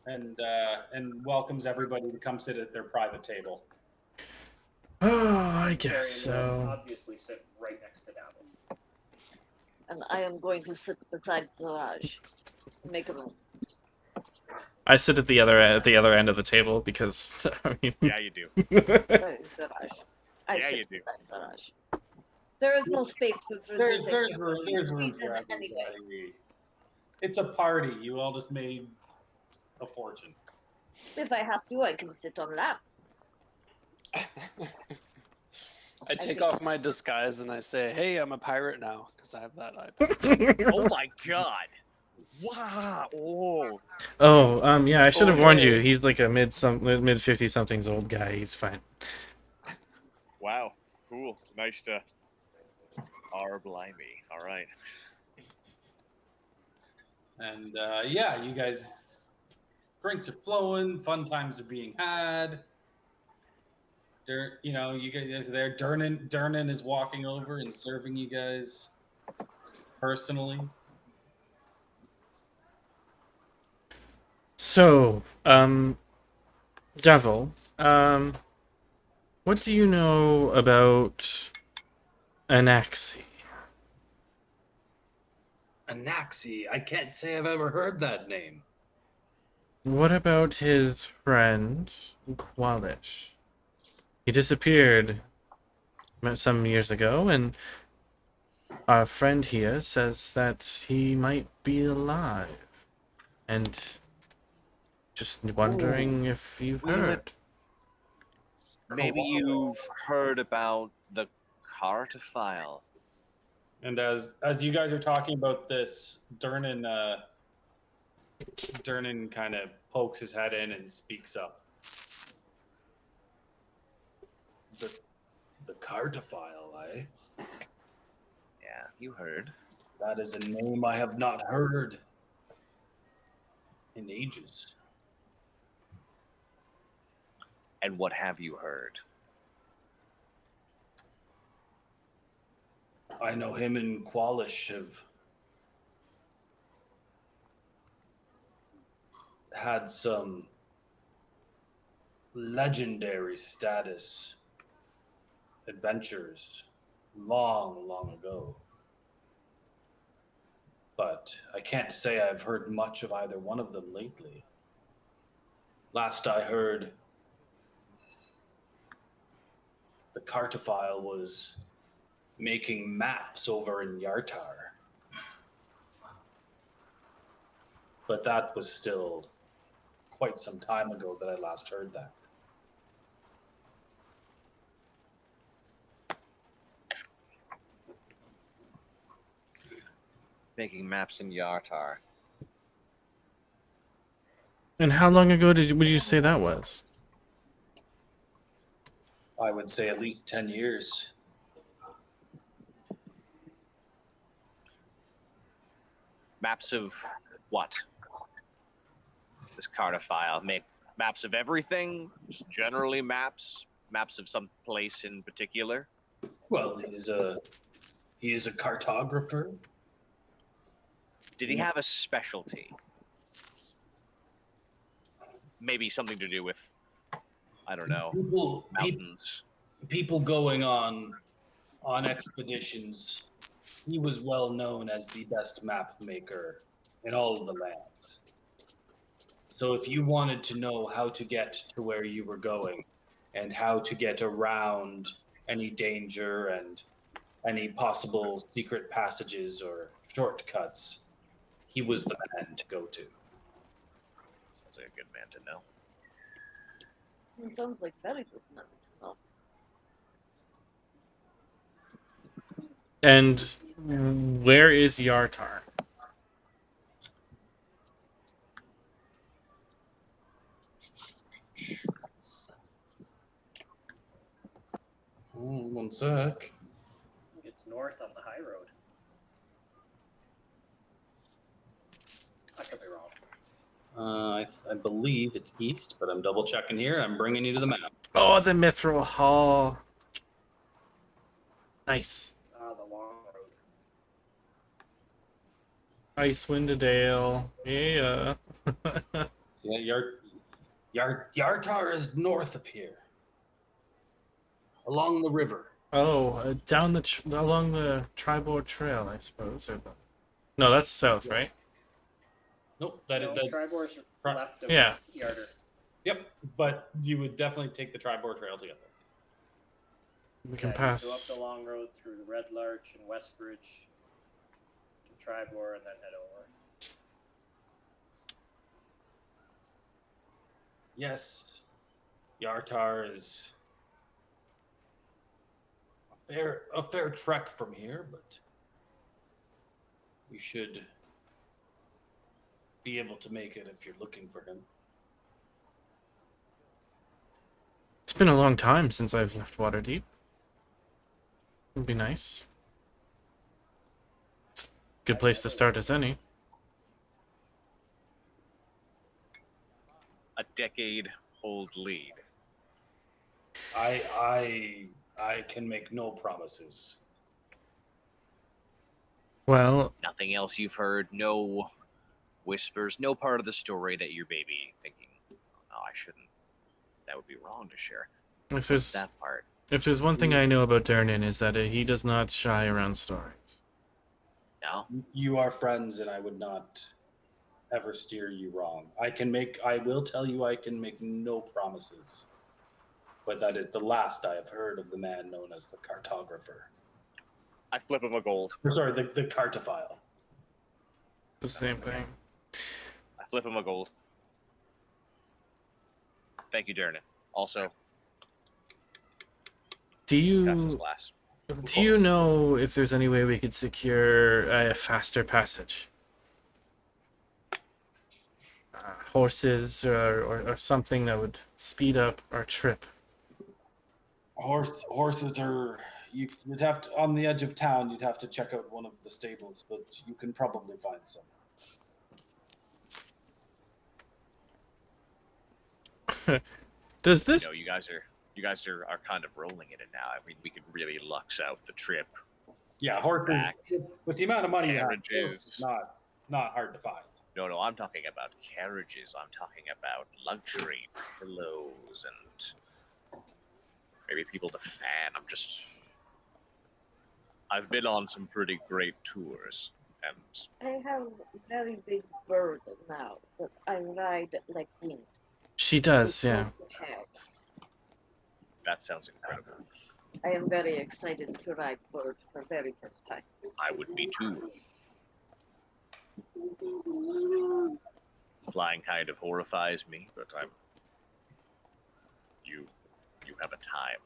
and welcomes everybody to come sit at their private table. Oh, I guess Varian will so. obviously sit right next to Davil. And I am going to sit beside Zaraj. Make a room. I sit at the other end of the table because I mean, Yeah, you do. Zaraj. I Yeah, sit you do. beside Zaraj. There is no space for There's this room reason for anyway. everybody. It's a party. You all just made a fortune. If I have to, I can sit on lap. I take think- off my disguise and I say, "Hey, I'm a pirate now," because I have that iPad. Oh my god! Wow! Oh, yeah, I should have warned you. Okay. He's like a mid 50 somethings old guy. He's fine. Wow! Cool. Nice to. Blimey! All right. And yeah, you guys, drinks are flowing, fun times are being had. You know, you guys are there. Durnan is walking over and serving you guys personally. So, Devil, what do you know about Anaxi? Anaxi, I can't say I've ever heard that name. What about his friend, Qualish? He disappeared some years ago, and our friend here says that he might be alive. And just wondering if you've heard. Maybe you've heard about the Cartophile. And as you guys are talking about this, Durnan kind of pokes his head in and speaks up. The Cartophile, eh? Yeah, you heard. That is a name I have not heard in ages. And what have you heard? I know him and Qualish have had some legendary status adventures long, long ago. But I can't say I've heard much of either one of them lately. Last I heard, the Cartophile was making maps over in Yartar. But that was still quite some time ago that I last heard that. Making maps in Yartar. And how long ago would you say that was? I would say at least 10 years. Maps of what? This Cartophile make maps of everything? Just generally maps? Maps of some place in particular? Well, he is a cartographer. Did he have a specialty? Maybe something to do with, I don't know, mountains. People going on expeditions. He was well known as the best map maker in all of the lands. So if you wanted to know how to get to where you were going and how to get around any danger and any possible secret passages or shortcuts, he was the man to go to. Sounds like a good man to know. It sounds like very good man to know. And where is Yartar? One sec. It's north of the high road. I could be wrong. I believe it's east, but I'm double checking here. I'm bringing you to the map. Oh, the Mithril Hall. Nice. The long road. Icewind Dale. Yeah. So Yartar is north of here, along the river. Oh, down along the Tribord Trail, I suppose. No, that's south, right? Nope, No, Tribor's left of Yeah. Yarder. Yep, but you would definitely take the Tribord Trail together. We can You pass. go up the long road through Red Larch and Westbridge to Tribor and then head over. Yes, Yartar is a fair trek from here, but you should be able to make it if you're looking for him. It's been a long time since I've left Waterdeep. It'd be nice. It's a good place to start as any. A decade-old lead. I can make no promises. Well, Nothing else you've heard? No whispers? No part of the story that you're maybe thinking, oh, I shouldn't. That would be wrong to share. if What's that part? If there's one thing I know about Durnan is that he does not shy around stories. No? You are friends, and I would not ever steer you wrong. I will tell you I can make no promises. But that is the last I have heard of the man known as the cartographer. I flip him a gold. Or sorry, the cartophile. The same thing. I flip him a gold. Thank you, Darren. Also, Do Cassius you Glass. know if there's any way we could secure a faster passage? Horses or something that would speed up our trip. Horses are you'd have to on the edge of town. You'd have to check out one of the stables, but you can probably find some. Does this? You guys are kind of rolling in it now. I mean, we could really lux out the trip. Yeah, horses Back. with the amount of money you have, Carriages. it's not hard to find. No, I'm talking about carriages. I'm talking about luxury, pillows, and maybe people to fan. I've been on some pretty great tours, and I have a very big bird now that I ride like wind. She does, yeah. that sounds incredible. I am very excited to ride bird for the very first time. I would be too. Flying kind of horrifies me, but you have a time.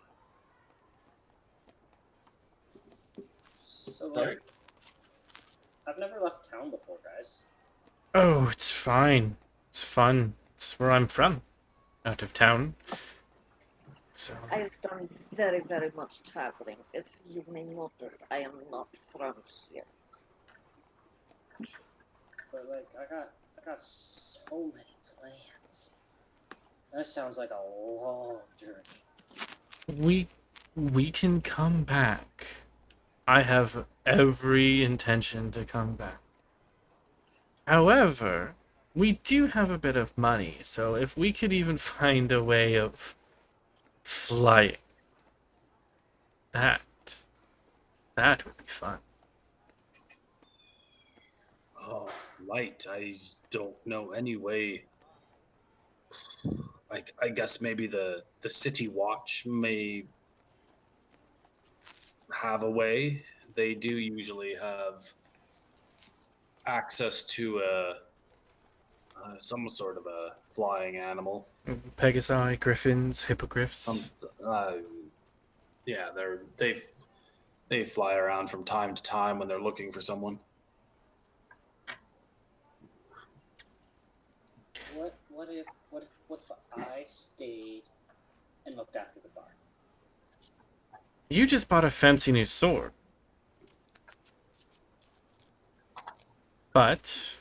So, like, I've never left town before, guys. Oh, it's fine. It's fun. It's where I'm from. Out of town. So. I've done very, very much traveling. If you may notice, I am not from here. But like, I got so many plans. That sounds like a long journey. We can come back. I have every intention to come back. However, we do have a bit of money, so if we could even find a way of flying, that would be fun. Oh, light. I don't know any way. I guess maybe the City Watch may have a way. They do usually have access to some sort of a flying animal. Pegasi, griffins, hippogriffs. Yeah, they fly around from time to time when they're looking for someone. What if I stayed and looked after the barn? You just bought a fancy new sword. But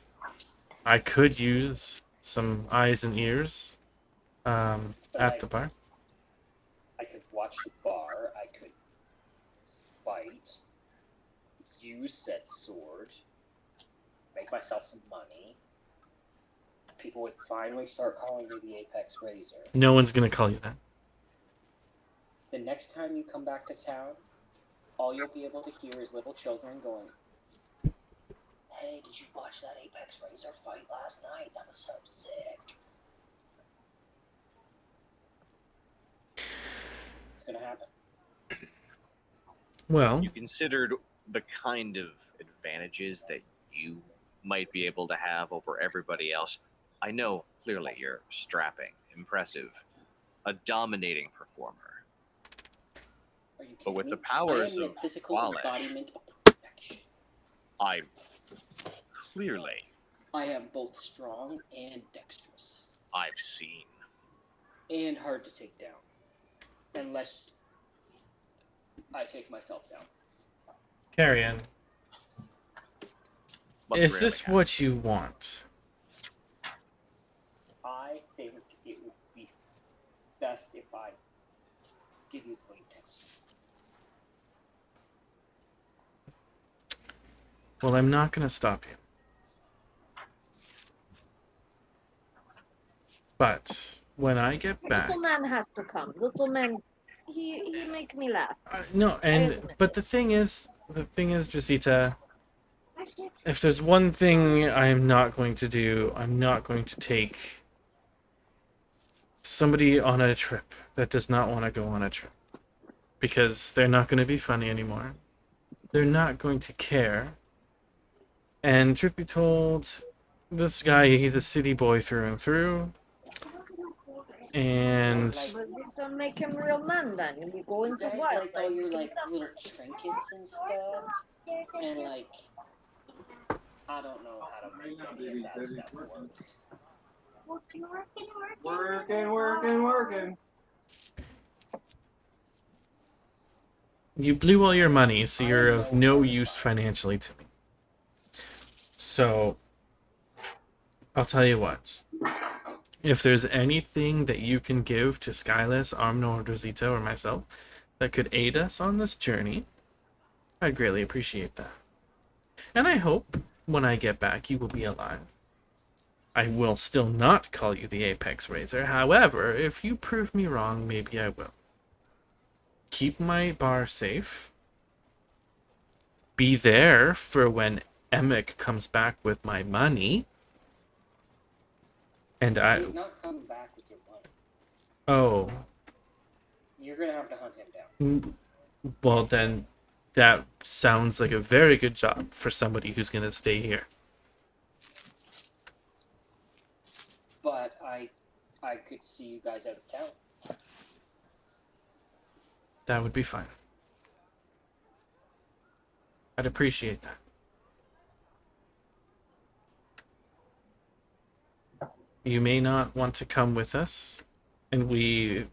I could use some eyes and ears at the bar. I could watch the bar. I could fight, use said sword, make myself some money. People would finally start calling me the Apex Razor. No one's gonna call you that. The next time you come back to town, all you'll be able to hear is little children going, "Hey, did you watch that Apex Razor fight last night? That was so sick." It's gonna happen. Well, You considered the kind of advantages that you might be able to have over everybody else. I know clearly you're strapping, impressive, a dominating performer. Are you kidding But with me? the powers I am of the physical Walesh, embodiment of perfection. I clearly I am both strong and dexterous, I've seen. and hard to take down, unless I take myself down. Carrion, Must is rarely this happen. what you want? I think it would be best if I didn't leave town. Well, I'm not gonna stop you. But when I get back, Little man has to come. Little man, he make me laugh. no, and admit but it. the thing is, Josita, if there's one thing I'm not going to do, I'm not going to take somebody on a trip that does not want to go on a trip. Because they're not going to be funny anymore. They're not going to care. And truth be told, this guy, he's a city boy through and through. And But don't make him real man then. We go You into guys wild. like all your like little trinkets and stuff, and like I don't know how to make any of that stuff work. Working. you blew all your money, so you're of no use financially to me. So, I'll tell you what. If there's anything that you can give to Skyless, Amno, or Rosita, or myself that could aid us on this journey, I'd greatly appreciate that. And I hope, when I get back, you will be alive. I will still not call you the Apex Razor. However, if you prove me wrong, maybe I will. Keep my bar safe. Be there for when Emic comes back with my money. And He's not coming back with your money. Oh. You're gonna have to hunt him down. Well, then, that sounds like a very good job for somebody who's going to stay here. But I could see you guys out of town. That would be fine. I'd appreciate that. You may not want to come with us, and we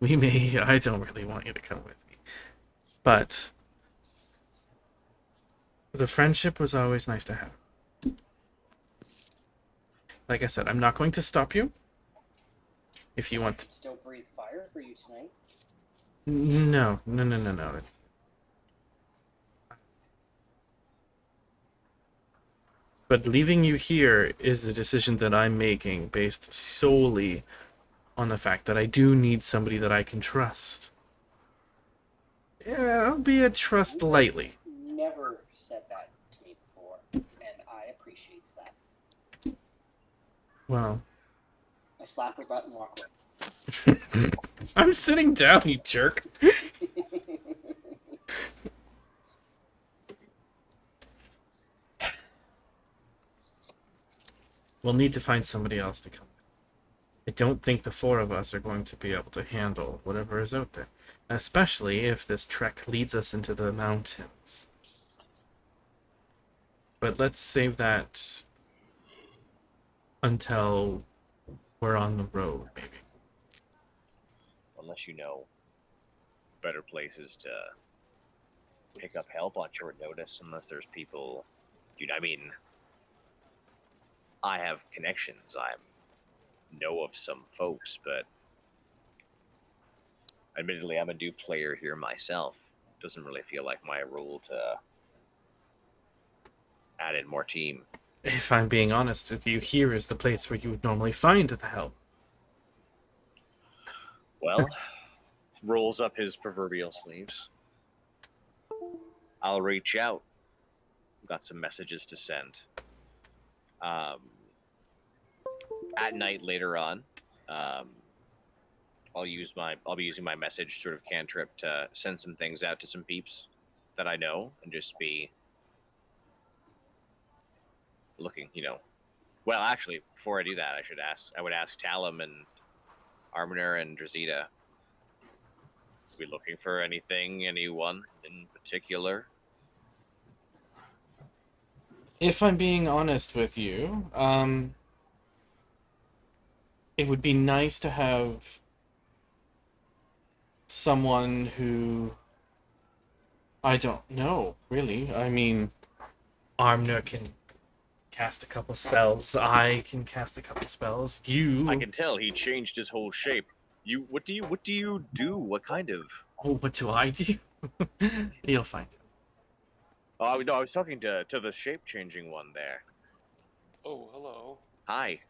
may... I don't really want you to come with me. But the friendship was always nice to have. Like I said, I'm not going to stop you. If you want to... Still breathe fire for you tonight. No. But leaving you here is a decision that I'm making based solely on the fact that I do need somebody that I can trust. Yeah, albeit trust lightly. Never said that to me before, and I appreciate that. Well, I slap her butt and walk away. I'm sitting down, you jerk. We'll need to find somebody else to come. I don't think the four of us are going to be able to handle whatever is out there. Especially if this trek leads us into the mountains. But let's save that until we're on the road, maybe. Unless you know better places to pick up help on short notice, unless there's people... Dude, I mean, I have connections. I know of some folks, but admittedly, I'm a new player here myself. doesn't really feel like my role to add in more team. If I'm being honest with you, here is the place where you would normally find the help. Well, rolls up his proverbial sleeves. I'll reach out. Got some messages to send. At night later on, I'll be using my message sort of cantrip to send some things out to some peeps that I know and just be looking, Well, actually, before I do that, I would ask Talum and Arminer and Drazita. We looking for anyone in particular? If I'm being honest with you, it would be nice to have someone who, I don't know, really. I mean, Armner can cast a couple spells. I can cast a couple spells. I can tell he changed his whole shape. What do you do? What kind of? Oh, what do I do? You'll find it. Oh no, I was talking to the shape changing one there. Oh, hello. Hi.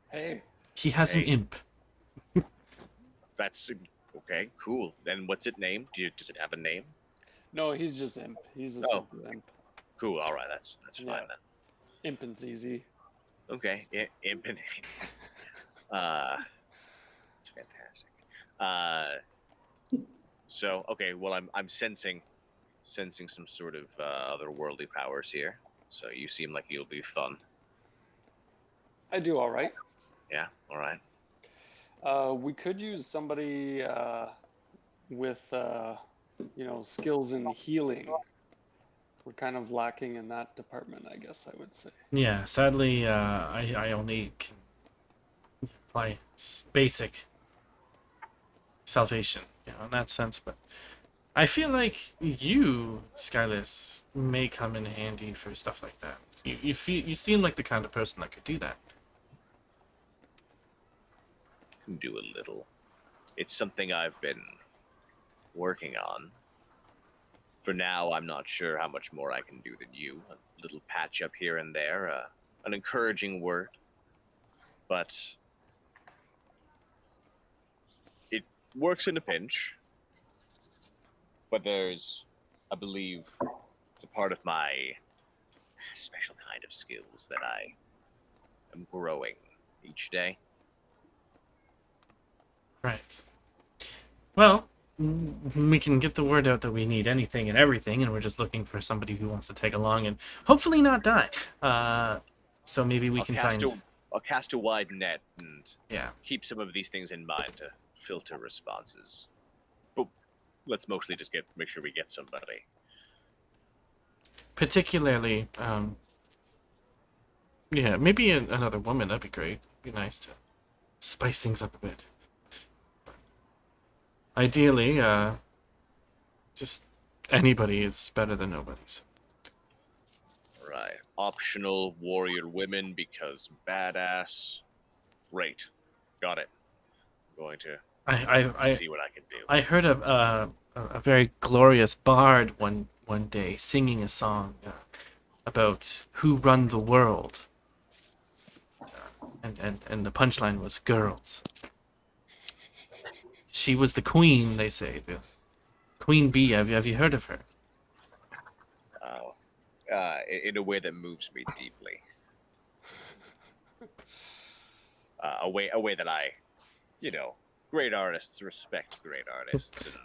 Hey. He has an Hey. imp. That's okay. Cool. Then what's it named? Does it have a name? No, he's just imp. He's a Oh. simple imp. Cool. All right. That's fine Yeah. then. Imping's easy. Okay. Imp and it's fantastic. So okay. Well, I'm sensing some sort of otherworldly powers here. So you seem like you'll be fun. I do all right. Yeah. All right. We could use somebody with skills in healing. We're kind of lacking in that department, I guess I would say. Yeah, sadly, I only can apply basic salvation, in that sense. But I feel like you, Skyless, may come in handy for stuff like that. You seem like the kind of person that could do that. Can do a little. It's something I've been working on. For now, I'm not sure how much more I can do than you. A little patch up here and there, an encouraging word. But it works in a pinch. But there's, I believe, a part of my special kind of skills that I am growing each day. Right. Well, we can get the word out that we need anything and everything, and we're just looking for somebody who wants to tag along and hopefully not die. So maybe we can find. I'll cast a wide net and keep some of these things in mind to filter responses. But let's mostly just make sure we get somebody. Particularly, maybe another woman. That'd be great. Be nice to spice things up a bit. Ideally, just anybody is better than nobody. So. Right. Optional warrior women because badass. Great. Got it. I'm going to see what I can do. I heard a very glorious bard one day singing a song about who run the world. And the punchline was girls. She was the queen, they say. The Queen Bee. Have you heard of her? Oh. In a way that moves me deeply. A way that I, great artists respect great artists, and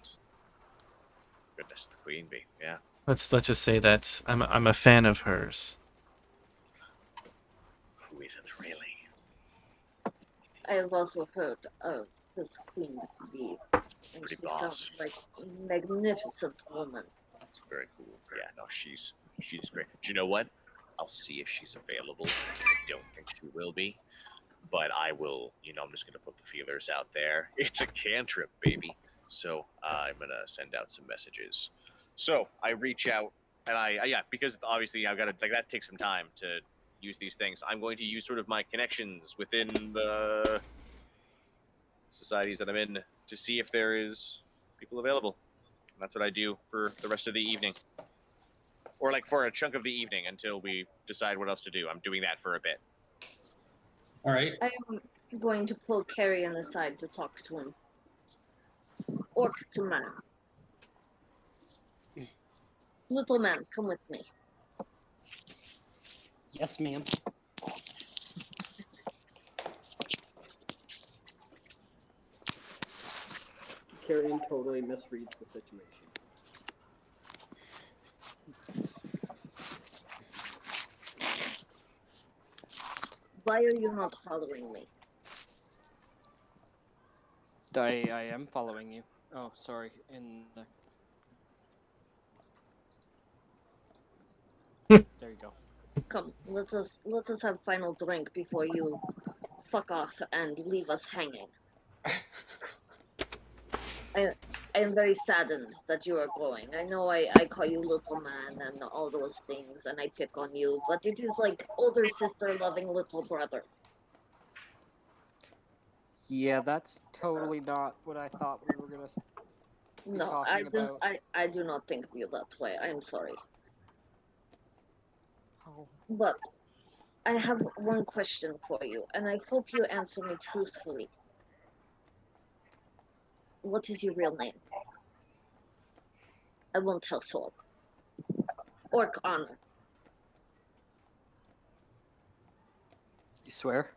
goodness, the Queen Bee, yeah. Let's just say that I'm a fan of hers. Who isn't really? I have also heard of this Queen Bee. And Pretty she boss. sounds like a magnificent woman. It's very cool. Yeah, no, she's great. Do you know what? I'll see if she's available. I don't think she will be, but I will. I'm just gonna put the feelers out there. It's a cantrip, baby. So I'm gonna send out some messages. So I reach out, and because obviously I've got to that takes some time to use these things. I'm going to use sort of my connections within the societies that I'm in to see if there is people available. That's what I do for the rest of the evening. Or like for a chunk of the evening until we decide what else to do. I'm doing that for a bit. All right. I am going to pull Carrion aside to talk to him. Orc to man. Little man, come with me. Yes, ma'am. Carrion totally misreads the situation. Why are you not following me? I am following you. Oh, sorry. There you go. Come, let us have final drink before you fuck off and leave us hanging. I am very saddened that you are going. I know I call you little man and all those things, and I pick on you, but it is like older sister loving little brother. Yeah, that's totally not what I thought we were gonna be No, talking about. I do not think of you that way. I am sorry. Oh. But I have one question for you, and I hope you answer me truthfully. What is your real name? I won't tell Saul. Orc honor. You swear?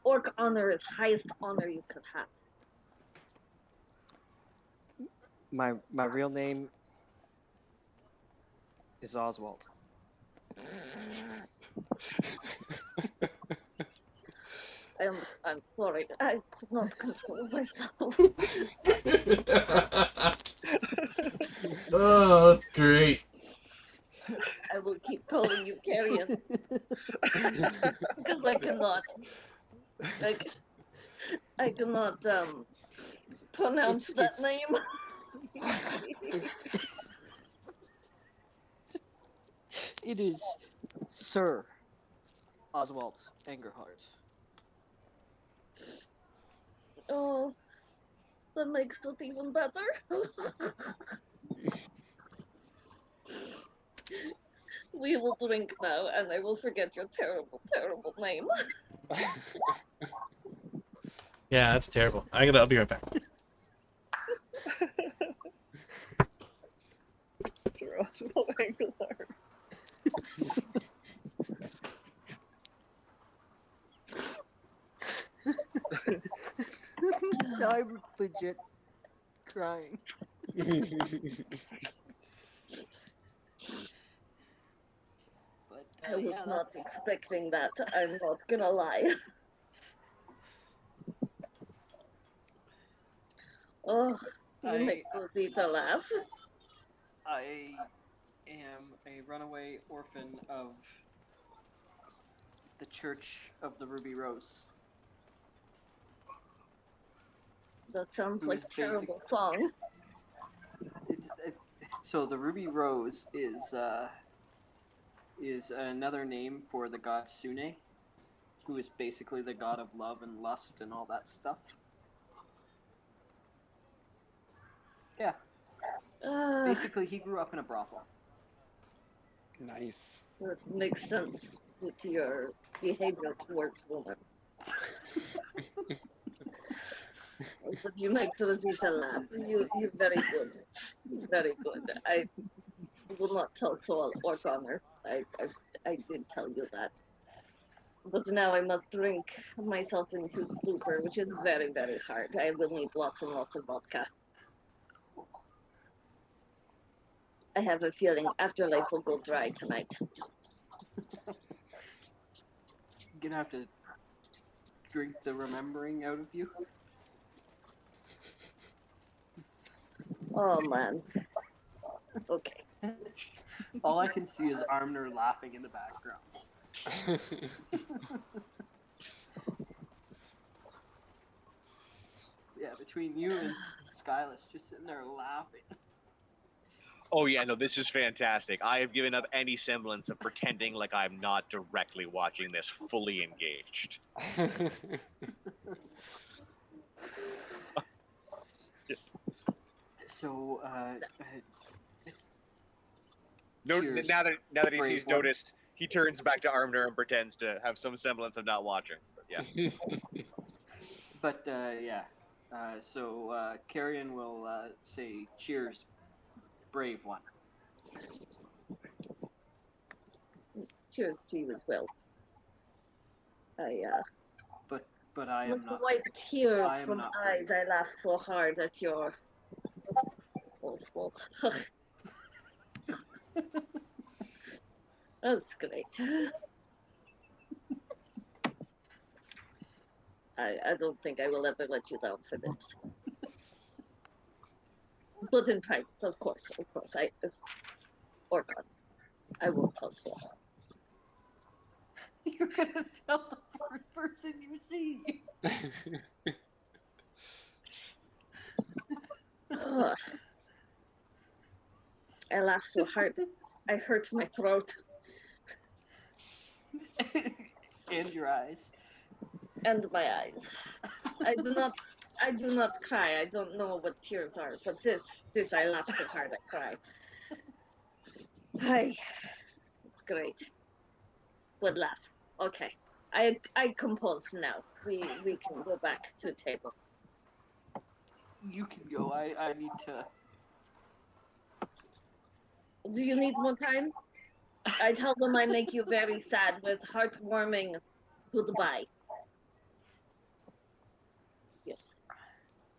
Orc honor is highest honor you could have. My real name is Oswald. I'm sorry. I could not control myself. Oh, that's great. I will keep calling you Carrion because I cannot. I cannot pronounce that name. It is Sir Oswald Engerhart. Oh, that makes it even better. We will drink now, and I will forget your terrible, terrible name. Yeah, that's terrible. I'll be right back. Sir Oswald Engelhart. I'm legit crying. But I was not expecting that. I'm not gonna lie. Oh, you make Rosita laugh. I am a runaway orphan of the Church of the Ruby Rose. That sounds Who like is a terrible song. So the Ruby Rose is another name for the god Sune, who is basically the god of love and lust and all that stuff. Yeah. Basically, he grew up in a brothel. Nice. That makes sense with your behavior towards women. But you make Rosita laugh. You're very good. Very good. I will not tell Saul or Connor. I did tell you that. But now I must drink myself into stupor, which is very, very hard. I will need lots and lots of vodka. I have a feeling Afterlife will go dry tonight. You're gonna have to drink the remembering out of you. Oh man. Okay. All I can see is Armner laughing in the background. Yeah, between you and Skylas just sitting there laughing. Oh yeah, no, this is fantastic. I have given up any semblance of pretending like I'm not directly watching this, fully engaged. So, No, Cheers, now that he brave sees one. noticed, he turns back to Armner and pretends to have some semblance of not watching. But yeah. but yeah. So Carrion will say, "Cheers, brave one." Cheers to you as well. But I With am the not. white tears I am from not eyes, brave. I laughed so hard at your boastful. That's great. I don't think I will ever let you down for this. But in private, of course. Or God, I won't tell so. You're gonna tell the first person you see. I laughed so hard, I hurt my throat And your eyes. and my eyes. I do not cry. I don't know what tears are, but this I laugh so hard I cry. Hi, it's great. Good laugh. Okay, I compose now. We can go back to table. You can go. I need to. Do you need more time? I tell them I make you very sad with heartwarming goodbye. Yes.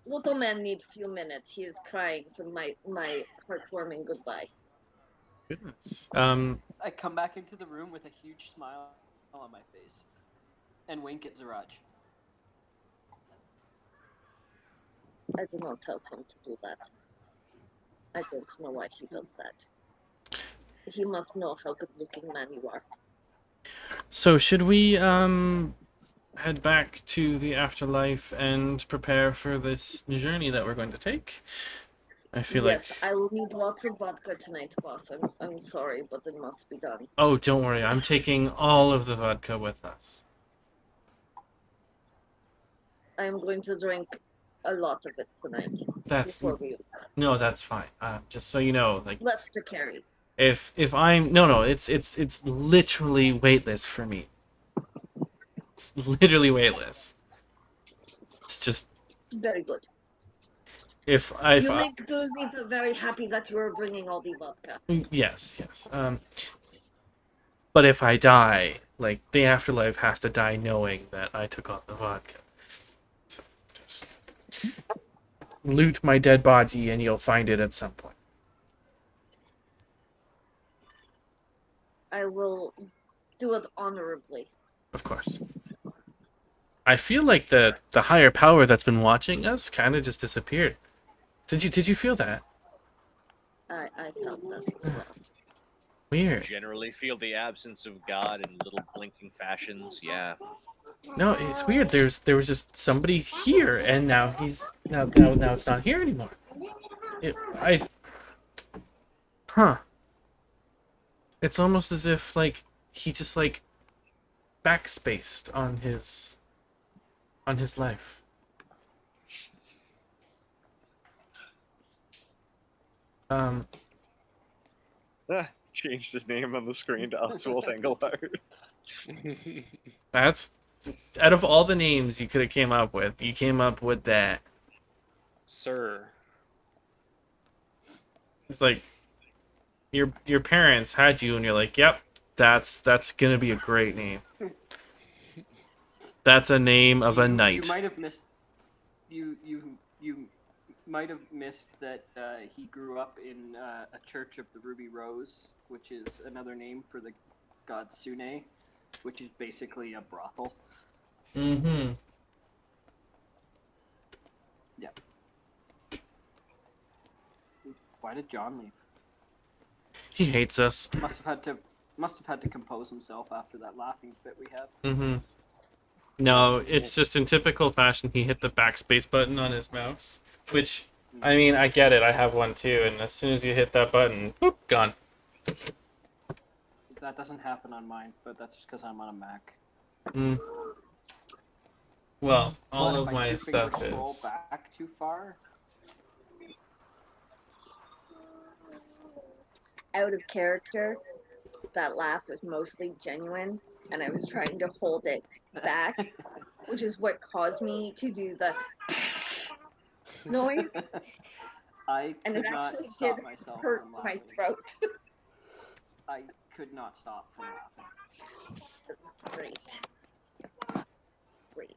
Little man needs few minutes. He is crying for my heartwarming goodbye. Goodness. I come back into the room with a huge smile on my face, and wink at Zaraj. I do not tell him to do that. I don't know why he does that. He must know how good-looking man you are. So should we head back to the afterlife and prepare for this journey that we're going to take? I feel Yes, like. I will need lots of vodka tonight, boss. I'm sorry, but it must be done. Oh, don't worry. I'm taking all of the vodka with us. I am going to drink a lot of it tonight. That's before we no, that's fine. Just so you know, like less to carry. if I'm no, it's literally weightless for me. It's literally weightless. It's just Very good. if You make Guzita very happy that you are bringing all the vodka. yes. But if I die, like the afterlife has to die knowing that I took all the vodka. So just loot my dead body and you'll find it at some point. I will do it honorably. Of course. I feel like the higher power that's been watching us kind of just disappeared. Did you feel that? I felt that as well. Weird. Generally feel the absence of God in little blinking fashions. Yeah. No, it's weird. There was just somebody here, and now now it's not here anymore. Huh. It's almost as if like he just like backspaced on his life. Changed his name on the screen to Oswald Engelhard. That's out of all the names you could have came up with, you came up with that. Sir. It's like your parents had you, and you're like, yep, that's gonna be a great name. That's a name of a knight. You might have missed. You might have missed that he grew up in a Church of the Ruby Rose, which is another name for the god Sune, which is basically a brothel. Mm-hmm. Yeah. Why did John leave? He hates us. Must have had to compose himself after that laughing fit we had. Mm-hmm. No, it's just in typical fashion. He hit the backspace button on his mouse, which, I mean, I get it. I have one too, and as soon as you hit that button, boop, gone. That doesn't happen on mine, but that's just because I'm on a Mac. Mm. Well, all But of if my I stuff scroll is. back too far, out of character. That laugh was mostly genuine, and I was trying to hold it back, which is what caused me to do the noise, I and could it not actually did stop myself hurt from my laughing. throat. I could not stop from laughing. Great. Great.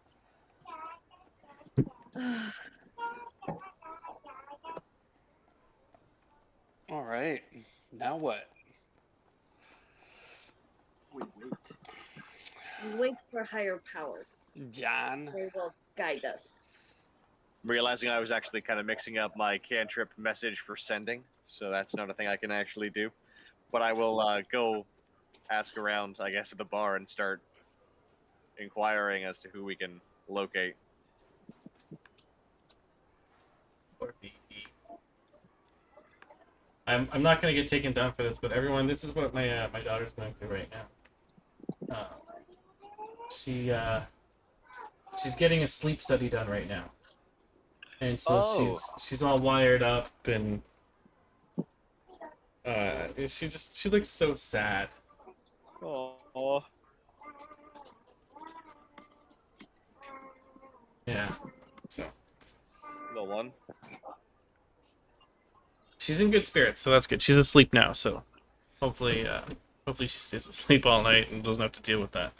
All right. Now what? We wait. We wait for higher power. John. They will guide us. Realizing I was actually kind of mixing up my cantrip message for sending, so that's not a thing I can actually do. But I will go ask around, I guess, at the bar and start inquiring as to who we can locate. I'm not gonna get taken down for this, but everyone, this is what my my daughter's going through right now. She's getting a sleep study done right now, and so she's all wired up, and she looks so sad. Oh. Yeah. So Little one. she's in good spirits, so that's good. She's asleep now, so hopefully she stays asleep all night and doesn't have to deal with that.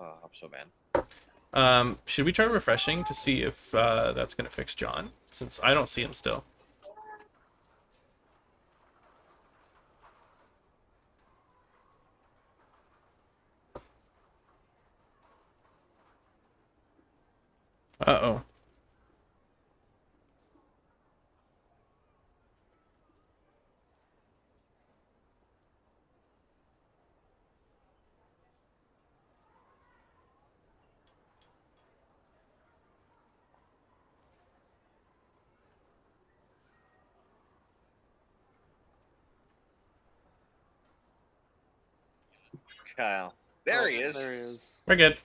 Oh, I hope so, man. Should we try refreshing to see if that's gonna fix John? Since I don't see him still. Uh-oh. Kyle. There he is. There he is. We're good.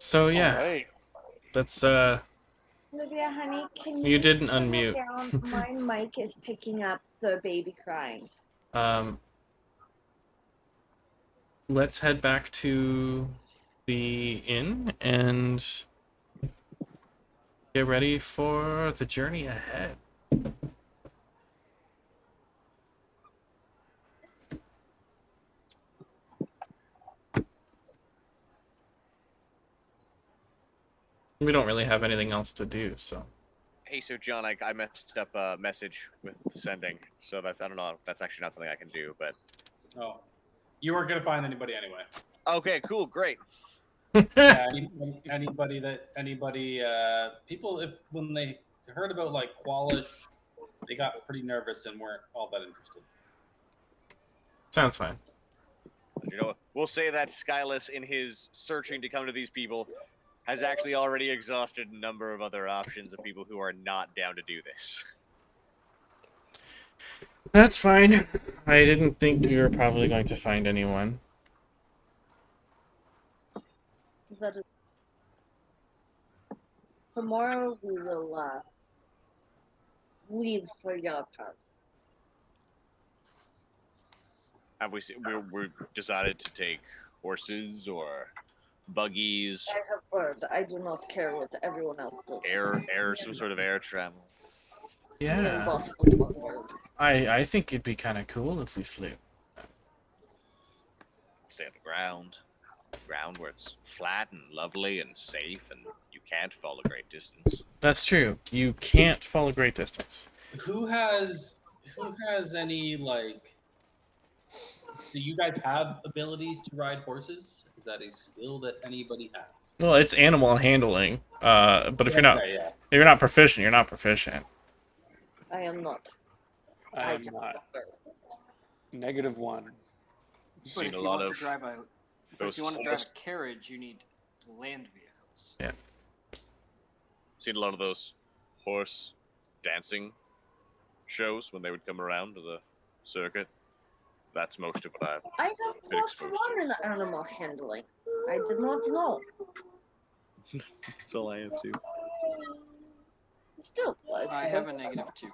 So yeah, All right. that's Olivia, honey, can You didn't turn unmute. it down? My mic is picking up the baby crying. Let's head back to the inn and get ready for the journey ahead. We don't really have anything else to do, so. Hey, so John, I messed up a message with sending, so I don't know. That's actually not something I can do, but. Oh, you weren't gonna find anybody anyway. Okay, cool, great. Yeah, people, if when they heard about like Qualish, they got pretty nervous and weren't all that interested. Sounds fine. You know, we'll say that Skyless, in his searching to come to these people, has actually already exhausted a number of other options of people who are not down to do this. That's fine. I didn't think we were probably going to find anyone. That is... Tomorrow we will leave for Yatar. Have we decided to take horses or buggies? I have heard. I do not care what everyone else does. Some sort of air travel. Yeah. Impossible to avoid. I think it'd be kind of cool if we flew. Stay on the ground where it's flat and lovely and safe, and you can't fall a great distance. That's true. You can't fall a great distance. Who has any like? Do you guys have abilities to ride horses? Is that a skill that anybody has? Well, it's animal handling. But if you're not, Okay, yeah. if you're not proficient, you're not proficient. I am not. I am just not. prefer. -1. But Seen if a you lot want of to drive a, but those if you want to drive almost- a carriage, you need land vehicles. Yeah. Seen a lot of those horse dancing shows when they would come around to the circuit. That's most of what I've I have been plus exposed 1 in animal handling. I did not know. That's all I have to. Still, I have a -2.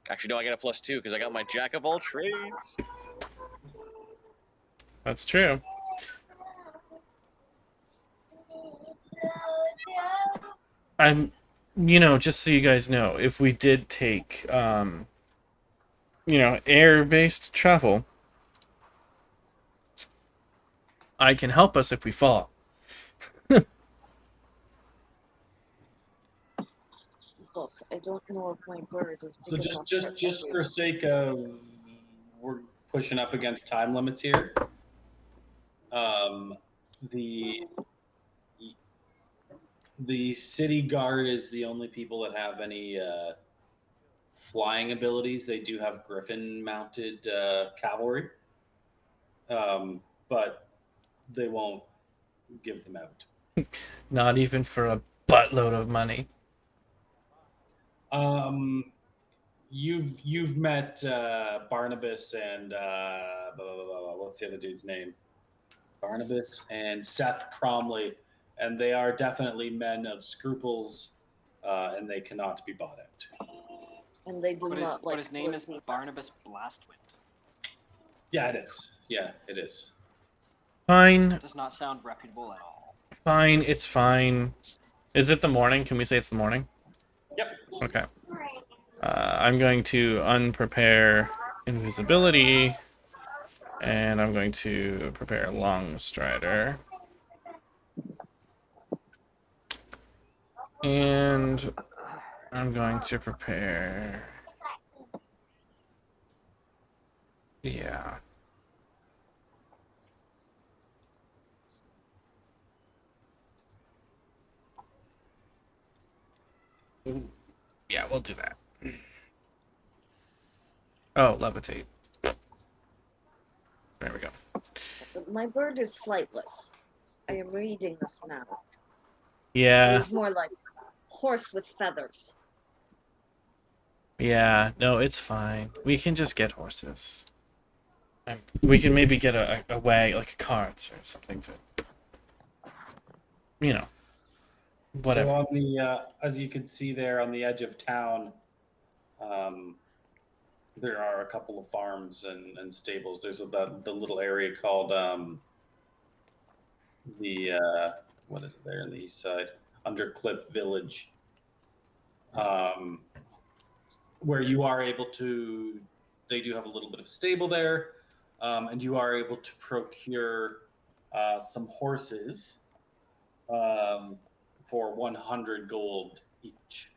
Actually, no, I got a +2 because I got my jack of all trades. That's true. I'm, just so you guys know, if we did take, air-based travel, I can help us if we fall. Boss, I don't know if my bird is So big enough just for for sake of we're pushing up against time limits here. The city guard is the only people that have any flying abilities. They do have griffin mounted cavalry, but they won't give them out. Not even for a buttload of money. You've met Barnabas and what's the other dude's name? Barnabas and Seth Cromley, and they are definitely men of scruples, and they cannot be bought out. And they do not like. But his name is Barnabas Blastwind. Yeah, it is. Yeah, it is. Fine. That does not sound reputable at all. Fine, it's fine. Is it the morning? Can we say it's the morning? Yep. Okay. I'm going to unprepare invisibility, and I'm going to prepare long strider. And I'm going to prepare... Yeah. Yeah, we'll do that. Oh, levitate. There we go. My bird is flightless. I am reading this now. Yeah. It's more like horse with feathers. Yeah, no, it's fine. We can just get horses. We can maybe get a way, like a cart or something to, whatever. So on the, as you can see there on the edge of town, there are a couple of farms and stables. There's the little area called what is it there on the east side? Undercliff Village, where you are able to. They do have a little bit of stable there, and you are able to procure some horses for 100 gold each.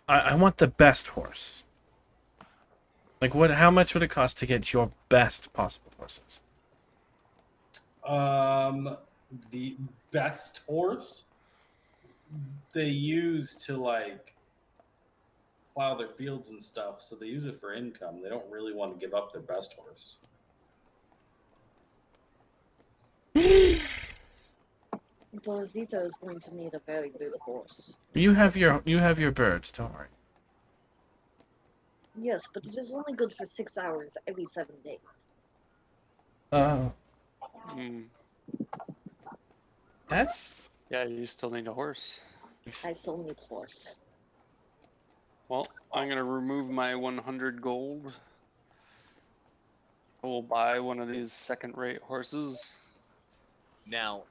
I want the best horse. Like, how much would it cost to get your best possible horses? The best horse they use to plow their fields and stuff, so they use it for income. They don't really want to give up their best horse. Rosita is going to need a very good horse. You have your birds, don't worry. Yes, but it is only good for 6 hours every 7 days. That's... Yeah, you still need a horse. I still need horse. Well, I'm going to remove my 100 gold. I will buy one of these second-rate horses. Now,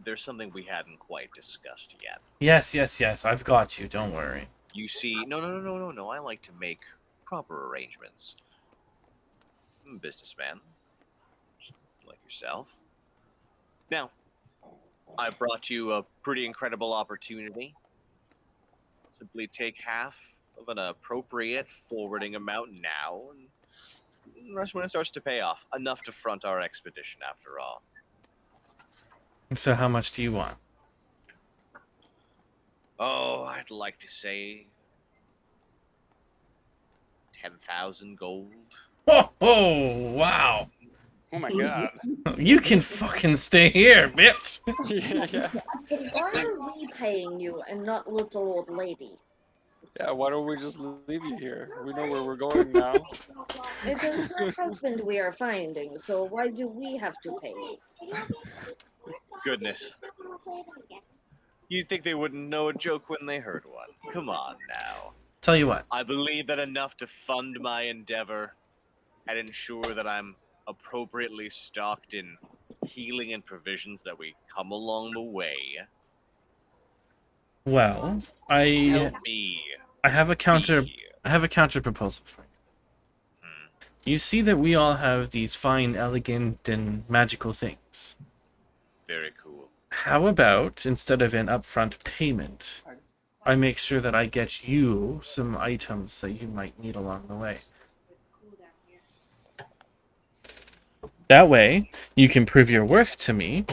there's something we hadn't quite discussed yet. Yes. I've got you. Don't worry. You see, no. I like to make proper arrangements. I'm a businessman, just like yourself. Now, I brought you a pretty incredible opportunity. Simply take half of an appropriate forwarding amount now, and the rest when it starts to pay off. Enough to front our expedition, after all. So how much do you want? Oh, I'd like to say 10,000 gold. Oh, wow. Oh my god. You can fucking stay here, bitch. Yeah. Why are we paying you and not little old lady? Yeah, why don't we just leave you here? We know where we're going now. It is her husband we are finding, so why do we have to pay you? Goodness. You'd think they wouldn't know a joke when they heard one. Come on now. Tell you what. I believe that enough to fund my endeavor and ensure that I'm appropriately stocked in healing and provisions that we come along the way. Well, I Help me. have a counter. Be here. I have a counter proposal for you. You see that we all have these fine, elegant, and magical things. Very cool. How about, instead of an upfront payment, I make sure that I get you some items that you might need along the way. That way, you can prove your worth to me,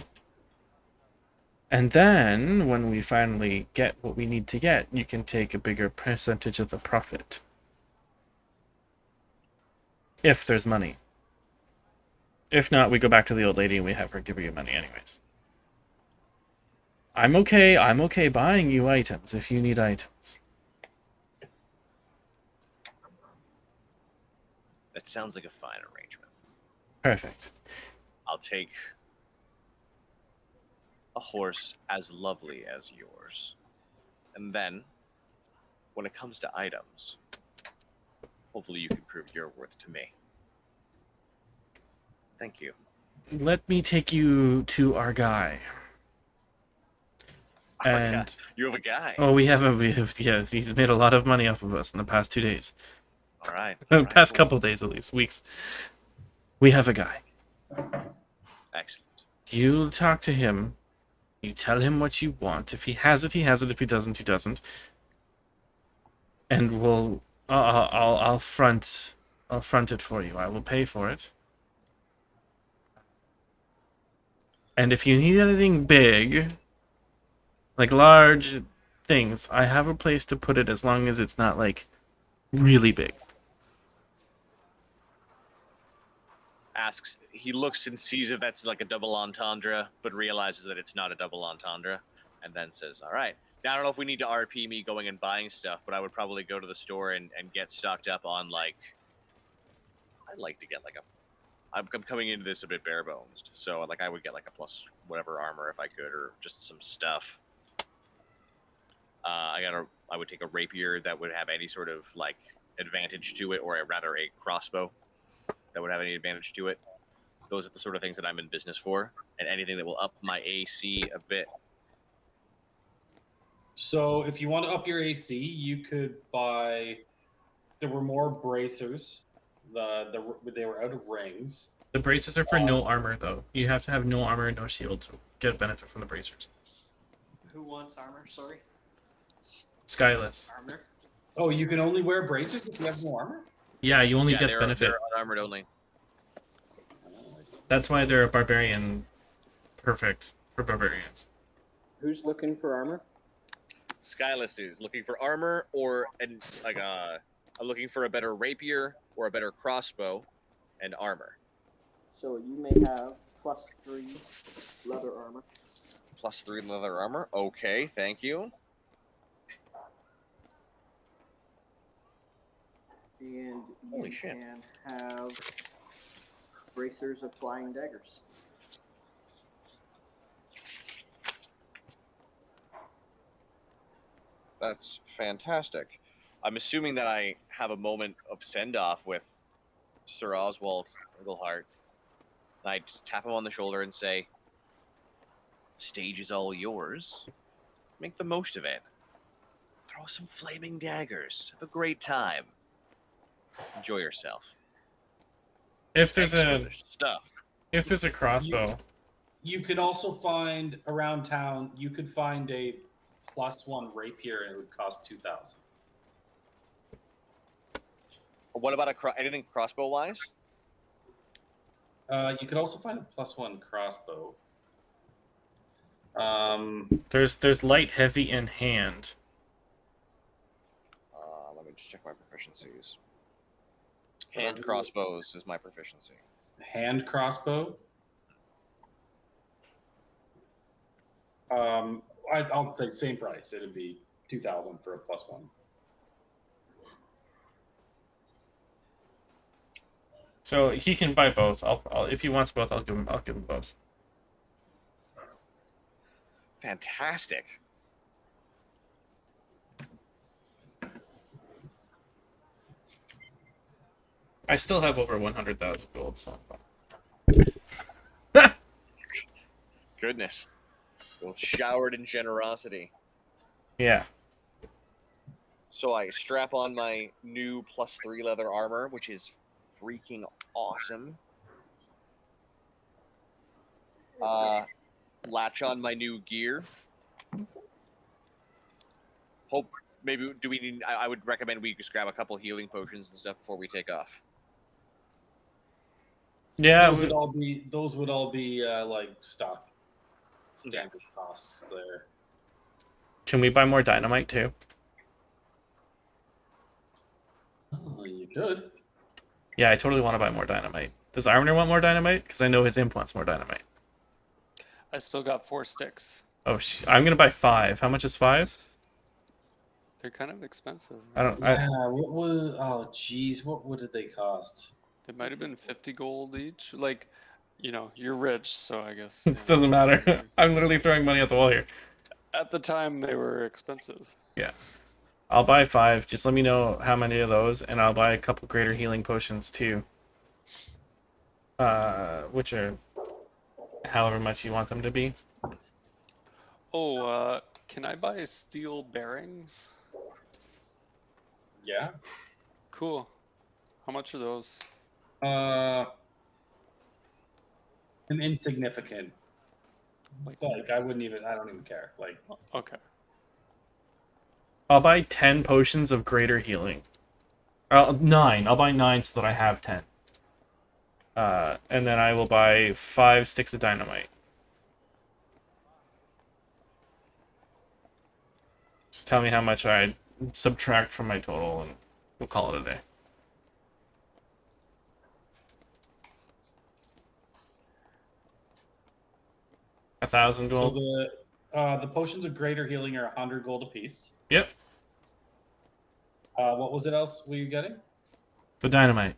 and then, when we finally get what we need to get, you can take a bigger percentage of the profit. If there's money. If not, we go back to the old lady and we have her give you money anyways. I'm okay buying you items if you need items. That sounds like a fine arrangement. Perfect. I'll take a horse as lovely as yours. And then, when it comes to items, hopefully you can prove your worth to me. Thank you. Let me take you to our guy. And you have a guy. Oh, yeah, he's made a lot of money off of us in the past 2 days. All right. Past couple days, at least, weeks. We have a guy. Excellent. You talk to him. You tell him what you want. If he has it, he has it. If he doesn't, he doesn't. And I'll front it for you. I will pay for it. And if you need anything big, like large things, I have a place to put it as long as it's not like really big. Asks, he looks and sees if that's like a double entendre, but realizes that it's not a double entendre, and then says, all right. Now, I don't know if we need to RP me going and buying stuff, but I would probably go to the store and get stocked up on, like, I'd like to get, like, I'm coming into this a bit bare bones, so, like, I would get, like, a plus whatever armor if I could, or just some stuff. I would take a rapier that would have any sort of, like, advantage to it, or rather a crossbow that would have any advantage to it. Those are the sort of things that I'm in business for, and anything that will up my AC a bit. So if you want to up your AC, you could buy. There were more bracers. They were out of rings. The bracers are for no armor, though. You have to have no armor and no shield to get benefit from the bracers. Who wants armor? Sorry. Skyless. Armor. Oh, you can only wear bracers if you have no armor? Yeah, you only get benefit. They're unarmored only. That's why they're a barbarian. Perfect for barbarians. Who's looking for armor? Skyless is looking for armor I'm looking for a better rapier or a better crossbow and armor. So you may have +3 leather armor. +3 leather armor? Okay, thank you. And Holy you shit. can have bracers of flying daggers. That's fantastic. I'm assuming that I have a moment of send-off with Sir Oswald Eaglehart. I just tap him on the shoulder and say, stage is all yours. Make the most of it. Throw some flaming daggers. Have a great time. Enjoy yourself. If there's Thanks for the stuff. a crossbow, You could also find around town. You could find a +1 rapier, and it would cost 2,000. What about anything crossbow-wise? You could also find a +1 crossbow. there's light, heavy, and hand. Let me just check my proficiencies. Hand crossbows is my proficiency. Hand crossbow. I'll say same price. It'd be 2,000 for a +1. So he can buy both. I'll if he wants both, I'll give him both. Fantastic. I still have over 100,000 gold, so. Goodness. Well, showered in generosity. Yeah. So I strap on my new +3 leather armor, which is freaking awesome. Latch on my new gear. Hope maybe do we need? I would recommend we just grab a couple healing potions and stuff before we take off. Yeah. Those would all be like stock standard costs there. Can we buy more dynamite too? Oh, you could. Yeah, I totally want to buy more dynamite. Does Arminer want more dynamite? Because I know his imp wants more dynamite. I still got 4 sticks. Oh, I'm gonna buy 5. How much is 5? They're kind of expensive. I don't. Yeah. What was? Oh, geez. What did they cost? They might have been 50 gold each. Like, you know, you're rich, so I guess. It doesn't matter. I'm literally throwing money at the wall here. At the time, they were expensive. Yeah. I'll buy 5. Just let me know how many of those, and I'll buy a couple greater healing potions too. Which are however much you want them to be. Oh, can I buy steel bearings? Yeah. Cool. How much are those? An insignificant. Like I wouldn't even. I don't even care. Like. Okay. I'll buy 10 potions of greater healing. 9. I'll buy 9 so that I have 10. And then I will buy 5 sticks of dynamite. Just tell me how much I subtract from my total, and we'll call it a day. $1,000 gold. So the potions of greater healing are 100 gold apiece. Yep. What was it else were you getting? The dynamite.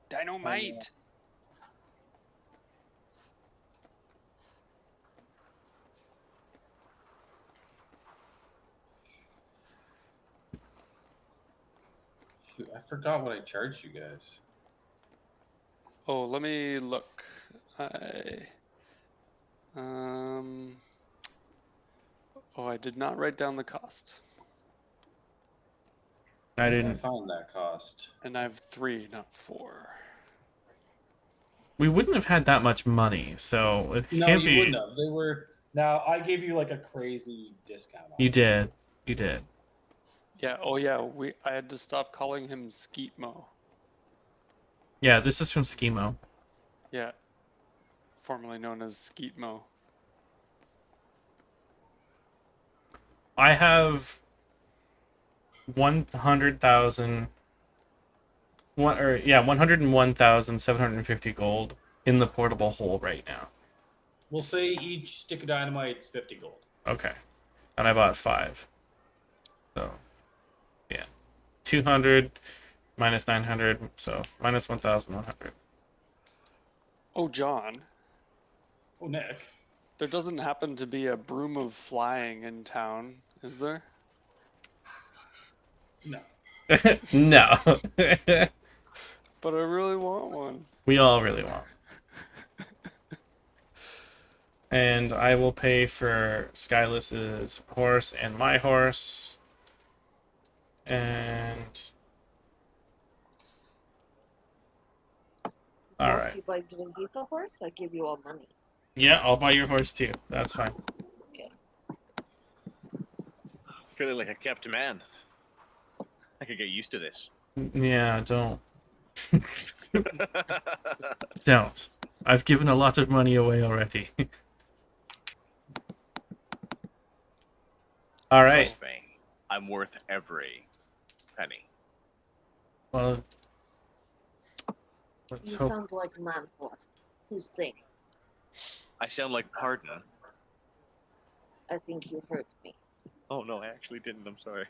Dynamite! Shoot, I forgot what I charged you guys. Oh, let me look. I did not write down the cost. I I didn't. found that cost. And I have 3, not 4. We wouldn't have had that much money, so it No, can't you be. wouldn't have. They were. Now I gave you like a crazy discount. On You it. did. You did. Yeah. Oh, yeah. I had to stop calling him Skeetmo. Yeah, this is from Schemo. Yeah. Formerly known as Skeetmo. I have 100,000. 101,750 gold in the portable hole right now. We'll say each stick of dynamite's 50 gold. Okay, and I bought 5. So, yeah, 200 minus 900, so minus 1,100. Oh, John. Oh, Nick. There doesn't happen to be a broom of flying in town, is there? No. No. But I really want one. We all really want. And I will pay for Skyless's horse and my horse. And all right. If you buy Drazita horse, I give you all money. Yeah, I'll buy your horse too. That's fine. Okay. Feeling like a kept man. I could get used to this. Yeah, don't. Don't. I've given a lot of money away already. All right. Trust me, I'm worth every penny. Well, let's You hope. sound like a man who sings. I sound like Pardon. I think you hurt me. Oh no, I actually didn't. I'm sorry.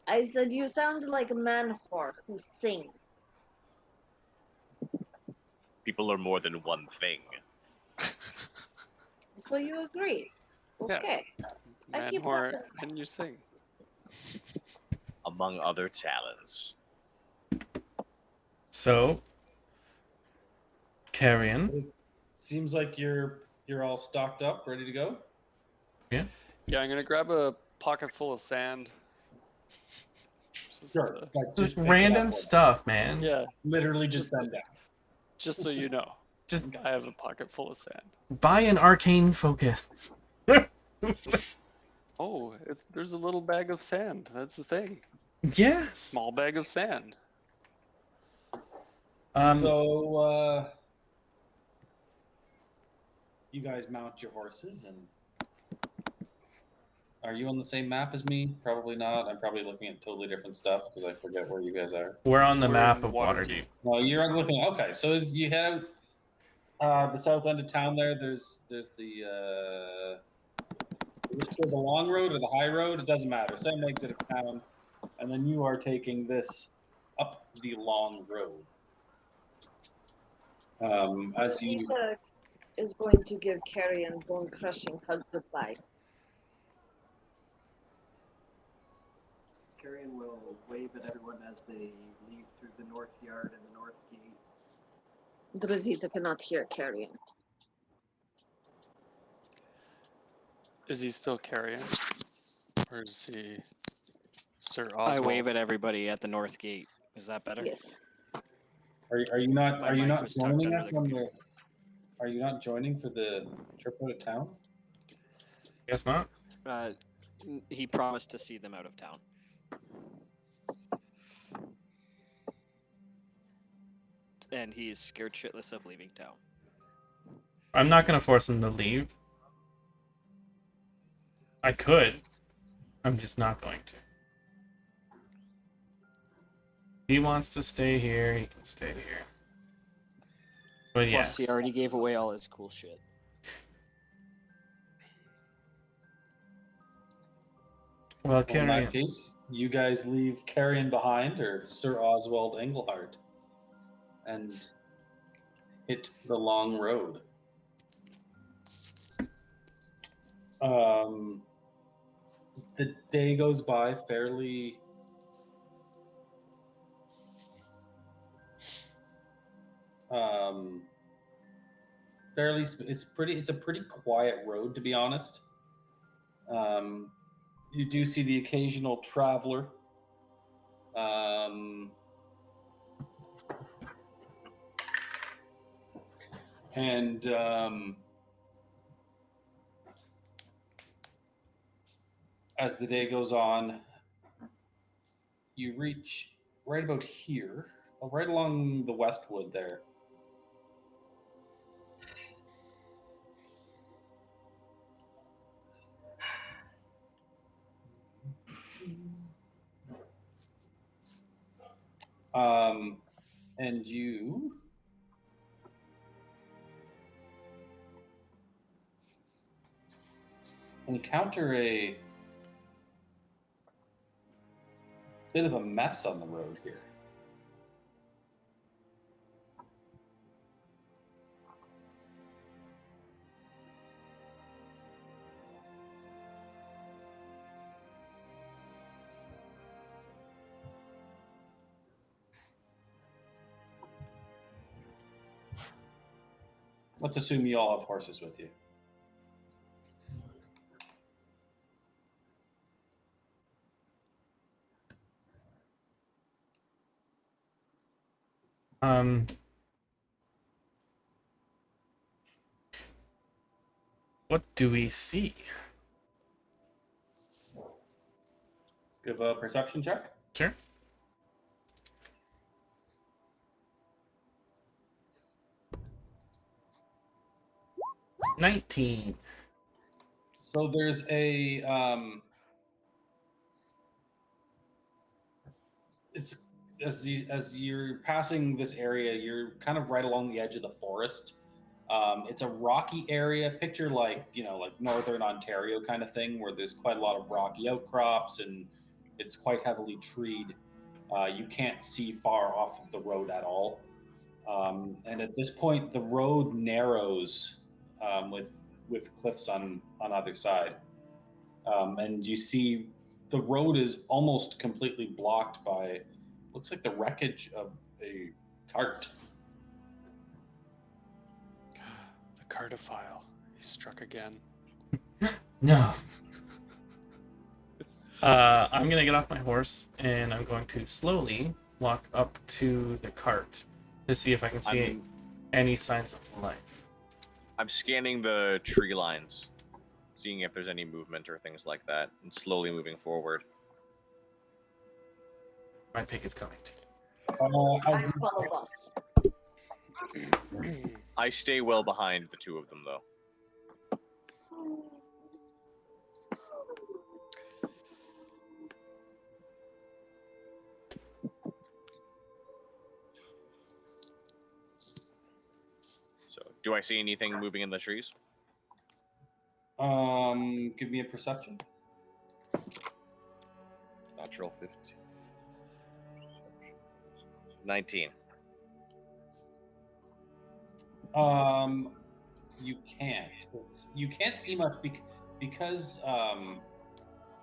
I said you sound like a man whore who sings. People are more than one thing. So you agree? Okay. I Man keep whore, talking. and you sing. among other talents. So, Carrion. Seems like you're all stocked up, ready to go. Yeah. Yeah, I'm gonna grab a pocket full of sand. Just, Sure. Like, Just pick it random up. stuff, man. yeah, Literally just send down. just so you know, Just I have a pocket full of sand. buy an arcane focus. Oh, there's a little bag of sand. That's the thing. Yes. Small bag of sand. So you guys mount your horses, and are you on the same map as me? Probably not. I'm probably looking at totally different stuff because I forget where you guys are. We're on the We're map in of Waterdeep. No, you're looking. Okay, so as you head the south end of town, there's the the long road or the high road. It doesn't matter. Same exit of town, and then you are taking this up the long road. As you Lisa is going to give Carrion bone-crushing hugs goodbye. Carrion will wave at everyone as they leave through the north yard and the north gate. Drazita cannot hear Carrion. Is he still carrying? Or is he Sir Oswald? I wave at everybody at the north gate. Is that better? Yes. are you not My are you mic not was tucked joining under us the on computer. the? Are you not joining for the trip out of town? Guess not. He promised to see them out of town. And he's scared shitless of leaving town. I'm not gonna force him to leave. I could. I'm just not going to. He wants to stay here, he can stay here. But Plus, yes. he already gave away all his cool shit. Well, Well, in Carrion. that case, you guys leave Carrion behind, or Sir Oswald Englehart, and hit the long road. The day goes by fairly it's a pretty quiet road, to be honest. You do see the occasional traveler. And as the day goes on, you reach right about here, right along the Westwood there. And you encounter a bit of a mess on the road here. Let's assume you all have horses with you. What do we see? Give a perception check. Sure. $19. So there's a it's as you're passing this area, you're kind of right along the edge of the forest. It's a rocky area. Picture like northern Ontario kind of thing, where there's quite a lot of rocky outcrops and it's quite heavily treed. You can't see far off of the road at all. And at this point, the road narrows with cliffs on either side. And you see the road is almost completely blocked by, looks like the wreckage of a cart. The cartophile. He struck again. No. I'm gonna get off my horse and I'm going to slowly walk up to the cart to see if I can see any signs of life. I'm scanning the tree lines, seeing if there's any movement or things like that, and slowly moving forward. My pig is coming to you. I follow us. I stay well behind the two of them, though. So, do I see anything moving in the trees? Give me a perception. Natural 15. 19. You can't. You can't see much because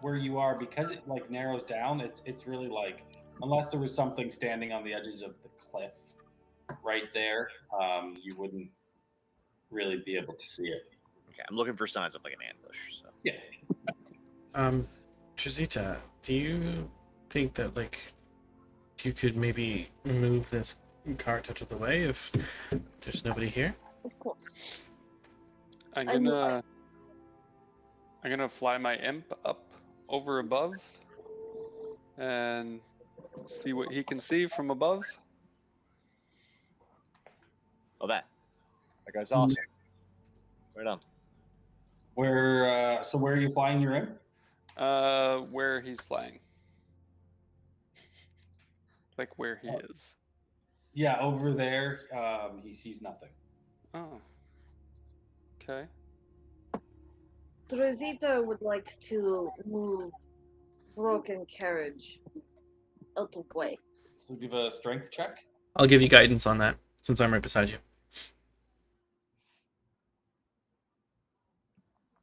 where you are, because it like narrows down. It's really like, unless there was something standing on the edges of the cliff right there, you wouldn't really be able to see it. Okay, I'm looking for signs of like an ambush. So. Yeah. Trizita, do you think that like you could maybe move this cart out of the way if there's nobody here? Of course. I'm gonna fly my imp up over above and see what he can see from above. Oh, that guy's awesome. Right on. Where are you flying your imp? Where he's flying. Like where he is. Yeah, over there. He sees nothing. Oh. Okay. Rosita would like to move broken carriage out of the way. So give a strength check. I'll give you guidance on that since I'm right beside you.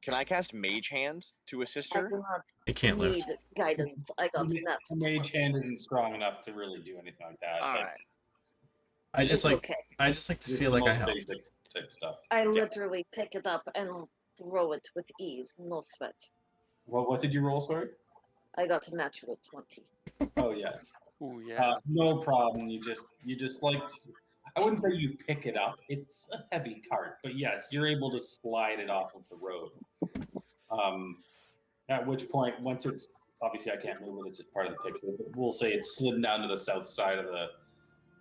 Can I cast Mage Hand to assist I her? do not It can't need lift. guidance. I got that. The mage hand isn't strong enough to really do anything like that. All but right. I just It's like okay. I just like to just feel the like I most helped. basic type stuff. I literally pick it up and throw it with ease, no sweat. Well, what did you roll, sorry? I got a natural 20. Oh yes. Ooh, yeah. No problem. You just like, I wouldn't say you pick it up. It's a heavy cart, but yes, you're able to slide it off of the road. At which point, once it's obviously I can't move it; it's just part of the picture. But we'll say it's slid down to the south side of the,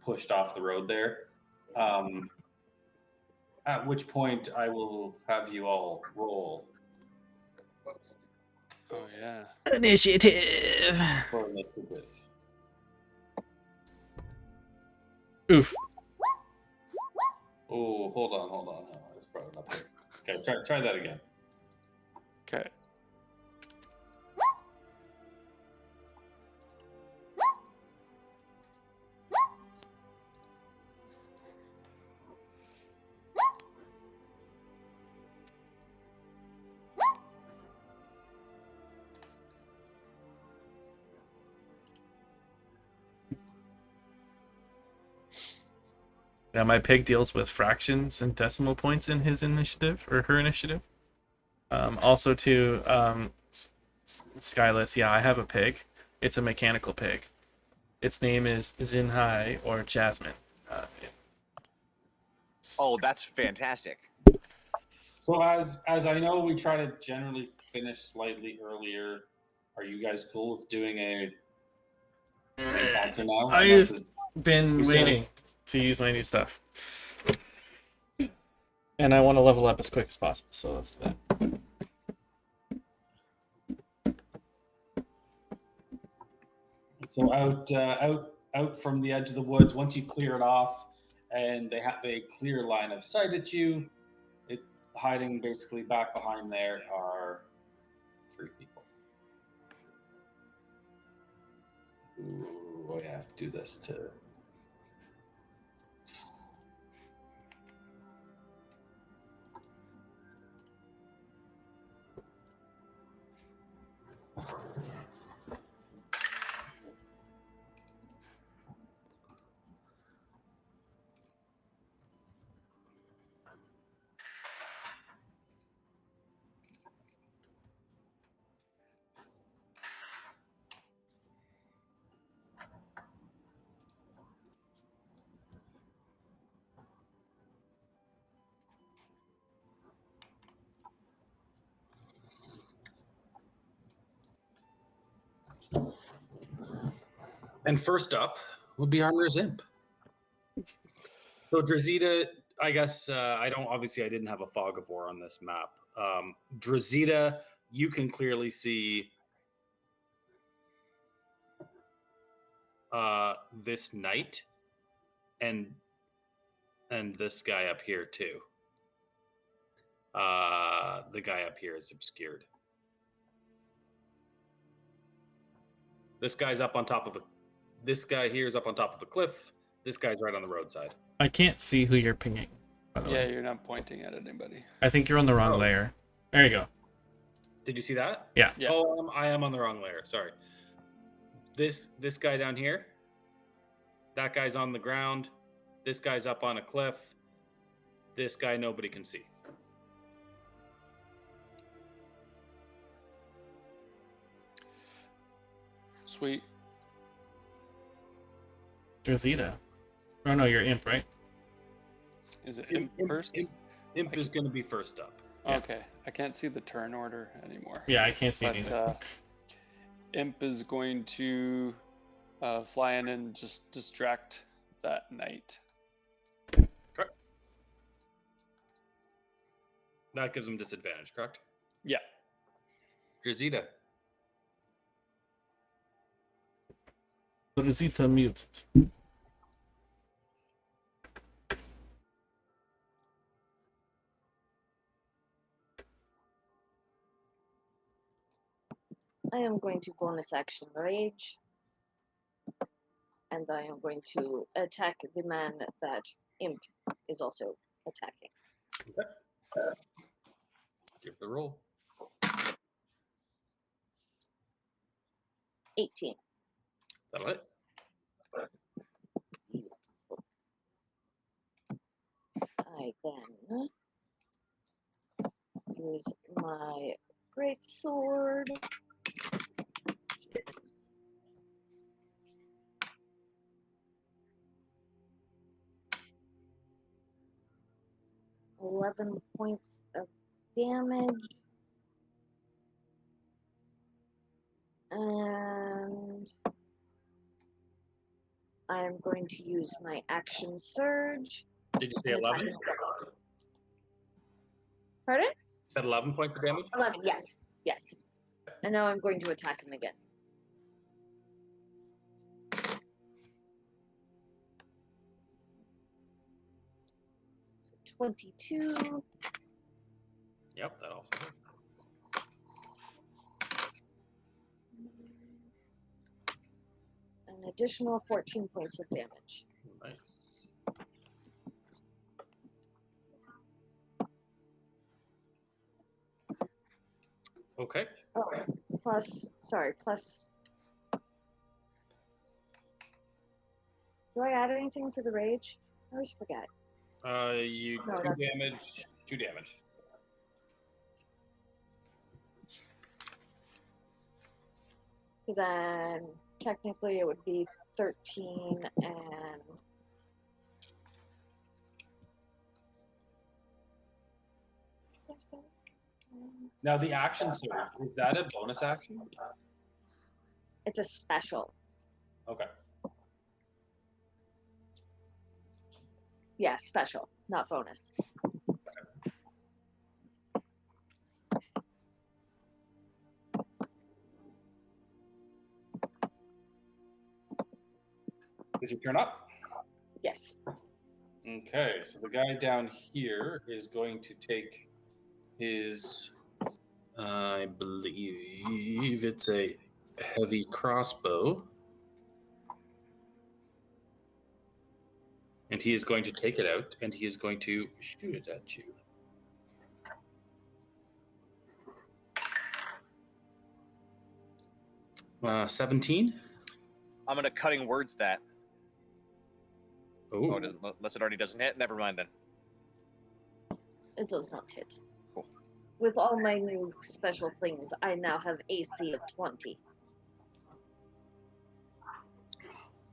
pushed off the road there. At which point, I will have you all roll Oh yeah. Initiative. for initiative. Oof. Oh, hold on. Oh, I just brought it up here. Okay, try that again. Okay. Now my pig deals with fractions and decimal points in his initiative or her initiative. Also to Skyless, yeah, I have a pig. It's a mechanical pig. Its name is Zinhai or Jasmine. Oh, that's fantastic. So as I know, we try to generally finish slightly earlier. Are you guys cool with doing an encounter now? I've been we said- waiting to use my new stuff. And I want to level up as quick as possible, so let's do that. So out from the edge of the woods, once you clear it off, and they have a clear line of sight at you, it hiding basically back behind there are 3 people. Ooh, I have to do this to. And first up would be Armor's Imp. So Drazita, I guess I didn't have a fog of war on this map. Drazita, you can clearly see this knight and this guy up here too. The guy up here is obscured. This guy here is up on top of a cliff. This guy's right on the roadside. I can't see who you're pinging, by the Yeah, way. you're not pointing at anybody. I think you're on the wrong layer. There you go. Did you see that? Yeah. Yeah. Oh, I am on the wrong layer. Sorry. This guy down here. That guy's on the ground. This guy's up on a cliff. This guy nobody can see. Sweet. Drazita. Oh no, you're Imp, right? Is it Imp first? Imp is going to be first up. Okay. I can't see the turn order anymore. Yeah, I can't see it But either. Imp is going to fly in and just distract that knight. Correct. That gives him disadvantage, correct? Yeah. Drazita. Drazita muted. I am going to bonus action rage. And I am going to attack the man that Imp is also attacking. Okay. Give the roll. 18. That'll hit. I then use my great sword. 11 points of damage. And I am going to use my action surge. Did you say 11? Pardon? You said 11 points of damage? 11, yes. Yes. And now I'm going to attack him again. So 22. Yep, that also hit. An additional 14 points of damage. Nice. Okay. Oh, plus. Do I add anything for the rage? I always forget. You No, 2 that's- damage. 2 damage. So then technically it would be 13 and. Now the action surge, is that a bonus action? It's a special. Okay. Yeah, special, not bonus. Is your turn up? Yes. Okay, so the guy down here is going to take his, I believe it's a heavy crossbow. And he is going to take it out and he is going to shoot it at you. Uh, 17? I'm gonna cutting words that. Ooh. Oh, unless it already doesn't hit. Never mind then. It does not hit. Cool. With all my new special things, I now have AC of 20.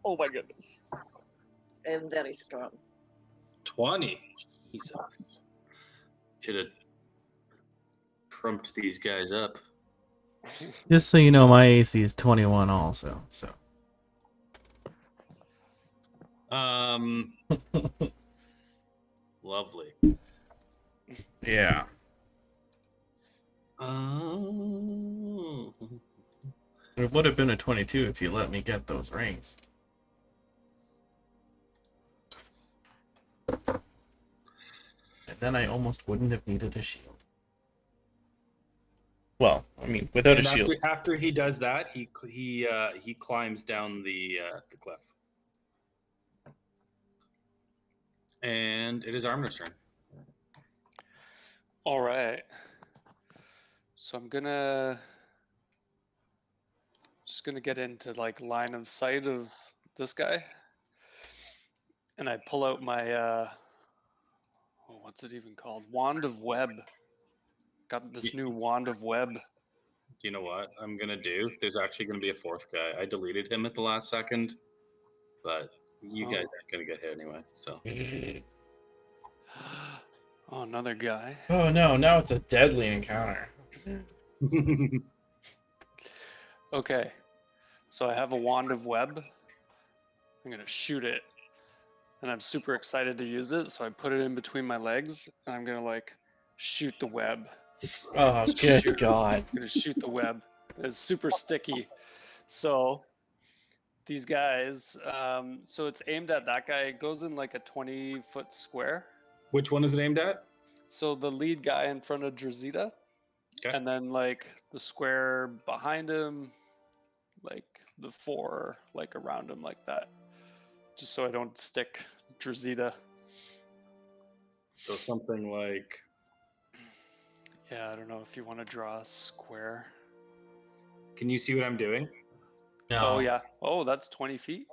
Oh my goodness. I am very strong. 20. Jesus. Should have trumped these guys up. Just so you know, my AC is 21 also. So. Lovely. Yeah. It would have been a 22 if you let me get those rings. And then I almost wouldn't have needed a shield. Well, I mean, without And a shield. after he does that, he climbs down the cliff. And it is Armin's turn. All right. So I'm just gonna get into like line of sight of this guy, and I pull out my what's it even called? Wand of Web. Got this new Wand of Web. Do you know what I'm gonna do? There's actually gonna be a fourth guy. I deleted him at the last second, but you guys aren't gonna get hit anyway. So. Oh, another guy. Oh no! Now it's a deadly encounter. Okay, so I have a Wand of Web. I'm gonna shoot it, and I'm super excited to use it. So I put it in between my legs, and I'm gonna like shoot the web. Oh, good God. I'm gonna shoot the web. It's super sticky. So these guys, so it's aimed at that guy. It goes in like a 20-foot square. Which one is it aimed at? So the lead guy in front of Drazita, Okay. and then like the square behind him, like the 4 like around him like that, just so I don't stick Drazita. So something like. Yeah, I don't know if you want to draw a square. Can you see what I'm doing? No. Oh yeah. Oh, that's 20 feet.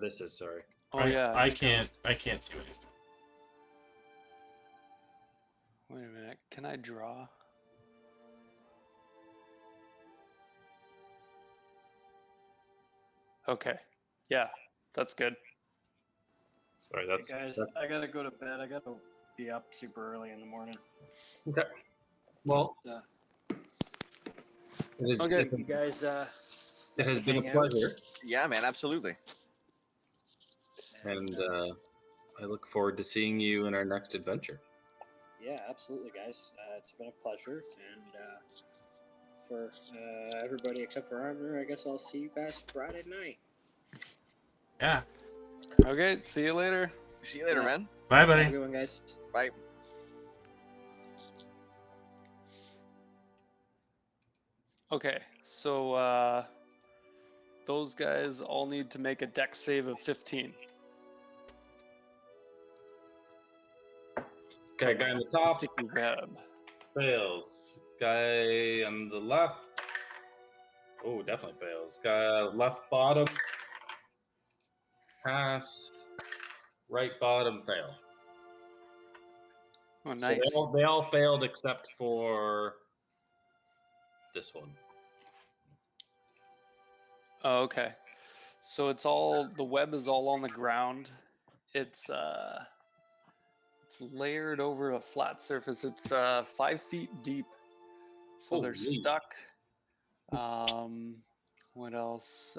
This is sorry. Oh yeah. I can't see what he's doing. Wait a minute. Can I draw? Okay. Yeah, that's good. Sorry, Hey guys, I gotta go to bed. I gotta be up super early in the morning. Okay. Well, Okay, you guys. It has been a hang out. pleasure, Yeah, man, absolutely. and I look forward to seeing you in our next adventure. Yeah, absolutely, guys. It's been a pleasure, and for everybody except for Armor, I guess I'll see you guys Friday night. Yeah. Okay, see you later. See you later, Yeah. man. Bye, Have a buddy. good one, guys. Bye. Okay, so those guys all need to make a dex save of 15. Okay, guy on the top Sticky web. fails. Guy on the left. Oh, definitely fails. Guy left bottom. Pass. Right bottom fail. Oh, nice. So they all failed except for this one. Oh, okay. So it's all, the web is all on the ground. It's layered over a flat surface. It's 5 feet deep. So they're Holy. stuck. What else?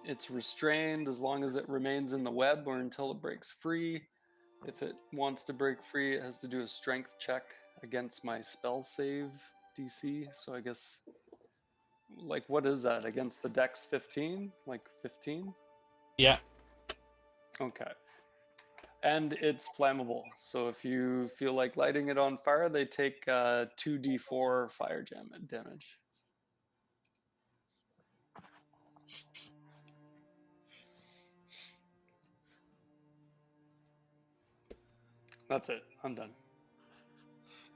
It's restrained as long as it remains in the web or until it breaks free. If it wants to break free, it has to do a strength check against my spell save DC. So I guess, like, what is that against the dex 15? Like 15? Yeah. Okay. And it's flammable. So if you feel like lighting it on fire, they take 2d4 fire damage. That's it. I'm done.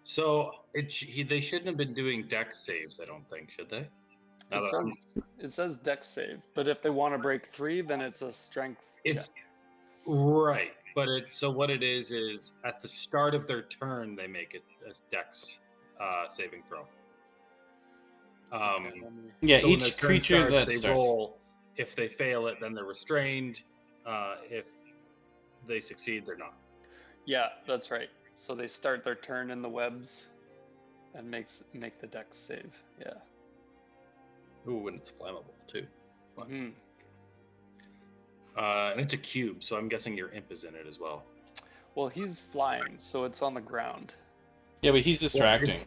So they shouldn't have been doing dex saves, I don't think, should they? It says dex save, but if they want to break 3, then it's a strength check. Right, but so what it is at the start of their turn they make it a dex saving throw. Yeah, so when each their turn creature starts, that they starts. roll. If they fail it, then they're restrained. If they succeed, they're not. Yeah, that's right. So they start their turn in the webs. and make the dex save. Yeah. Ooh, and it's flammable too. Fun. Mhm. And it's a cube, so I'm guessing your imp is in it as well. Well, he's flying, so it's on the ground. Yeah, but he's distracting.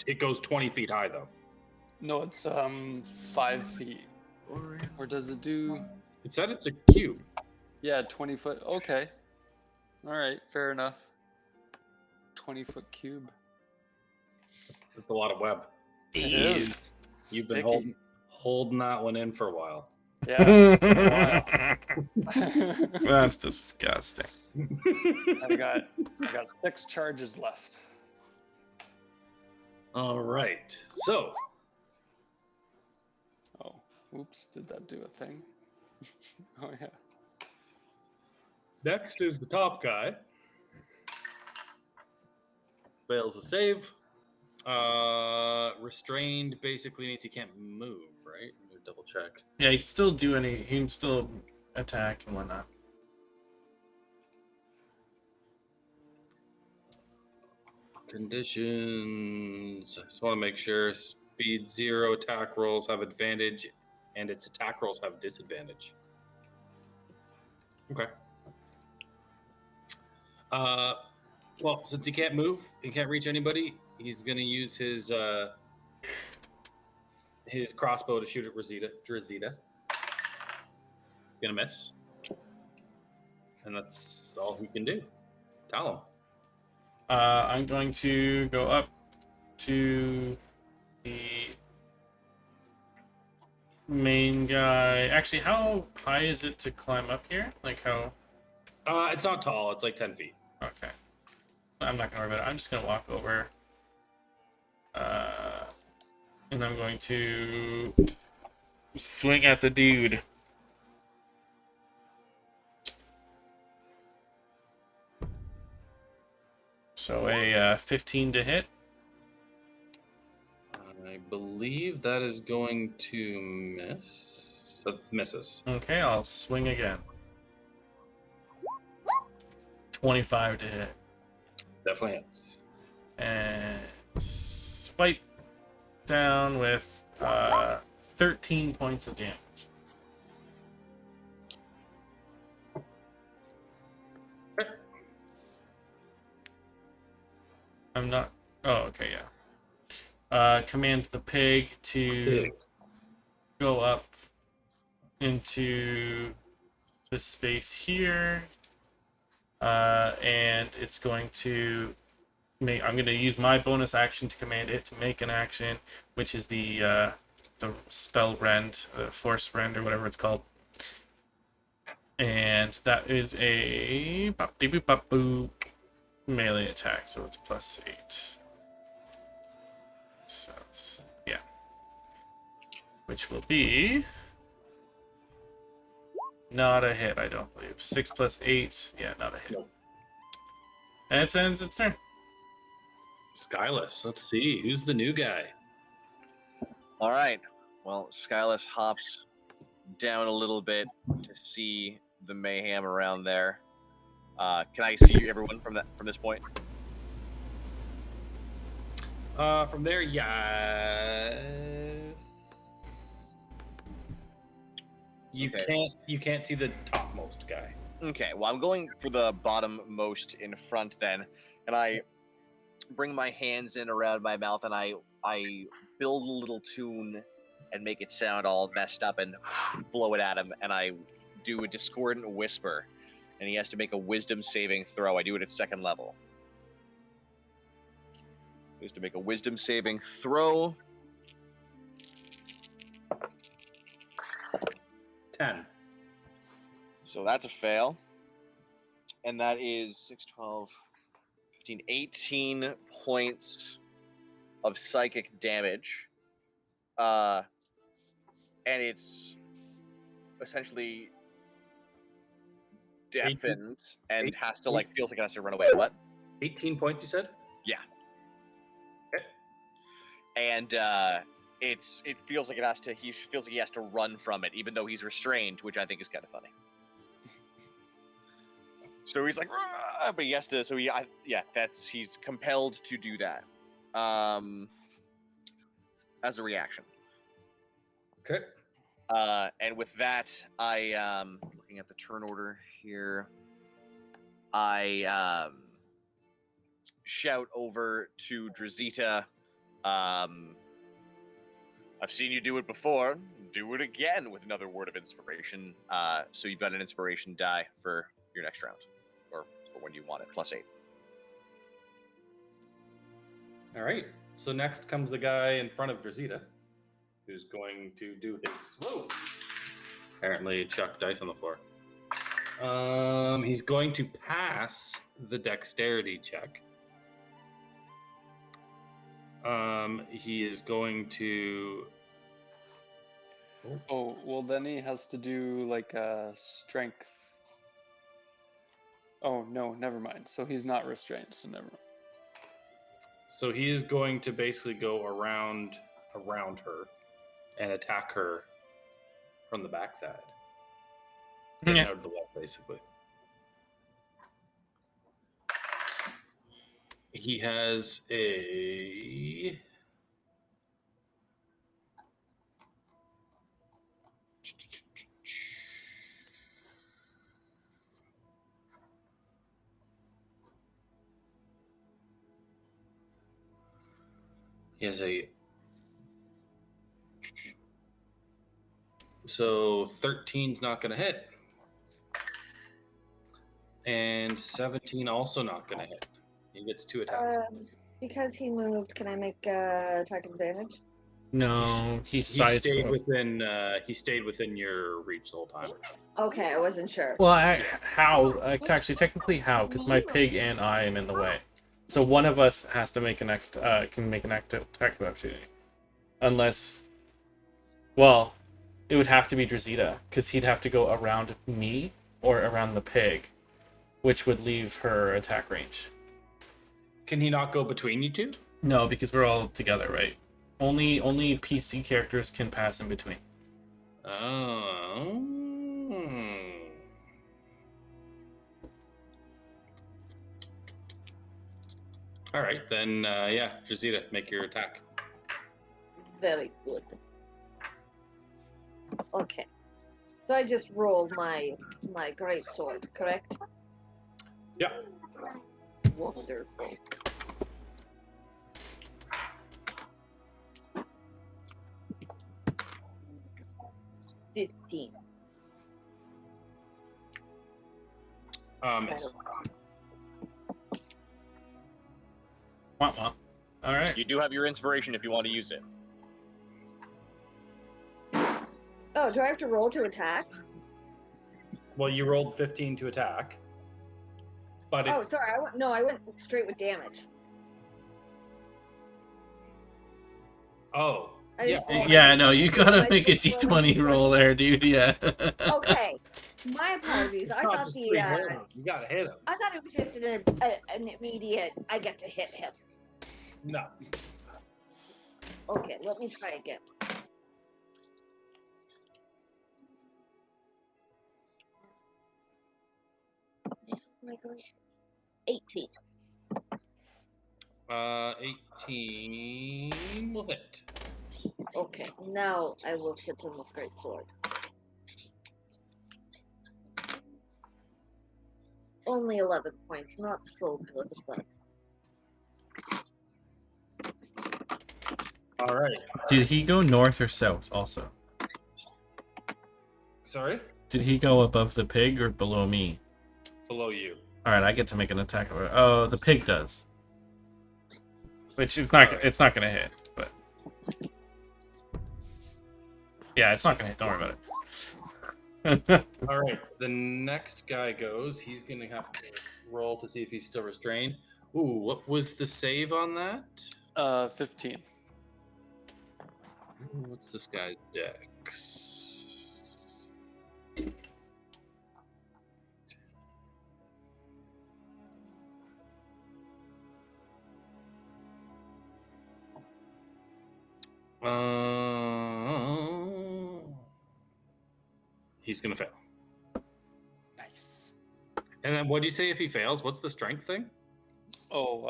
It goes 20 feet high though. No, it's 5 feet. Or does it do? It said it's a cube. Yeah, 20 foot. Okay. All right, fair enough. 20-foot cube. It's a lot of web. It is. You've been Sticky. holding that one in for a while. Yeah, it's been a while. That's disgusting. I got 6 charges left. All right. So, Oh, oops! Did that do a thing? Oh yeah. next is the top guy. Fails a save. Restrained basically means he can't move, right? Let me double check. Yeah, he can still do he can still attack and whatnot. Conditions. I just want to make sure speed 0 attack rolls have advantage, and its attack rolls have disadvantage. Okay. Well, since he can't move, he can't reach anybody, he's gonna use his crossbow to shoot at Drazida. Gonna miss. And that's all he can do. Tell him. I'm going to go up to the main guy. Actually, how high is it to climb up here? Like how? It's not tall. It's like 10 feet. Okay. I'm not gonna worry about it. I'm just gonna walk over. And I'm going to swing at the dude. So a 15 to hit. I believe that is going to miss. So misses. Okay, I'll swing again. 25 to hit. Definitely hits. And swipe down with 13 points of damage. I'm not. Oh, okay, yeah. Command the pig to go up into the space here. And it's going to make. I'm going to use my bonus action to command it to make an action, which is the spell rend, force rend, or whatever it's called. And that is a melee attack, so it's +8. So yeah, which will be not a hit, I don't believe. 6 + 8, yeah, not a hit. Nope. And it ends its turn. Skyless. Let's see. Who's the new guy? All right. Well, Skyless hops down a little bit to see the mayhem around there. Can I see everyone from this point? From there, yes. You can't see the topmost guy. Okay, well, I'm going for the bottom-most in front then, and I bring my hands in around my mouth, and I build a little tune and make it sound all messed up and blow it at him, and I do a discordant whisper, and he has to make a wisdom saving throw. I do it at 2nd level. He has to make a wisdom saving throw. 10. So that's a fail. And that is 6, 12, 15, 18 points of psychic damage. And it's essentially deafened and has to, feels like it has to run away. What? 18 points, you said? Yeah. Okay. And it feels like he feels like he has to run from it, even though he's restrained, which I think is kind of funny. So he's like, but he has to. So he's compelled to do that. as a reaction. Okay. And with that, I looking at the turn order here. I shout over to Drazita. I've seen you do it before. Do it again with another word of inspiration. So you've got an inspiration die for your next round, or for when you want it, +8. All right. So next comes the guy in front of Drazita, who's going to do his. Whoa! Apparently, chuck dice on the floor. He's going to pass the dexterity check. He is going to. Oh, well, then he has to do like a strength. Oh, no, never mind. So he's not restrained, so never mind. So he is going to basically go around her and attack her from the backside. Getting out of the way, basically. He has a. He has a. So 13's not going to hit. And 17 also not going to hit. He gets 2 attacks. Because he moved, can I make attack advantage? No, he stayed sideswiped. within. He stayed within your reach the whole time. Okay, I wasn't sure. Well, actually, technically, how? Because my pig and I am in the way. So one of us has to make an can make an attack of opportunity, unless. Well, it would have to be Drazita, because he'd have to go around me or around the pig, which would leave her attack range. Can he not go between you two? No, because we're all together, right? Only PC characters can pass in between. Oh. All right, then, yeah, Drazita, make your attack. Very good. Okay. So I just rolled my great sword, correct? Yeah. Wonderful. $15. Miss. Wah. All right. You do have your inspiration if you want to use it. Oh, do I have to roll to attack? Well, you rolled 15 to attack. But Oh, sorry. I went straight with damage. Oh. Yeah. Yeah, no, you gotta make a d20 roll there, dude. Yeah. Okay. My apologies. I thought You gotta hit him. I thought it was just an immediate. I get to hit him. No. Okay, let me try again. Yeah, 18. 18 will hit. Okay, now I will hit him with great sword. Only 11 points, not so good, but. All right. Did he go north or south also? Sorry? Did he go above the pig or below me? Below you. All right, I get to make an attack. Oh, the pig does. Which it's not going to hit, but yeah, it's not going to hit. Don't worry about it. All right, the next guy goes. He's going to have to roll to see if he's still restrained. Ooh, what was the save on that? 15. Ooh, what's this guy's dex? He's gonna fail. Nice. And then what do you say if he fails? What's the strength thing? Oh,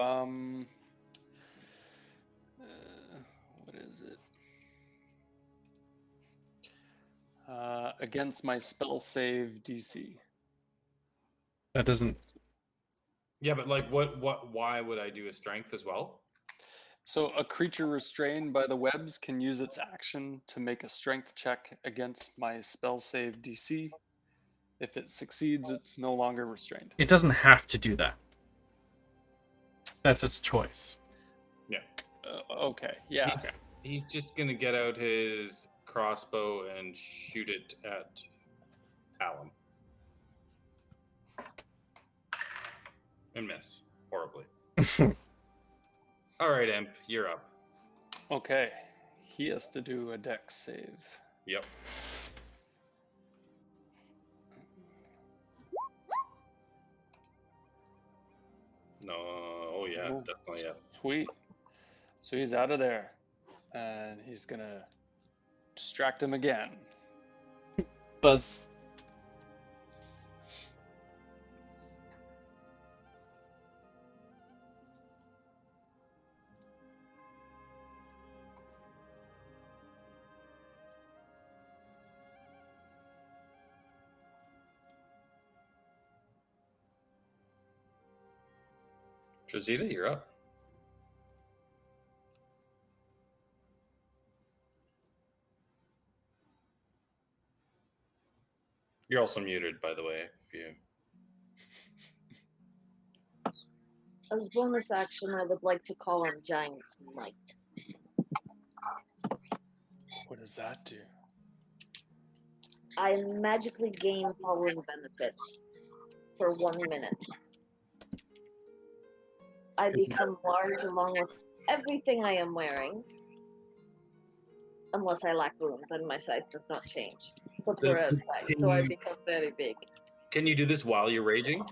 what is it? against my spell save DC. That doesn't. Yeah, but like, why would I do a strength as well? So a creature restrained by the webs can use its action to make a strength check against my spell save DC. If it succeeds, it's no longer restrained. It doesn't have to do that. That's its choice. Yeah. Okay, yeah. He's just gonna get out his crossbow and shoot it at Talon. And miss horribly. All right, Imp, you're up. Okay, he has to do a dex save. Yep. No. Oh yeah, Oh, definitely. Yeah. Sweet. So he's out of there, and he's gonna distract him again. Buzz. Jazita, you're up. You're also muted, by the way. If you As bonus action, I would like to call on Giant's Might. What does that do? I magically gain pollen benefits for 1 minute. I become large along with everything I am wearing. Unless I lack room, then my size does not change. But we're outside, so I become very big. can you do this while you're raging?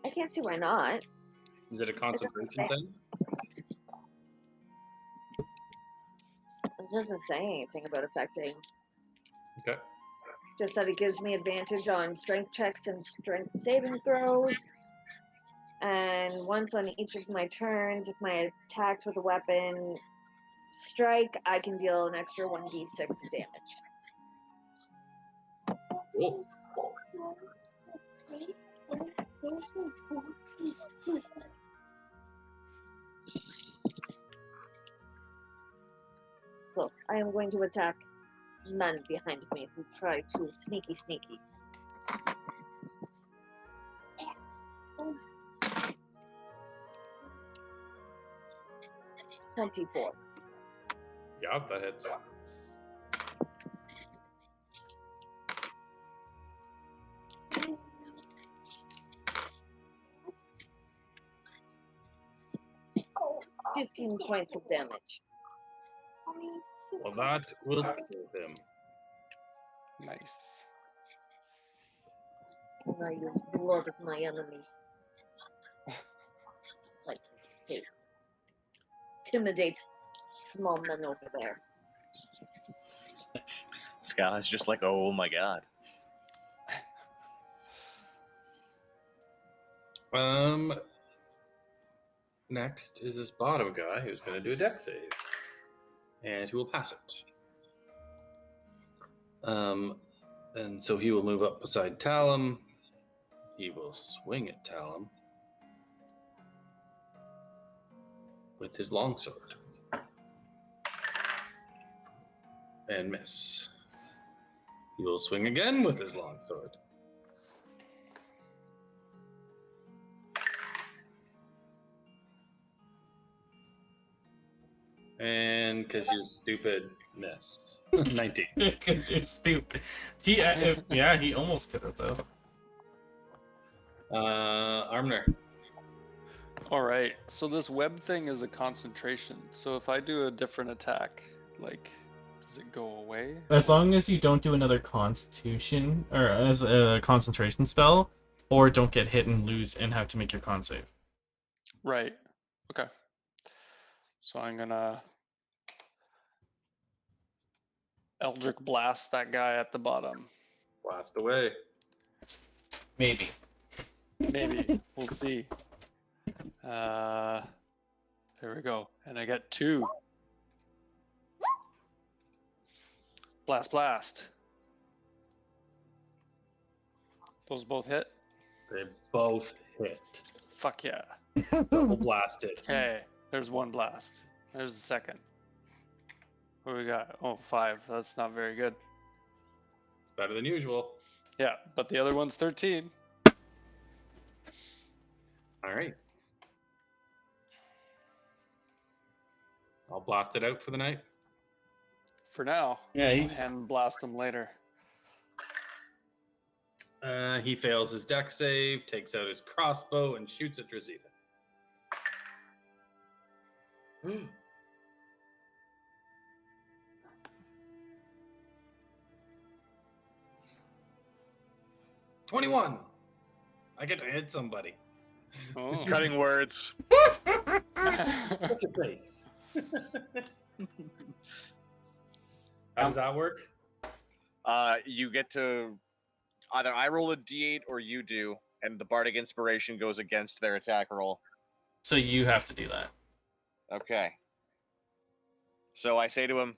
I can't see why not. Is it a concentration thing? It doesn't say anything about affecting. Okay. Just that it gives me advantage on strength checks and strength saving throws. And once on each of my turns, if my attacks with a weapon strike, I can deal an extra 1d6 of damage. Cool. So I am going to attack none behind me who try to sneaky. 24. Yeah, that hits. Oh, 15 points of damage. Well, that will kill him. Nice. And I use blood of my enemy. Like face. Intimidate small men over there. Sky's just like, oh my god. Next is this bottom guy who's going to do a dex save, and who will pass it. And so he will move up beside Talum. He will swing at Talum with his longsword and miss. He will swing again with his longsword. And because you're stupid, miss. 19. Because you're stupid. He almost could have though. Armner. All right. So this web thing is a concentration. So if I do a different attack, like, does it go away? As long as you don't do another Constitution or as a concentration spell, or don't get hit and lose and have to make your con save. Right. Okay. So I'm gonna Eldritch Blast that guy at the bottom. Blast away. Maybe. Maybe. We'll see. There we go. And I get 2. Blast. Those both hit? They both hit. Fuck yeah. Double blasted. Okay, there's one blast. There's the second. What do we got? Oh, 5. That's not very good. It's better than usual. Yeah, but the other one's 13. All right. I'll blast it out for the night. For now. Yeah, I'll he's hand blast him later. He fails his deck save, takes out his crossbow, and shoots at Drazita. 21. I get to hit somebody. Oh. Cutting words. What's your face? How does that work? You get to either I roll a d8 or you do, and the bardic inspiration goes against their attack roll. so you have to do that. Okay. So I say to him,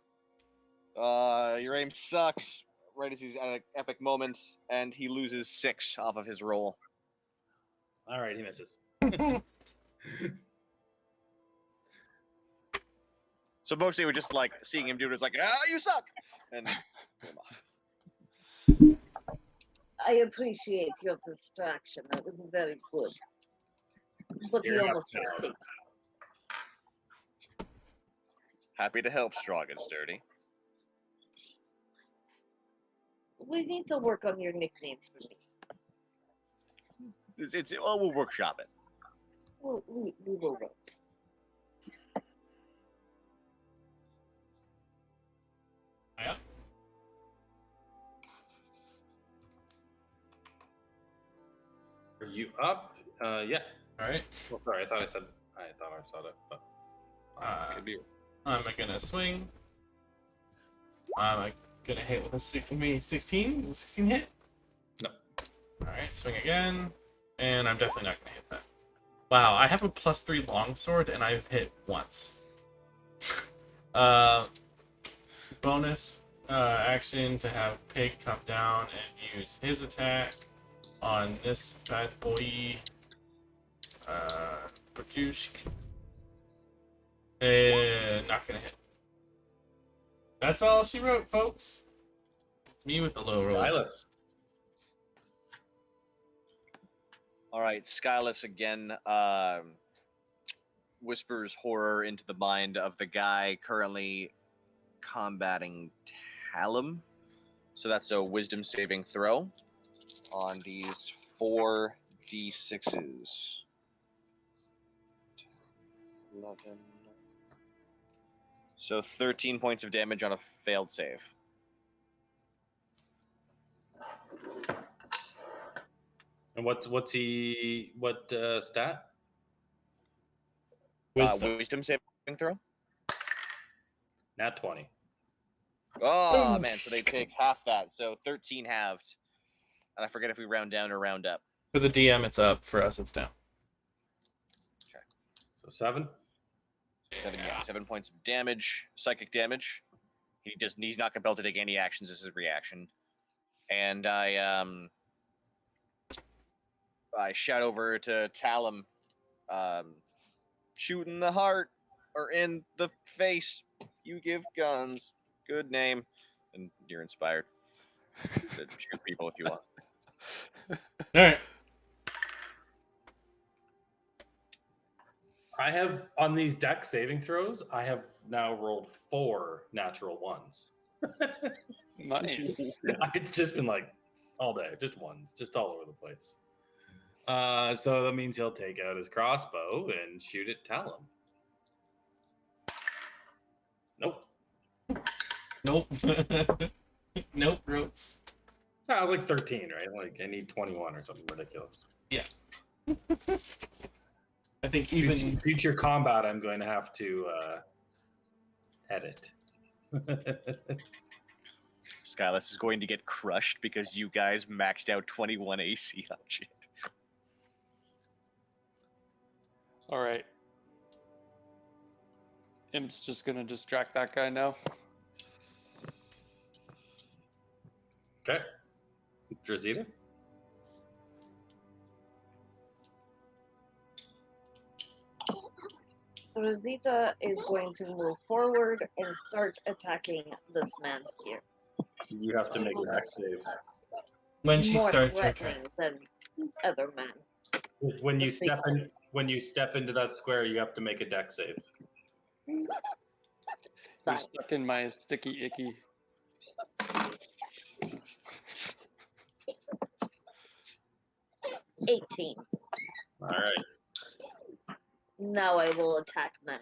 your aim sucks, right as he's at an epic moment, and he loses 6 off of his roll. All right, he misses. So mostly we're just like seeing him do it, it's like, you suck! And pull him off. I appreciate your distraction. That was very good. But he You're almost not escaped. Happy to help, strong and sturdy. We need to work on your nickname for me. We'll workshop it. We will work. Yeah. Are you up? Yeah. All right. Well, sorry, I thought I saw that, but could be. I'm gonna swing. I'm gonna hit with a 16. 16 hit? No. Alright, swing again. And I'm definitely not gonna hit that. Wow, I have a +3 longsword and I've hit once. Bonus action to have Pig come down and use his attack on this bad boy. Produce. Not gonna hit. That's all she wrote, folks. It's me with the low rolls. Silas. All right, Skyless again whispers horror into the mind of the guy currently combating Talum. So that's a wisdom saving throw on these 4 d6s. 11. So 13 points of damage on a failed save. And what stat? Wisdom saving throw? Nat 20. Oh, man, so they take half that. So 13 halved. And I forget if we round down or round up. For the DM, it's up. For us, it's down. So 7? 7 points of damage, psychic damage. He's not compelled to take any actions as his reaction. And I shout over to Talum, shoot in the heart or in the face. You give guns. Good name. And you're inspired to shoot people if you want. All right. I have, on these deck saving throws, I have now rolled 4 natural ones. Nice. It's just been like all day, just ones, just all over the place. So that means he'll take out his crossbow and shoot at Talum. Nope. Nope. Nope, ropes. I was like 13, right? Like I need 21 or something ridiculous. Yeah. I think even future combat, I'm going to have to edit. Skyless is going to get crushed because you guys maxed out 21 AC on shit. All right. Imp's just gonna distract that guy now. Okay. Drazita? Rosita is going to move forward and start attacking this man here. You have to make a dex save. When she More starts her threatening turn. than other men. When you step into that square, you have to make a dex save. You're Fine. stuck in my sticky icky. $18. All right. Now I will attack men.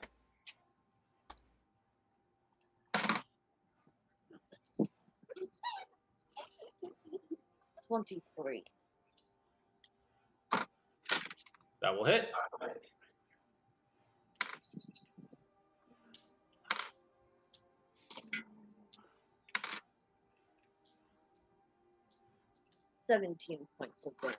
$23. That will hit. $17 points of damage.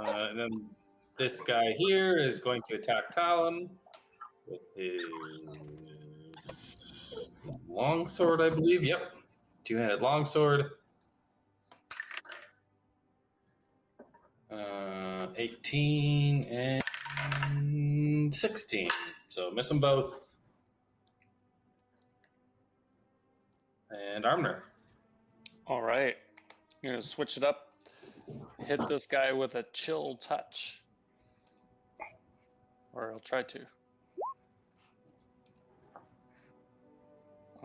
And then this guy here is going to attack Talon with his longsword, I believe. Yep. Two-handed longsword. 18 and 16. So miss them both. And Armner. All right. I'm going to switch it up. Hit this guy with a chill touch. Or I'll try to.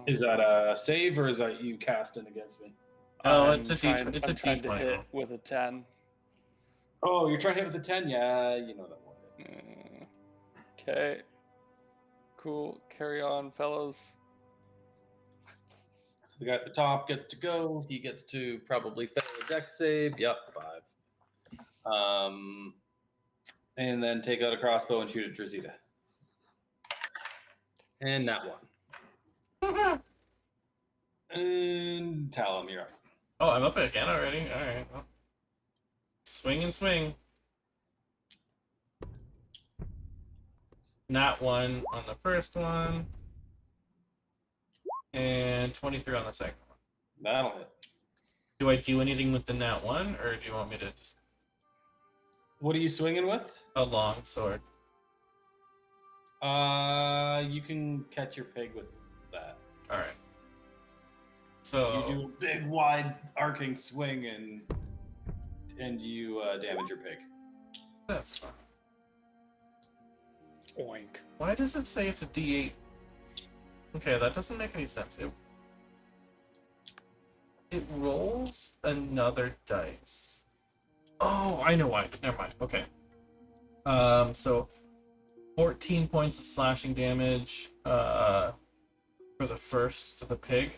Is that a save or is that you casting against me? Oh, I'm it's a trying, D. It's I'm a trying to D20 hit roll. with a 10. Oh, you're trying to hit with a 10? Yeah, you know that one. Okay. Cool. Carry on, fellas. So the guy at the top gets to go. He gets to probably fail a dex save. Yep, 5. And then take out a crossbow and shoot at Drazita. And that one. And Talon, you're up. Oh, I'm up again already? Alright. Well. Swing and swing. Nat 1 on the first one. And 23 on the second one. That'll hit. Do I do anything with the nat 1, or do you want me to just... What are you swinging with? A long sword. You can catch your pig with that. Alright. So... You do a big, wide, arcing swing, and you damage your pig. That's fine. Oink. Why does it say it's a D8? Okay, that doesn't make any sense. It rolls another dice. Oh, I know why. Never mind. Okay. So 14 points of slashing damage for the first to the pig.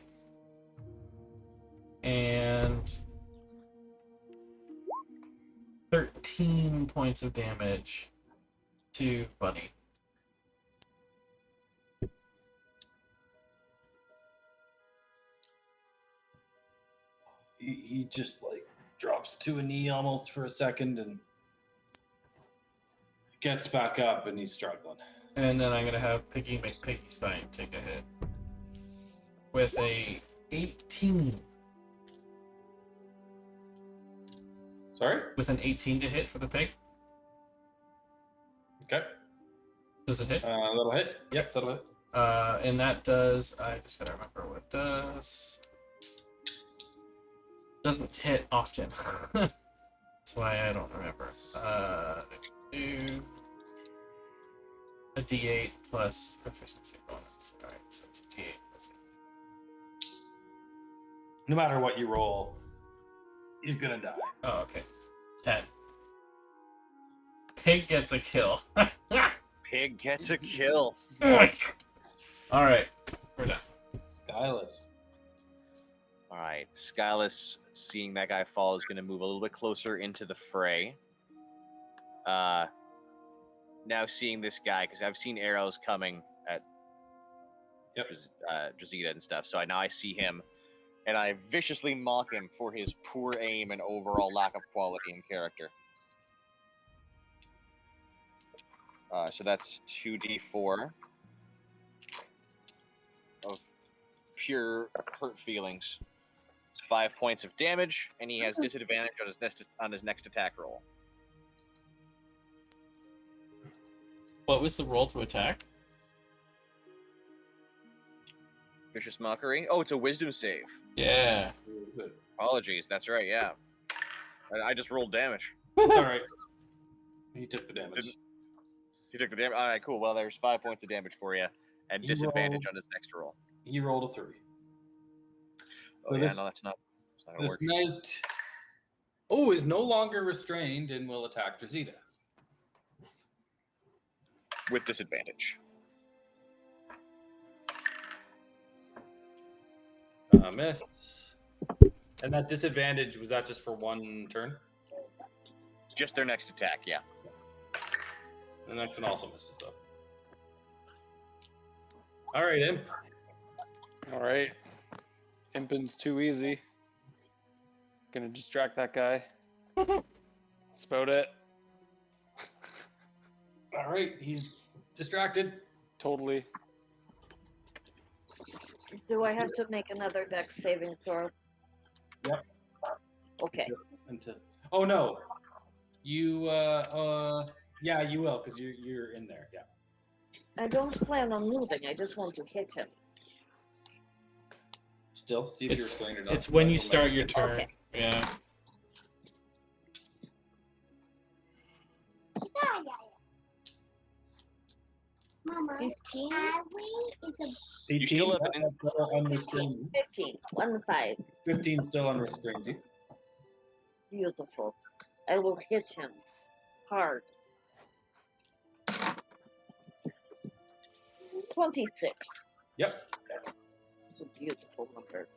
And 13 points of damage to Bunny. He just like drops to a knee almost for a second and gets back up and he's struggling. And then I'm gonna have Piggy McPiggystein take a hit with a 18. Sorry? With an 18 to hit for the pig. Okay. Does it hit? That'll hit. Yep, that'll hit. And that does. I just gotta remember what it does. Doesn't hit often. That's why I don't remember. Do a D8 plus proficiency bonus. Alright, so it's a D8 plus 8. No matter what you roll, he's gonna die. Oh, okay. 10. Pig gets a kill. Pig gets a kill. Alright, we're done. Skyless. All right, Skyless, seeing that guy fall, is going to move a little bit closer into the fray. Now seeing this guy, because I've seen arrows coming at Drazita and stuff, so now I see him, and I viciously mock him for his poor aim and overall lack of quality in character. So that's 2d4 of pure hurt feelings. It's 5 points of damage, and he has disadvantage on his next attack roll. What was the roll to attack? Vicious Mockery. Oh, it's a wisdom save. Yeah. Apologies. That's right. Yeah. I just rolled damage. It's all right. He took the damage. You took the damage. All right, cool. Well, there's 5 points of damage for you, and He disadvantage rolled- on his next roll. He rolled a 3. Oh, So yeah, this- no, that's not gonna This work. knight, is no longer restrained and will attack Drazida. With disadvantage. Miss. And that disadvantage, was that just for one turn? Just their next attack, yeah. The next one also misses, though. All right, Imp. All right. Imping's too easy. Gonna distract that guy. That's about it. All right, he's distracted. Totally. Do I have to make another dex saving throw? Yep. Okay. Oh no, you yeah, you will because you're in there. Yeah. I don't plan on moving. I just want to hit him. Still, see if you're restrained or not. It's when you start your turn. Okay. Yeah. Mama, 15? You still have an unrestrained. 15. 1 5. 15 still unrestrained. You. Beautiful. I will hit him hard. 26. Yep. It's a beautiful number.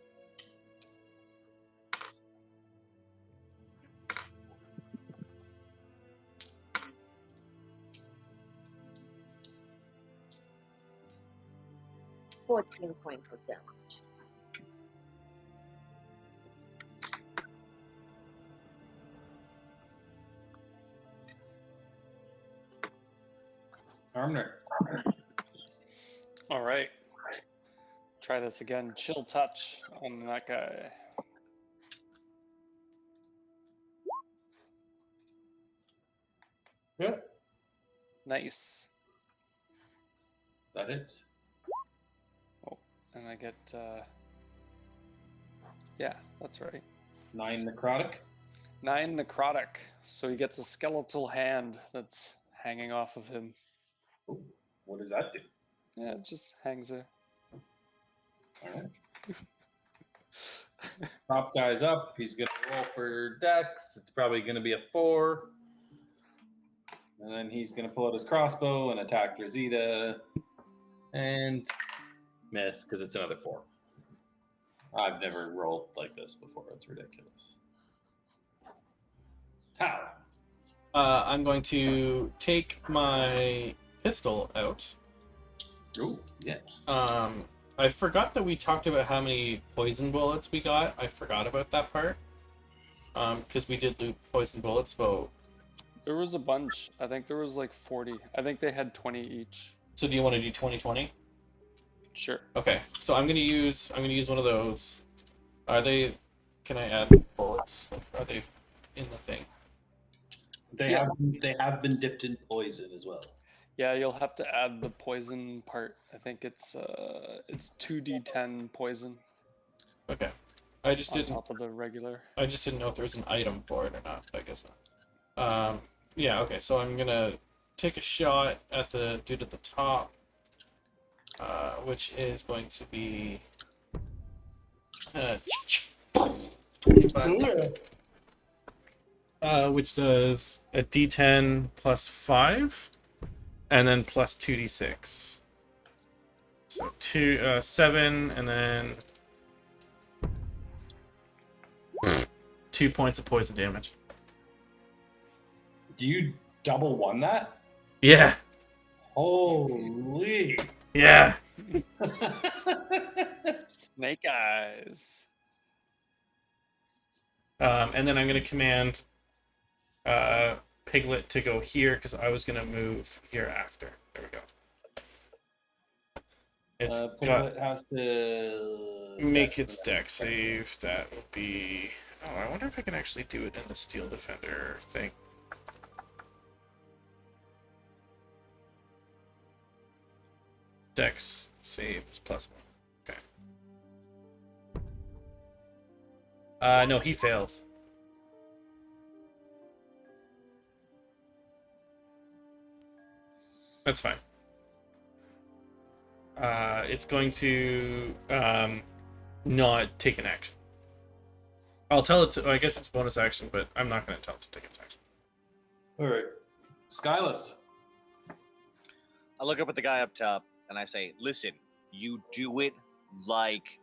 $14 points of damage. Armner. All right. Try this again. Chill touch on that guy. Yeah. Nice. That hits. Oh, and I get, yeah, that's right. 9 necrotic. 9 necrotic. So he gets a skeletal hand that's hanging off of him. Ooh, what does that do? Yeah, it just hangs there. All right. Top guy's up. He's gonna roll for Dex. It's probably gonna be a 4. And then he's gonna pull out his crossbow and attack Drazida. And miss because it's another 4. I've never rolled like this before. It's ridiculous. How? I'm going to take my pistol out. Oh, yeah. I forgot that we talked about how many poison bullets we got. I forgot about that part. Because we did loot poison bullets, so... There was a bunch. I think there was like 40. I think they had 20 each. So do you want to do 20-20? Sure. Okay, so I'm gonna use one of those. Are they? Can I add bullets? Are they in the thing? They have been dipped in poison as well. Yeah, you'll have to add the poison part. I think it's 2d10 poison. Okay. I just on didn't. top of the regular. I just didn't know if there was an item for it or not. I guess not. Yeah. Okay. So I'm gonna take a shot at the dude at the top, which is going to be 25. Which does a D10 plus 5, and then plus 2d6. So 7, and then 2 points of poison damage. Do you double one that? Yeah. Holy. Yeah. Snake eyes. And then I'm going to command Piglet to go here because I was gonna move here after. There we go. It's Piglet has to make its deck save. That will be. Oh, I wonder if I can actually do it in the Steel Defender thing. Dex save is +1. Okay. No, he fails. That's fine. It's going to not take an action. I'll tell it to. I guess it's bonus action, but I'm not going to tell it to take its action. All right, Skyless. I look up at the guy up top and I say, "Listen, you do it like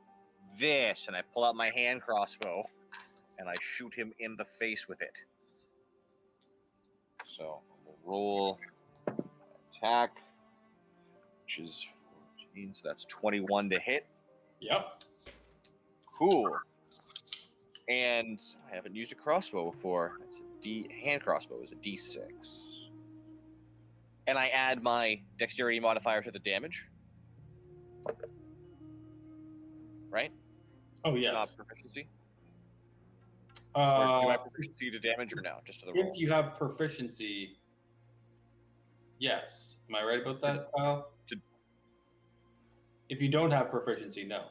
this," and I pull out my hand crossbow and I shoot him in the face with it. So we'll roll attack, which is 14, so that's 21 to hit. Yep. Cool. And I haven't used a crossbow before. It's hand crossbow is a D6. And I add my dexterity modifier to the damage. Right? Oh, yes. Not proficiency? Or do I have proficiency to damage or no? Just to the roll? If you have proficiency, yes. Am I right about that, Kyle? If you don't have proficiency, no.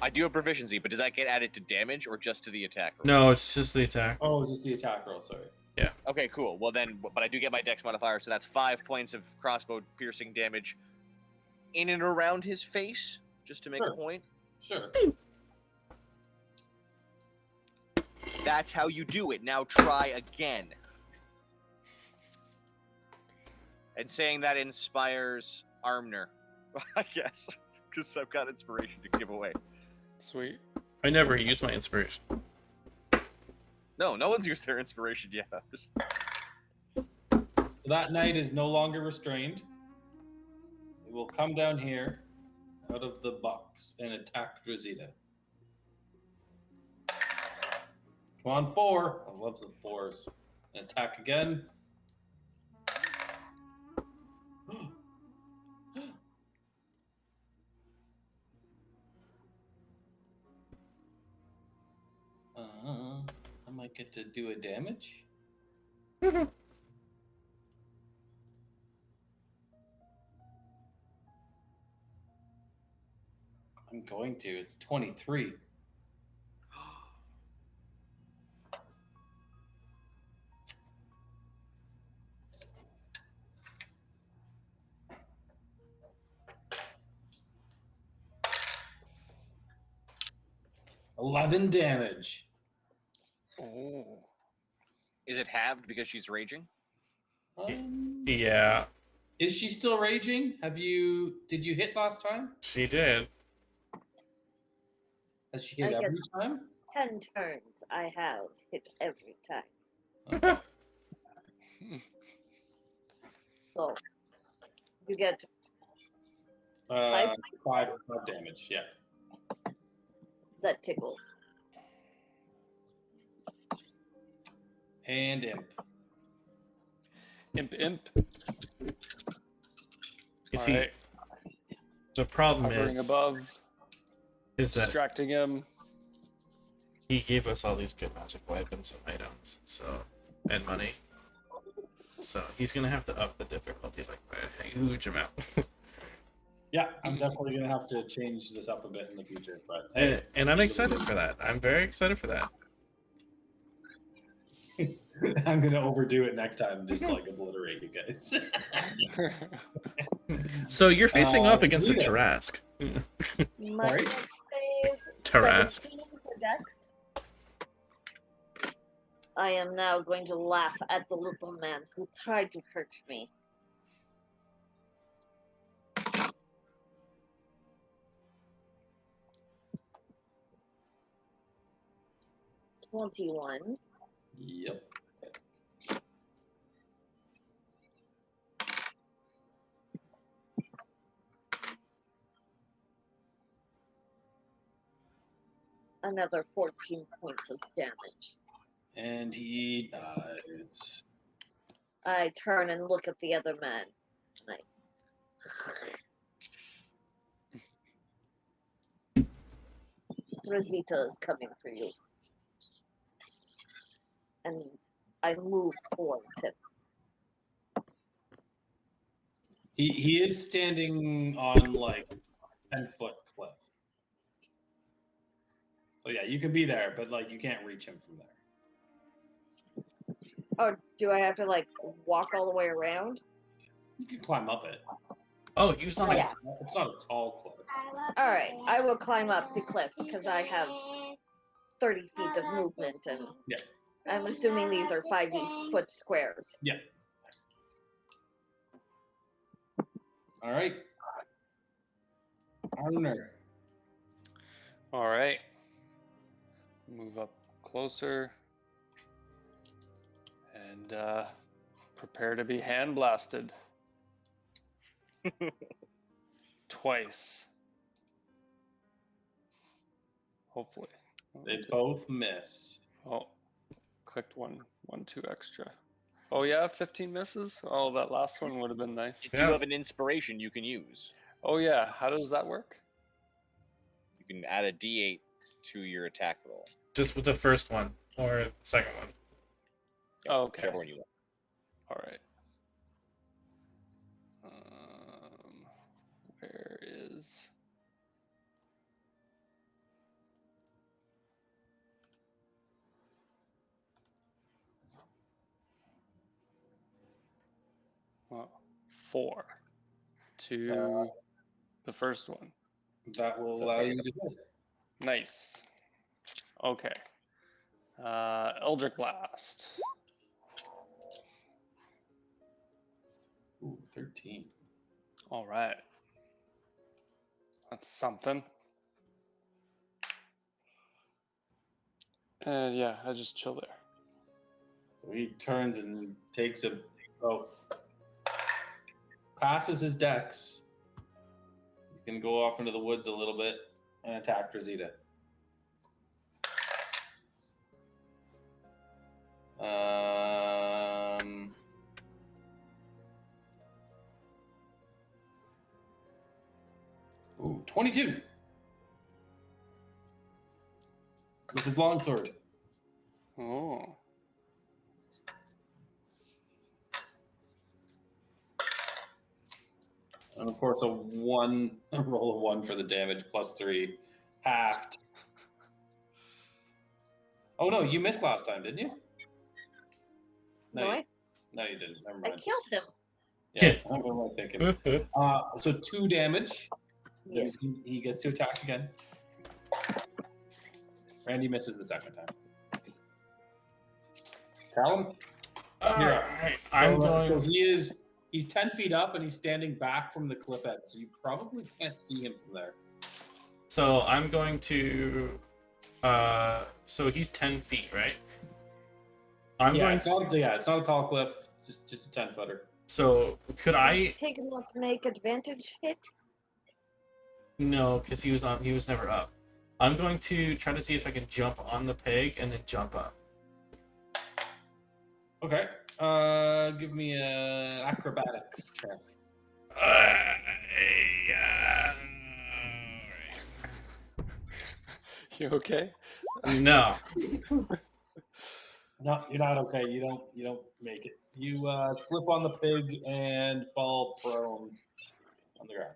I do have proficiency, but does that get added to damage or just to the attack roll? No, it's just the attack. Oh, it's just the attack roll, sorry. Yeah. Okay, cool. Well then, but I do get my dex modifier, so that's 5 points of crossbow piercing damage in and around his face, just to make a point. Sure. That's how you do it. Now try again. And saying that inspires Armner, I guess, because I've got inspiration to give away. Sweet. I never use my inspiration. No one's used their inspiration yet. So that knight is no longer restrained. It will come down here out of the box and attack Drazita. Come on, 4. I love the 4s. And attack again. I might get to do a damage. I'm going to. It's 23. $11 damage. Oh. Is it halved because she's raging? Yeah. Is she still raging? Did you hit last time? She did. Has she hit every time? 10 turns I have hit every time. Okay. So you get 5 damage, yeah. that tickles. And imp. Imp. You see, the problem Hovering is above, that distracting him. he gave us all these good magic weapons and items, and money. So he's gonna have to up the difficulty like by a huge amount. Yeah, I'm definitely gonna have to change this up a bit in the future, but and I'm excited for that. I'm very excited for that. I'm gonna overdo it next time and just like obliterate you guys. So you're facing up against a Tarask. My Sorry? dex save Tarask. 17 for dex. I am now going to laugh at the little man who tried to hurt me. $21. Yep. Another 14 points of damage. And he dies. is. I turn and look at the other men. Rosita is coming for you. And I move towards him. He is standing on like 10-foot cliff. So yeah, you can be there, but like you can't reach him from there. Oh, do I have to like walk all the way around? You can climb up it. Oh, he was on. Yeah. It's not a tall cliff. All right, I will climb up the cliff because I have 30 feet of movement, and Yeah. I'm assuming these are 5-foot squares. Yeah. All right. Arner. All right. Move up closer. And prepare to be hand blasted. Twice. Hopefully. They both miss. Oh, clicked one, 2 extra. Oh yeah, 15 misses? Oh, that last one would have been nice. If you have an inspiration you can use, Oh yeah, how does that work? you can add a D8 to your attack roll. Just with the first one or the second one. Yeah, Oh, okay. whichever one you want. All right. Where is... Well, 4 to the first one. That will allow you to hit. Nice. Okay. Eldritch Blast. Ooh, 13. All right. That's something. And yeah, I just chill there. So he turns and takes a passes his dex. He's gonna go off into the woods a little bit and attack Rosita. Ooh, 22 with his longsword. Oh. And of course, a roll of 1 for the damage, +3, halved. Oh no, you missed last time, didn't you? No, you didn't. Never I mind. killed him. Yeah, what am I thinking? So 2 damage. Yes. He gets to attack again. Randy misses the second time. Callum? You're up. I'm So going. he's 10 feet up and he's standing back from the cliff edge, so you probably can't see him from there. So I'm going to. So he's 10 feet, right? It's not a tall cliff. It's just a 10-footer. So could I? Take him not to make advantage hit. No, because he was never up. I'm going to try to see if I can jump on the peg and then jump up. Okay. Give me an acrobatics check. You okay? No. No, you're not okay. You don't make it. You slip on the pig and fall prone on the ground.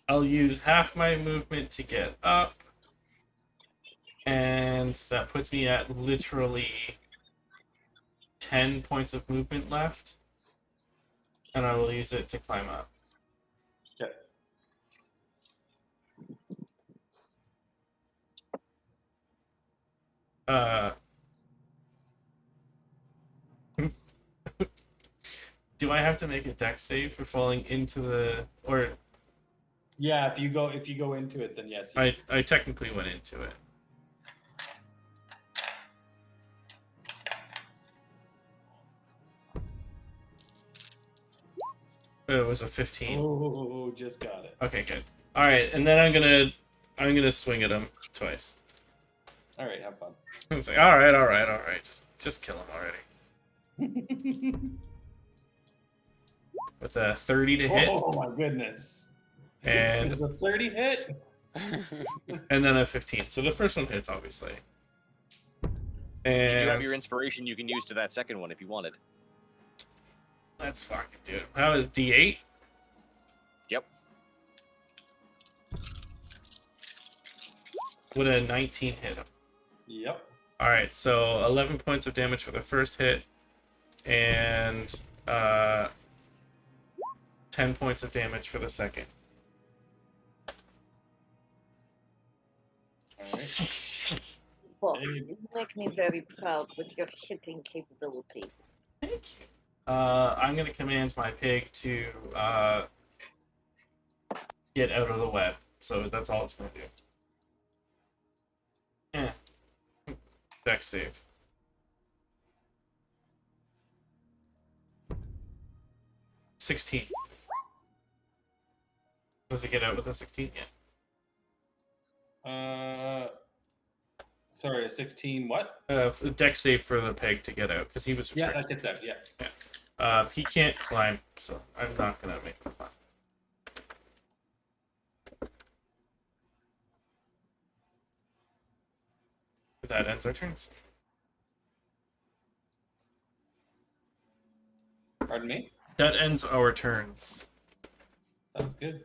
I'll use half my movement to get up, and that puts me at literally 10 points of movement left, and I will use it to climb up. Okay. Do I have to make a dex save for falling into the, or? Yeah, if you go into it, then yes. I technically went into it. It was a 15. Oh, just got it. Okay, good. All right, and then I'm gonna swing at him twice. All right, have fun. It's like, all right. Just kill him already. With a 30 to hit. Oh my goodness. And It's a 30 hit? and then a 15. So the first one hits, obviously. And You do have your inspiration you can use to that second one if you wanted. let's fucking do it. How is D8? Yep. Would a 19 hit him? Yep. Alright, so 11 points of damage for the first hit, and 10 points of damage for the second. All right. Boss, you make me very proud with your hitting capabilities. Thank you. I'm going to command my pig to get out of the web. So that's all it's going to do. Yeah. Dex save. $16. Does it get out with a 16? Yeah. Sorry, a 16 what? Dex save for the pig to get out, because he was Yeah, restricted. that gets out, yeah. He can't climb, so I'm not going to make him climb. That ends our turns. Pardon me? That ends our turns. Sounds good.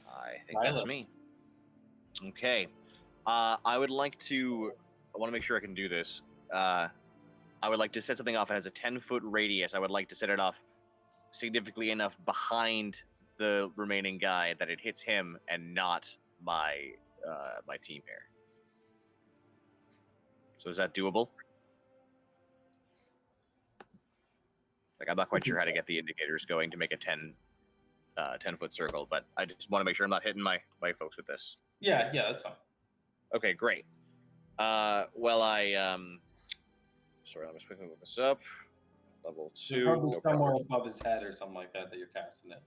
I think that's me. Okay. I want to make sure I can do this. I would like to set something off that has a 10-foot radius. I would like to set it off significantly enough behind the remaining guy that it hits him and not my team here. So is that doable? Like, I'm not quite sure how to get the indicators going to make a 10-foot circle, but I just want to make sure I'm not hitting my folks with this. Yeah, that's fine. Okay, great. Sorry, I'm just quickly look this up. Level 2. Probably somewhere above his head or something like that you're casting it.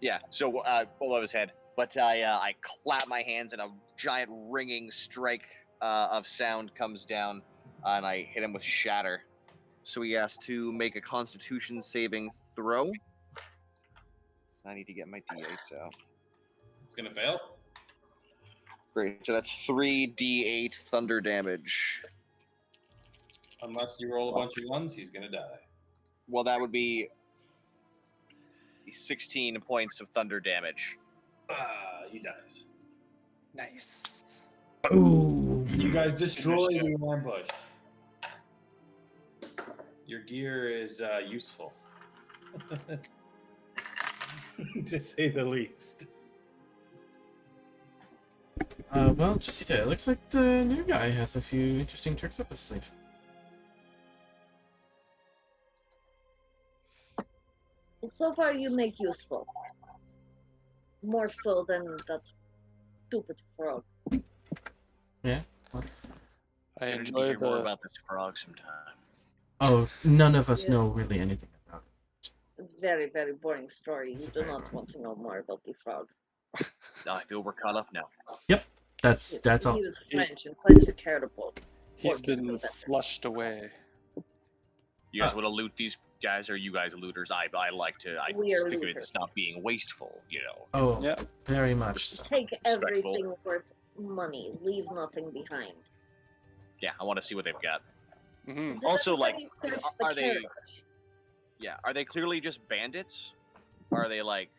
Yeah, so above his head. But I clap my hands and a giant ringing strike of sound comes down, and I hit him with Shatter. So he has to make a Constitution saving throw. I need to get my D8s out. It's gonna fail. Great, so that's 3d8 thunder damage. Unless you roll a bunch of ones, he's gonna die. Well, that would be 16 points of thunder damage. He dies. Nice. Oh. You guys destroy the ambush. Your gear is useful, to say the least. Well, Jacita, it looks like the new guy has a few interesting tricks up his sleeve. So far, you make useful. More so than that stupid frog. Yeah. I I need to enjoy hear more the. about this frog sometime. Oh, none of us know really anything about it. Very, very boring story. You It's do very not boring. want to know more about the frog. I feel we're caught up now. That's all. He was French, and French are terrible. He's Pork is been the best. flushed away. You guys want to loot these guys, or are you guys looters? I like to. I We are just think of it looters. as not being wasteful, you know. Oh, Yeah. very much so. Take Respectful. everything worth money. Leave nothing behind. Yeah, I want to see what they've got. Hmm. Did Also, like, everybody search the are they- carriage? Yeah, are they clearly just bandits? Or are they like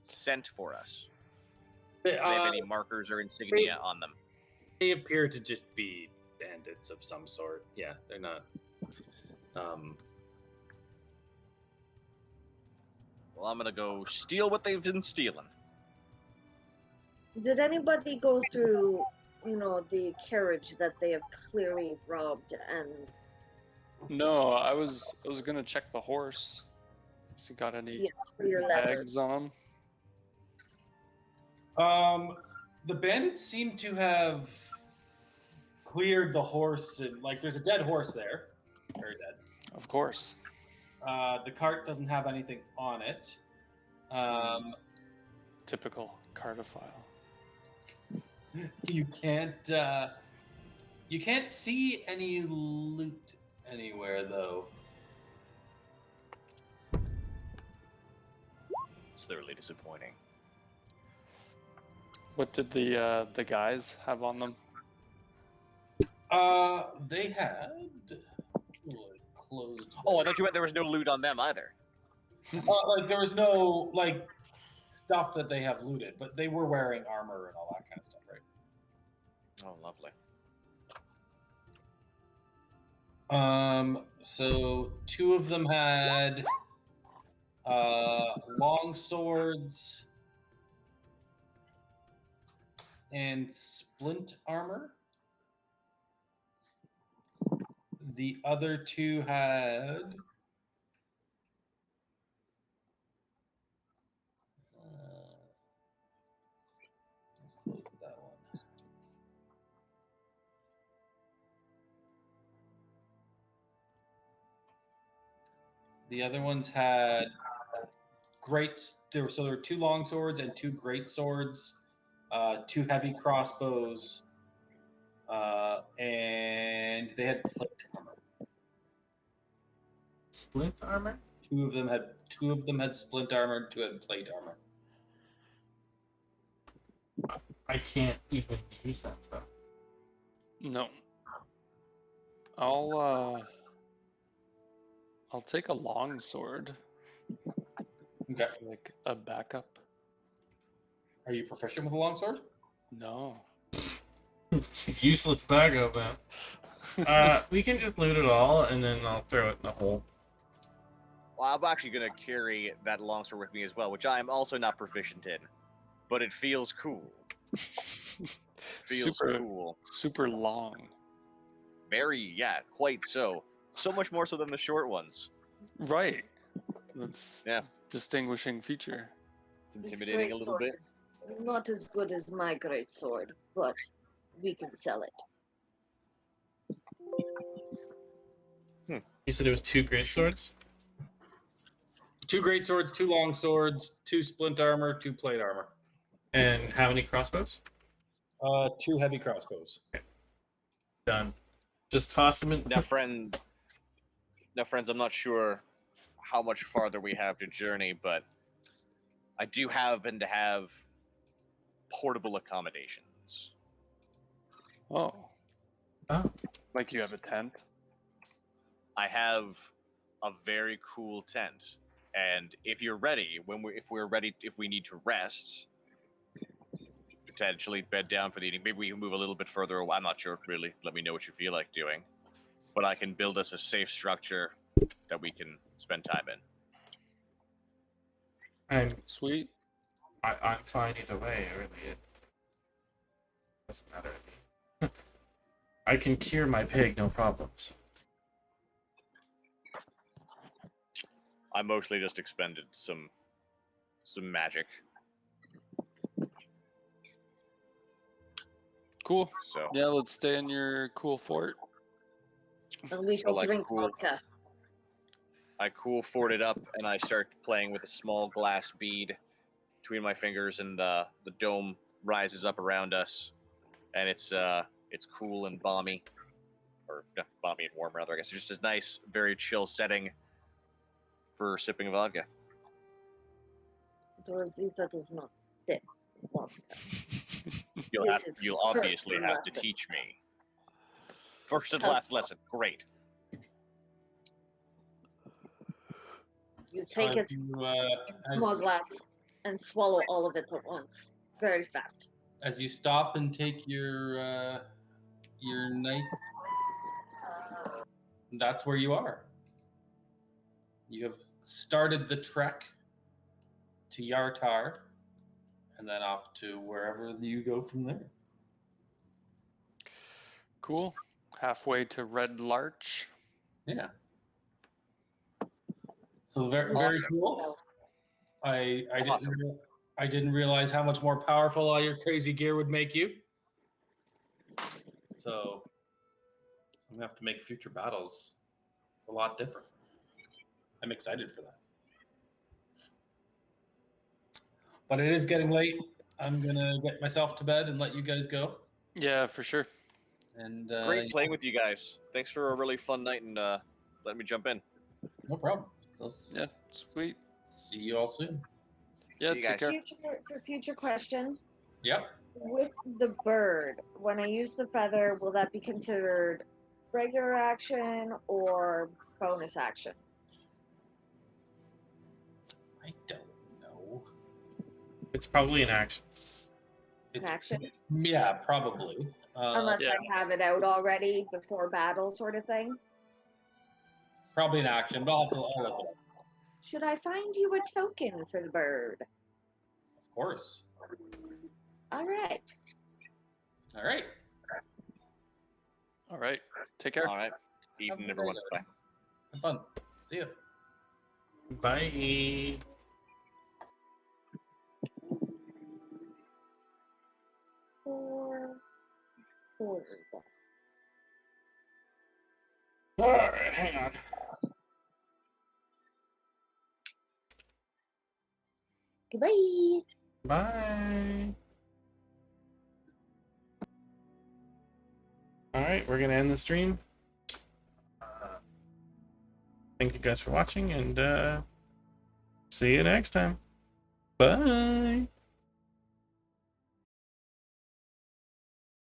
sent for us? Do they have any markers or insignia on them? They appear to just be bandits of some sort. Yeah, they're not. Well, I'm gonna go steal what they've been stealing. Did anybody go through, the carriage that they have clearly robbed and No, I was gonna check the horse. Has he got any yes, for your leather? bags on him? The bandits seem to have cleared the horse, and there's a dead horse there, very dead. Of course. The cart doesn't have anything on it. Typical cardophile. You can't see any loot anywhere though. It's thoroughly disappointing. What did the guys have on them? They had closed. Oh, I thought you meant there was no loot on them either. Like there was no like stuff that they have looted, but they were wearing armor and all that kind of stuff, right? Oh, lovely. So two of them had long swords and splint armor. The other two had close that one. The other ones had there were two long swords and two great swords, two heavy crossbows, and they had plate armor. Splint armor? Two of them had splint armor, and two had plate armor. I can't even use that stuff. No. I'll take a long sword. Okay. It's like a backup. Are you proficient with a longsword? No. Useless backup, man. We can just loot it all, and then I'll throw it in the hole. Well, I'm actually going to carry that longsword with me as well, which I am also not proficient in. But it feels cool. Cool. Super long. Very, yeah, quite so. So much more so than the short ones. Right. That's distinguishing feature. It's intimidating a little bit. Not as good as my great sword, but we can sell it. You said it was two great swords? Two great swords, two long swords, two splint armor, two plate armor. And how many crossbows? Two heavy crossbows. Okay. Done. Just toss them in. Now, friends, I'm not sure how much farther we have to journey, but I do happen to have portable accommodations. Oh. Like you have a tent? I have a very cool tent, and if you're ready, if we need to rest, potentially bed down for the evening. Maybe we can move a little bit further away. I'm not sure, really. Let me know what you feel like doing. But I can build us a safe structure that we can spend time in. I'm sweet. I'm fine either way, really. It doesn't matter to me. I can cure my pig, no problems. I mostly just expended some magic. Cool. So yeah, let's stay in your cool fort. And we shall drink vodka. I cool fort it up, and I start playing with a small glass bead between my fingers, and the dome rises up around us, and it's cool and balmy, or balmy and warm rather. I guess it's just a nice, very chill setting for sipping vodka. Rosita does not sip vodka. You'll obviously have to teach me. First and last lesson. Great. You take it in small glass and swallow all of it at once, very fast. As you stop and take your night, that's where you are. You have started the trek to Yartar, and then off to wherever you go from there. Cool. Halfway to Red Larch. Yeah. So very cool. I didn't realize how much more powerful all your crazy gear would make you. So I'm gonna have to make future battles a lot different. I'm excited for that. But it is getting late. I'm gonna get myself to bed and let you guys go. Yeah, for sure. And Great playing with you guys. Thanks for a really fun night and letting me jump in. no problem. Yeah, sweet. See you all soon. Yeah, See you take guys. care. For future question, Yep. with the bird, when I use the feather, will that be considered regular action or bonus action? I don't know. It's probably an action. An action? Yeah, probably. Unless Yeah. I have it out already before battle, sort of thing. Probably an action, but I'll look it up. Should I find you a token for the bird? Of course. All right. All right. All right. Take care. All right. Have a Evening, good everyone. night. Bye. Have fun. See ya. Bye. Four. All right, hang on. Goodbye. Bye. All right, we're gonna end the stream. Thank you guys for watching, and see you next time. Bye.